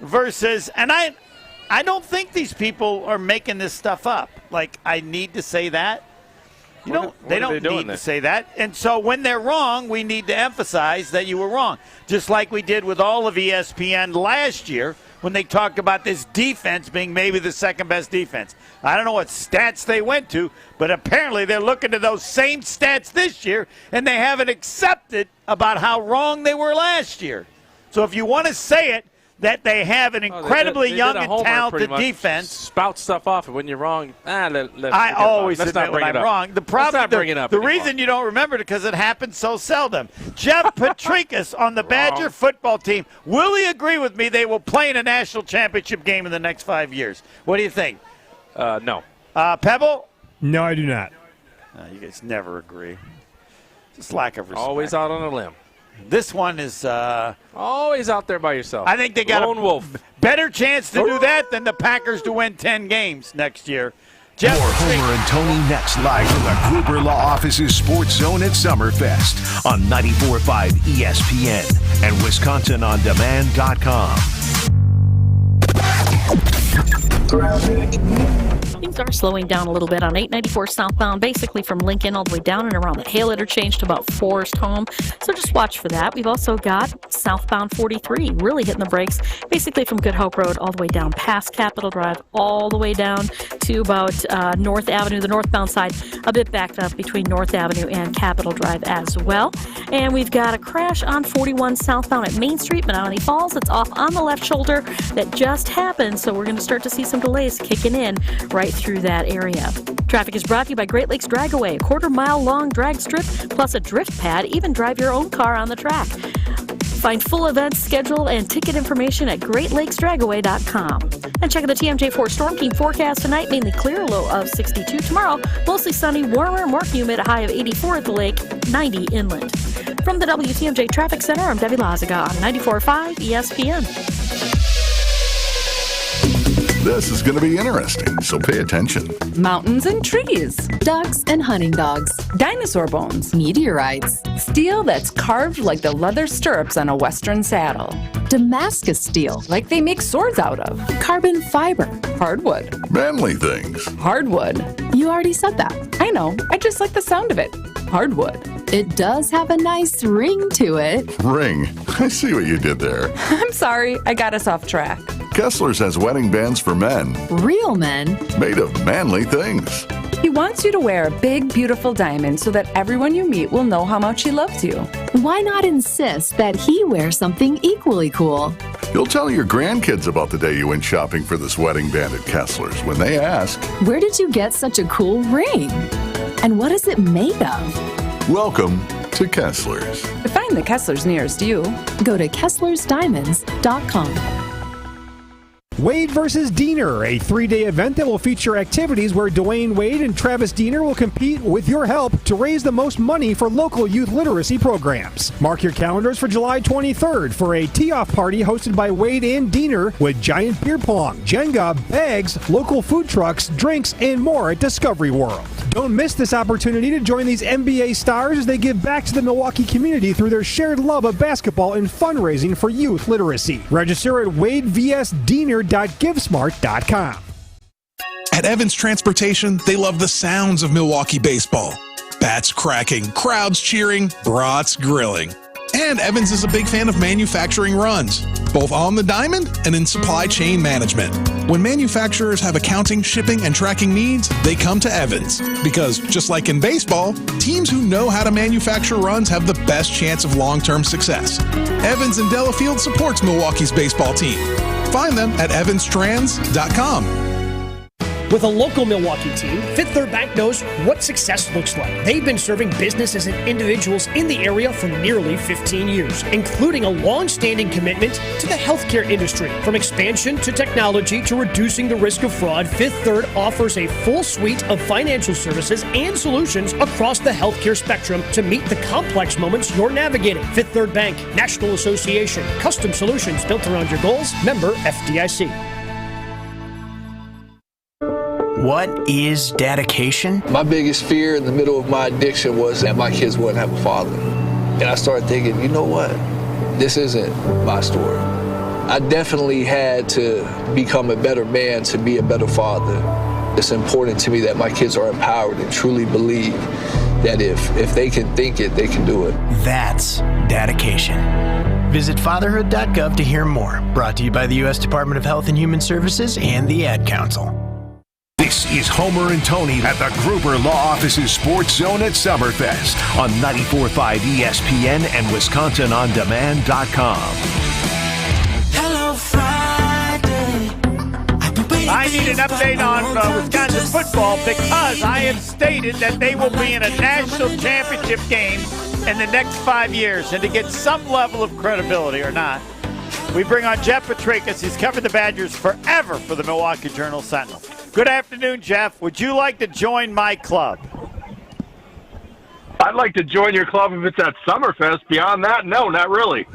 versus, and I don't think these people are making this stuff up. Like, I need to say that. They don't need to say that. And so when they're wrong, we need to emphasize that you were wrong. Just like we did with all of ESPN last year when they talked about this defense being maybe the second best defense. I don't know what stats they went to, but apparently they're looking at those same stats this year, and they haven't accepted about how wrong they were last year. So if you want to say it, that they have an incredibly young and talented defense. Spout stuff off, and when you're wrong, I always admit when I'm wrong. The problem, the reason reason you don't remember it because it happens so seldom. Jeff Patrikas on the Badger football team. Will he agree with me they will play in a national championship game in the next 5 years? What do you think? No. Pebble? No, I do not. You guys never agree. Just lack of respect. Always out on a limb. This one is always out there by yourself. I think they got lone wolf. Better chance to do that than the Packers to win 10 games next year. Jeff, more Homer and Tony next, live from the Gruber Law Office's Sports Zone at Summerfest on 94.5 ESPN and WisconsinOnDemand.com. Things are slowing down a little bit on 894 southbound, basically from Lincoln all the way down and around the Hale interchange to about Forest Home. So just watch for that. We've also got southbound 43 really hitting the brakes, basically from Good Hope Road all the way down past Capitol Drive, all the way down to about North Avenue, the northbound side, a bit backed up between North Avenue and Capitol Drive as well. And we've got a crash on 41 southbound at Main Street, Menominee Falls. It's off on the left shoulder that just happened, so we're going to start to see some delays kicking in right through that area. Traffic is brought to you by Great Lakes Dragaway, a quarter-mile long drag strip plus a drift pad. Even drive your own car on the track. Find full event schedule and ticket information at GreatLakesDragaway.com. And check out the TMJ4 Storm Team forecast tonight. Mainly clear, low of 62. Tomorrow, mostly sunny, warmer, more humid, high of 84 at the lake, 90 inland. From the WTMJ Traffic Center, I'm Debbie Lazaga on 94.5 ESPN. This is going to be interesting, so pay attention. Mountains and trees. Ducks and hunting dogs. Dinosaur bones. Meteorites. Steel that's carved like the leather stirrups on a Western saddle. Damascus steel, like they make swords out of. Carbon fiber. Hardwood. Manly things. Hardwood. You already said that. I know. I just like the sound of it. Hardwood. It does have a nice ring to it. Ring. I see what you did there. I'm sorry. I got us off track. Kessler's has wedding bands for men. Real men. Made of manly things. He wants you to wear a big, beautiful diamond so that everyone you meet will know how much he loves you. Why not insist that he wears something equally cool? You'll tell your grandkids about the day you went shopping for this wedding band at Kessler's when they ask, "Where did you get such a cool ring? And what is it made of?" Welcome to Kessler's. To find the Kessler's nearest you, go to KesslersDiamonds.com. Wade versus Diener, a 3-day event that will feature activities where Dwayne Wade and Travis Diener will compete with your help to raise the most money for local youth literacy programs. Mark your calendars for July 23rd for a tee-off party hosted by Wade and Diener with giant beer pong, Jenga, bags, local food trucks, drinks, and more at Discovery World. Don't miss this opportunity to join these NBA stars as they give back to the Milwaukee community through their shared love of basketball and fundraising for youth literacy. Register at wadevsdiener.givesmart.com. At Evans Transportation, they love the sounds of Milwaukee baseball. Bats cracking, crowds cheering, brats grilling. And Evans is a big fan of manufacturing runs, both on the diamond and in supply chain management. When manufacturers have accounting, shipping, and tracking needs, they come to Evans. Because just like in baseball, teams who know how to manufacture runs have the best chance of long-term success. Evans in Delafield supports Milwaukee's baseball team. Find them at evanstrans.com. With a local Milwaukee team, Fifth Third Bank knows what success looks like. They've been serving businesses and individuals in the area for nearly 15 years, including a long-standing commitment to the healthcare industry. From expansion to technology to reducing the risk of fraud, Fifth Third offers a full suite of financial services and solutions across the healthcare spectrum to meet the complex moments you're navigating. Fifth Third Bank, National Association, custom solutions built around your goals, member FDIC. What is dedication? My biggest fear in the middle of my addiction was that my kids wouldn't have a father. And I started thinking, you know what? This isn't my story. I definitely had to become a better man to be a better father. It's important to me that my kids are empowered and truly believe that if they can think it, they can do it. That's dedication. Visit fatherhood.gov to hear more. Brought to you by the U.S. Department of Health and Human Services and the Ad Council. This is Homer and Tony at the Gruber Law Office's Sports Zone at Summerfest on 94.5 ESPN and WisconsinOnDemand.com. Hello, Friday. I need an update on Wisconsin football because I have stated that they will be in a national championship game in the next 5 years. And to get some level of credibility or not, we bring on Jeff Petrikis. He's covered the Badgers forever for the Milwaukee Journal-Sentinel. Good afternoon, Jeff. Would you like to join my club? I'd like to join your club if it's at Summerfest. Beyond that, no, not really.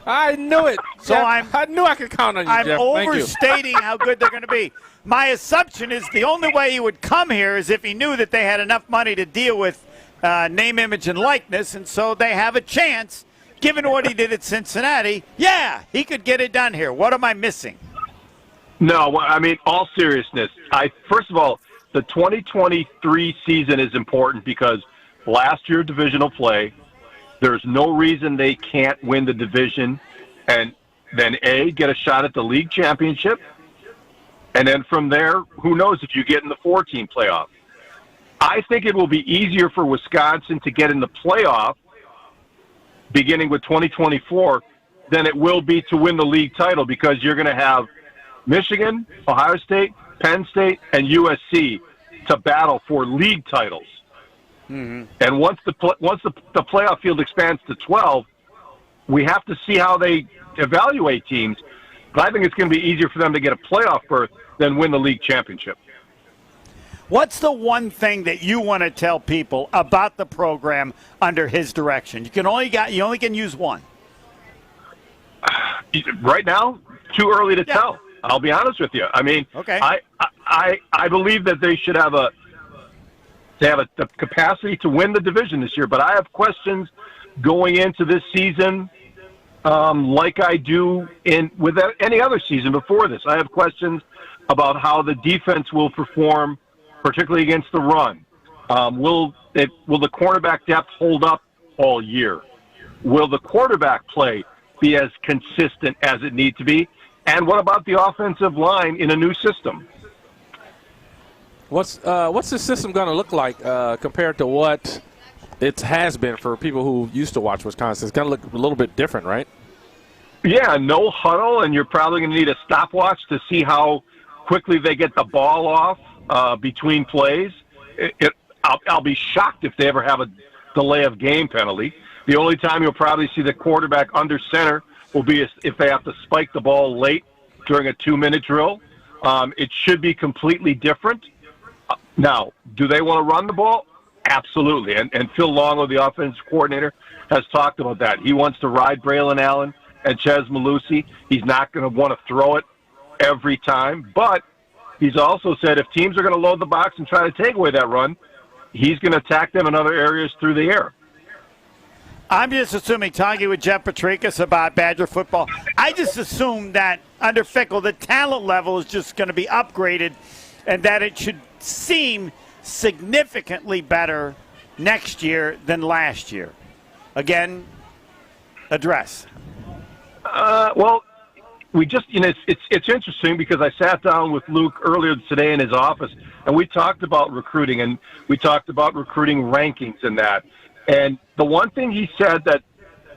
I knew it. So Jeff, I knew I could count on you, I'm Jeff. Thank you. overstating how good they're going to be. My assumption is the only way he would come here is if he knew that they had enough money to deal with name, image, and likeness, and so they have a chance, given what he did at Cincinnati. Yeah, he could get it done here. What am I missing? No, I mean, all seriousness. First of all, the 2023 season is important because last year divisional play, there's no reason they can't win the division and then, A, get a shot at the league championship. And then from there, who knows if you get in the 4-team playoff. I think it will be easier for Wisconsin to get in the playoff beginning with 2024 than it will be to win the league title because you're going to have Michigan, Ohio State, Penn State, and USC to battle for league titles. Mm-hmm. And once the playoff field expands to 12, we have to see how they evaluate teams. But I think it's going to be easier for them to get a playoff berth than win the league championship. What's the one thing that you want to tell people about the program under his direction? You only can use one. Right now, too early to tell. I'll be honest with you. I mean, okay. I believe that they should have the capacity to win the division this year, but I have questions going into this season, like I do with any other season before this. I have questions about how the defense will perform, particularly against the run. Will the cornerback depth hold up all year? Will the quarterback play be as consistent as it needs to be? And what about the offensive line in a new system? What's the system going to look like compared to what it has been for people who used to watch Wisconsin? It's going to look a little bit different, right? Yeah, no huddle, and you're probably going to need a stopwatch to see how quickly they get the ball off between plays. I'll be shocked if they ever have a delay of game penalty. The only time you'll probably see the quarterback under center will be if they have to spike the ball late during a 2-minute drill. It should be completely different. Now, do they want to run the ball? Absolutely. And Phil Longo, the offensive coordinator, has talked about that. He wants to ride Braylon Allen and Ches Malusi. He's not going to want to throw it every time. But he's also said if teams are going to load the box and try to take away that run, he's going to attack them in other areas through the air. I'm just assuming, talking with Jeff Petrikis about Badger football, I just assume that under Fickell, the talent level is just going to be upgraded and that it should seem significantly better next year than last year. Again, address. Well, we just, it's interesting because I sat down with Luke earlier today in his office, and we talked about recruiting, and we talked about recruiting rankings and that. And the one thing he said that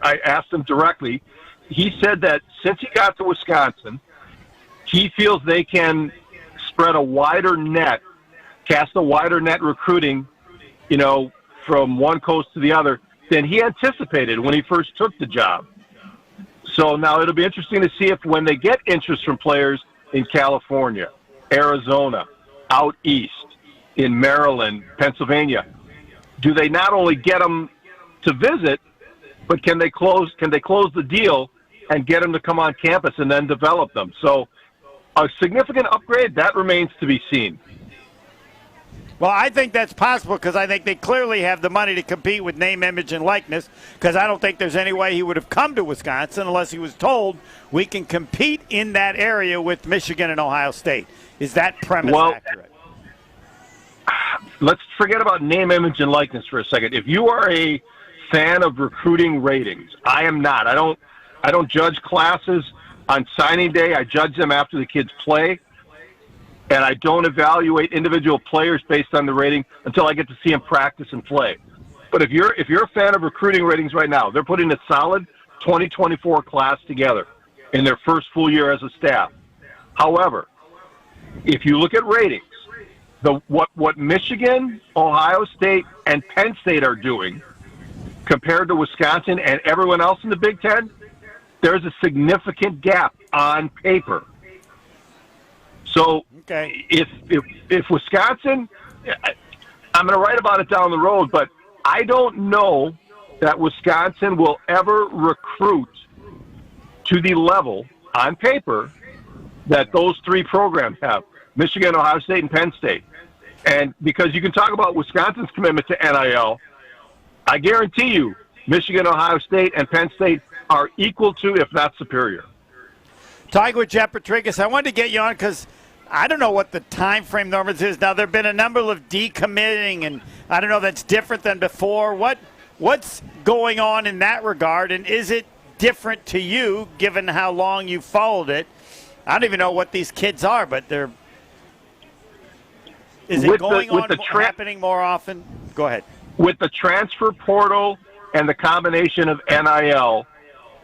I asked him directly, he said that since he got to Wisconsin, he feels they can spread a wider net, cast a wider net recruiting, from one coast to the other than he anticipated when he first took the job. So now it'll be interesting to see if when they get interest from players in California, Arizona, out east, in Maryland, Pennsylvania, do they not only get them to visit, but can they close the deal and get them to come on campus and then develop them? So a significant upgrade, that remains to be seen. Well, I think that's possible because I think they clearly have the money to compete with name, image, and likeness because I don't think there's any way he would have come to Wisconsin unless he was told we can compete in that area with Michigan and Ohio State. Is that premise accurate? Let's forget about name, image, and likeness for a second. If you are a fan of recruiting ratings, I am not. I don't judge classes on signing day. I judge them after the kids play. And I don't evaluate individual players based on the rating until I get to see them practice and play. But if you're a fan of recruiting ratings right now, they're putting a solid 2024 class together in their first full year as a staff. However, if you look at ratings, what Michigan, Ohio State, and Penn State are doing compared to Wisconsin and everyone else in the Big Ten, there's a significant gap on paper. So if Wisconsin, I'm going to write about it down the road, but I don't know that Wisconsin will ever recruit to the level, on paper, that those three programs have, Michigan, Ohio State, and Penn State. And because you can talk about Wisconsin's commitment to NIL, I guarantee you Michigan, Ohio State, and Penn State are equal to, if not superior. Talking with Jeff Petrikis, I wanted to get you on because I don't know what the time frame normally is. Now, there have been a number of decommitting, and I don't know if that's different than before. What's going on in that regard, and is it different to you given how long you followed it? I don't even know what these kids are, but they're – is it happening more often? Go ahead. With the transfer portal and the combination of NIL,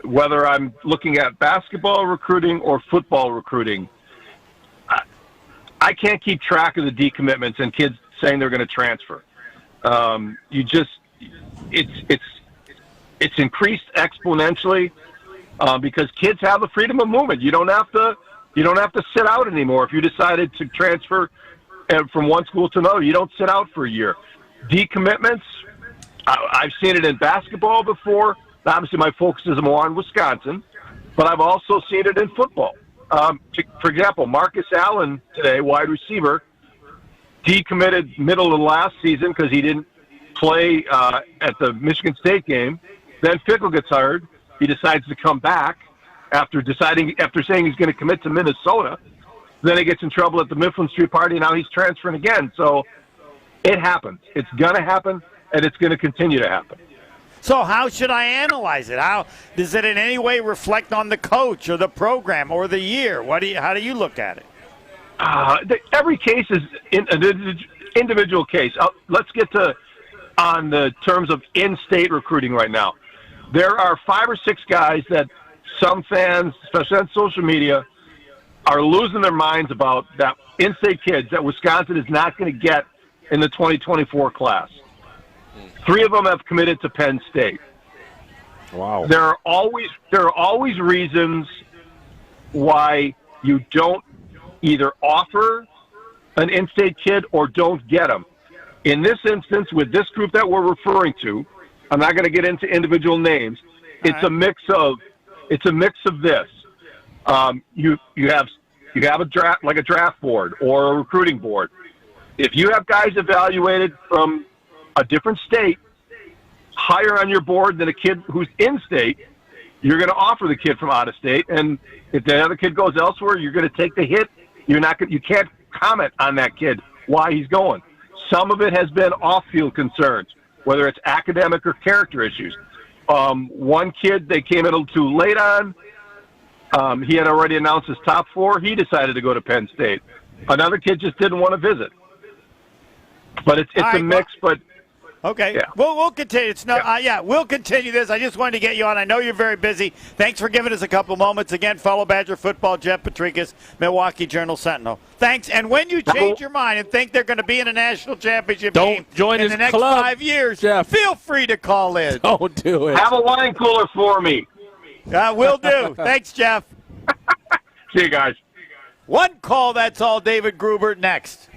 whether I'm looking at basketball recruiting or football recruiting, I can't keep track of the decommitments and kids saying they're going to transfer. It's increased exponentially because kids have the freedom of movement. You don't have to sit out anymore. If you decided to transfer from one school to another, you don't sit out for a year. Decommitments, I've seen it in basketball before. Obviously, my focus is more on Wisconsin, but I've also seen it in football. For example, Marcus Allen today, wide receiver, decommitted middle of last season because he didn't play at the Michigan State game. Then Fickle gets hired. He decides to come back after saying he's going to commit to Minnesota. Then he gets in trouble at the Mifflin Street Party, and now he's transferring again. So it happens. It's going to happen, and it's going to continue to happen. So how should I analyze it? How does it in any way reflect on the coach or the program or the year? How do you look at it? Every case is an individual case. Let's get to on the terms of in-state recruiting right now. There are 5 or 6 guys that some fans, especially on social media, are losing their minds about, that in-state kids that Wisconsin is not going to get in the 2024 class. 3 of them have committed to Penn State. Wow. There are always reasons why you don't either offer an in-state kid or don't get them. In this instance, with this group that we're referring to, I'm not going to get into individual names. It's a mix of this. You have a draft, like a draft board or a recruiting board. If you have guys evaluated from a different state higher on your board than a kid who's in state, you're going to offer the kid from out of state. And if the other kid goes elsewhere, you're going to take the hit. You can't comment on that kid why he's going. Some of it has been off-field concerns, whether it's academic or character issues. One kid they came in a little too late on. He had already announced his top 4. He decided to go to Penn State. Another kid just didn't want to visit. But it's a mix. But okay, yeah. We'll continue. We'll continue this. I just wanted to get you on. I know you're very busy. Thanks for giving us a couple moments. Again, fellow Badger football, Jeff Petrikis, Milwaukee Journal-Sentinel. Thanks. And when you change your mind and think they're going to be in a national championship game in the next 5 years, Jeff. Feel free to call in. Don't do it. Have a wine cooler for me. Will do. Thanks, Jeff. See you guys. One call, that's all. David Gruber next.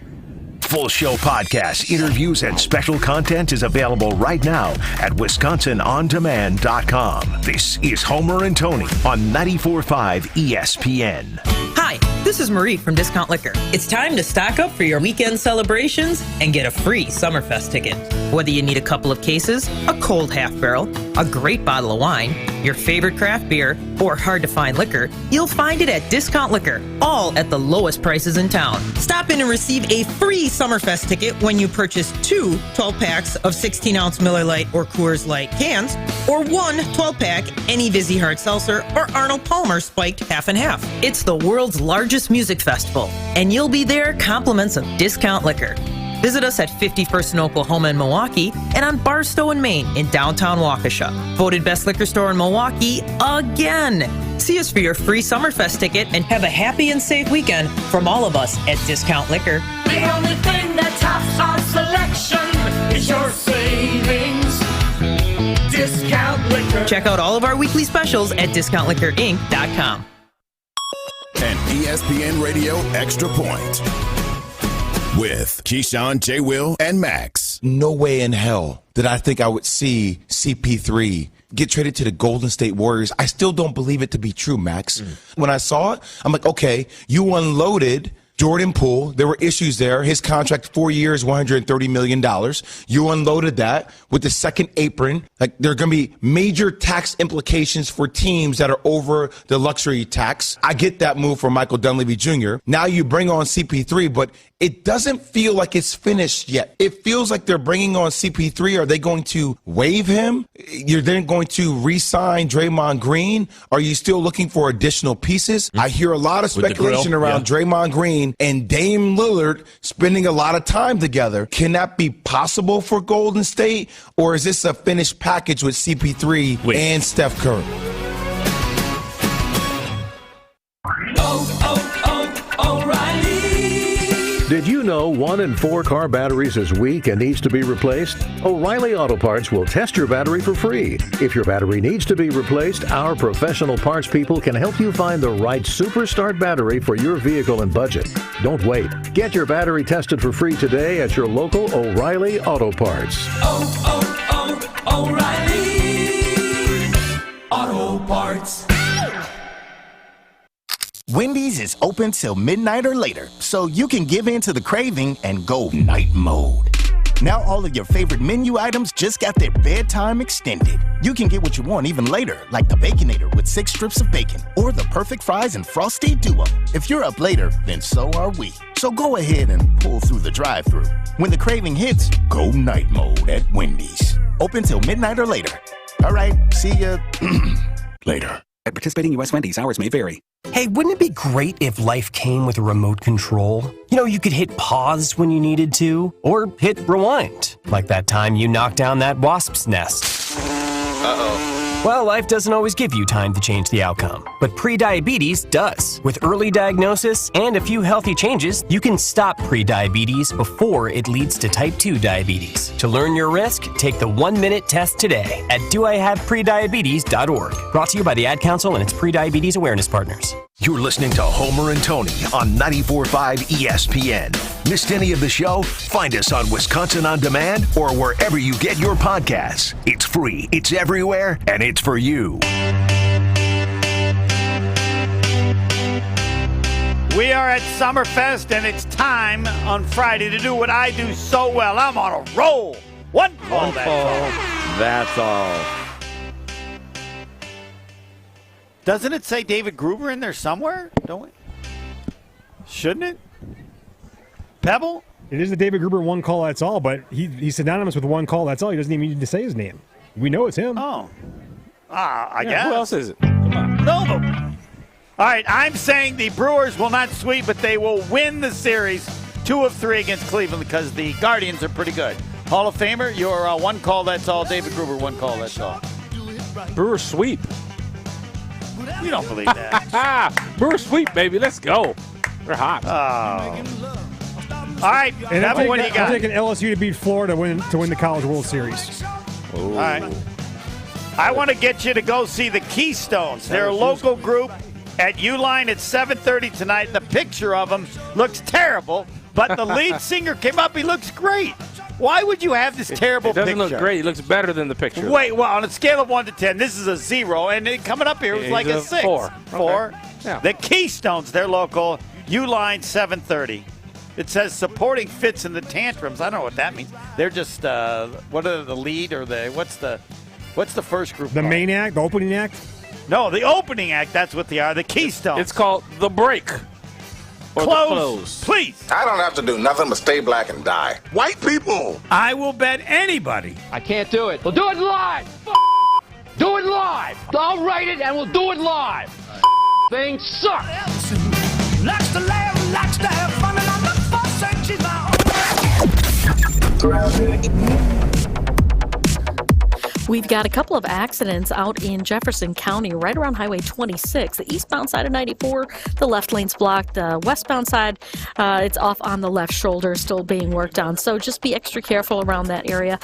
Full show podcasts, interviews, and special content is available right now at WisconsinOnDemand.com. This is Homer and Tony on 94.5 ESPN. Hi, this is Marie from Discount Liquor. It's time to stock up for your weekend celebrations and get a free Summerfest ticket. Whether you need a couple of cases, a cold half barrel, a great bottle of wine, your favorite craft beer, or hard-to-find liquor, you'll find it at Discount Liquor, all at the lowest prices in town. Stop in and receive a free Summerfest ticket when you purchase 2 12-packs of 16-ounce Miller Lite or Coors Light cans, or 1 12-pack any Vizzy Hard Seltzer or Arnold Palmer spiked half and half. It's the world's largest music festival, and you'll be there compliments of Discount Liquor. Visit us at 51st in Oklahoma and Milwaukee, and on Barstow in Maine in downtown Waukesha. Voted best liquor store in Milwaukee again. See us for your free Summerfest ticket and have a happy and safe weekend from all of us at Discount Liquor. The only thing that tops our selection is your savings. Discount Liquor. Check out all of our weekly specials at discountliquorinc.com. An ESPN Radio Extra Point with Keyshawn, J. Will, and Max. There's no way in hell that I think I would see CP3 get traded to the Golden State Warriors. I still don't believe it to be true, Max. When I saw it, I'm like, okay, you unloaded Jordan Poole. There were issues there. His contract, 4 years, $130 million. You unloaded that with the second apron. Like, there are going to be major tax implications for teams that are over the luxury tax. I get that move for Michael Dunleavy Jr. Now you bring on CP3, but it doesn't feel like it's finished yet. It feels like they're bringing on CP3. Are they going to waive him? You're then going to re-sign Draymond Green? Are you still looking for additional pieces? I hear a lot of speculation around Draymond Green and Dame Lillard spending a lot of time together. Can that be possible for Golden State? Or is this a finished package with CP3 and Steph Curry? Did you know 1 in 4 car batteries is weak and needs to be replaced? O'Reilly Auto Parts will test your battery for free. If your battery needs to be replaced, our professional parts people can help you find the right Superstart battery for your vehicle and budget. Don't wait. Get your battery tested for free today at your local O'Reilly Auto Parts. O'Reilly Auto Parts. Wendy's is open till midnight or later, so you can give in to the craving and go night mode. Now all of your favorite menu items just got their bedtime extended. You can get what you want even later, like the Baconator with 6 strips of bacon, or the perfect fries and frosty duo. If you're up later, then so are we. So go ahead and pull through the drive-thru. When the craving hits, go night mode at Wendy's. Open till midnight or later. All right, see ya later. At participating U.S. Wendy's, hours may vary. Hey, wouldn't it be great if life came with a remote control? You know, you could hit pause when you needed to, or hit rewind, like that time you knocked down that wasp's nest. Uh-oh. Well, life doesn't always give you time to change the outcome, but prediabetes does. With early diagnosis and a few healthy changes, you can stop prediabetes before it leads to type 2 diabetes. To learn your risk, take the 1-minute test today at doihaveprediabetes.org. Brought to you by the Ad Council and its prediabetes awareness partners. You're listening to Homer and Tony on 94.5 ESPN. Missed any of the show? Find us on Wisconsin On Demand or wherever you get your podcasts. It's free, it's everywhere, and it's for you. We are at Summerfest, and it's time on Friday to do what I do so well. I'm on a roll. One call, That's all. Doesn't it say David Gruber in there somewhere? Don't we? Shouldn't it? Pebble? It is the David Gruber one call, that's all, but he's synonymous with one call, that's all. He doesn't even need to say his name. We know it's him. Oh. I guess. Who else is it? Come on. No. All right, I'm saying the Brewers will not sweep, but they will win the series 2 of 3 against Cleveland because the Guardians are pretty good. Hall of Famer, your one call, that's all. David Gruber, one call, that's all. Brewers sweep. You don't believe that. Brewers sweep, baby. Let's go. They're hot. Oh. All right, and Pebble, what do you got? I'm taking LSU to beat Florida to win the College World Series. Ooh. All right. I want to get you to go see the Keystones. They're a local group at Uline at 7:30 tonight. The picture of them looks terrible, but the lead singer came up. He looks great. Why would you have this terrible picture? It doesn't look great. It looks better than the picture. Wait, well, on a scale of 1 to 10, this is a 0, and coming up here it was like a 6. 4. 4. Okay. Yeah. The Keystones, they're local. Uline 7:30. It says supporting Fitz in the Tantrums. I don't know what that means. They're just what are the lead or the what's the first group? The called? main act, the opening act. No, the opening act. That's what they are. The Keystones. It's called The Break. Or Close, please. I don't have to do nothing but stay black and die. White people. I will bet anybody. I can't do it. We'll do it live. Do it live. I'll write it and we'll do it live. Thing sucks. Likes to laugh, likes to have fun, and I'm not fussing. She's my own. We've got a couple of accidents out in Jefferson County, right around Highway 26. The eastbound side of 94, the left lane's blocked. The westbound side, it's off on the left shoulder, still being worked on. So just be extra careful around that area.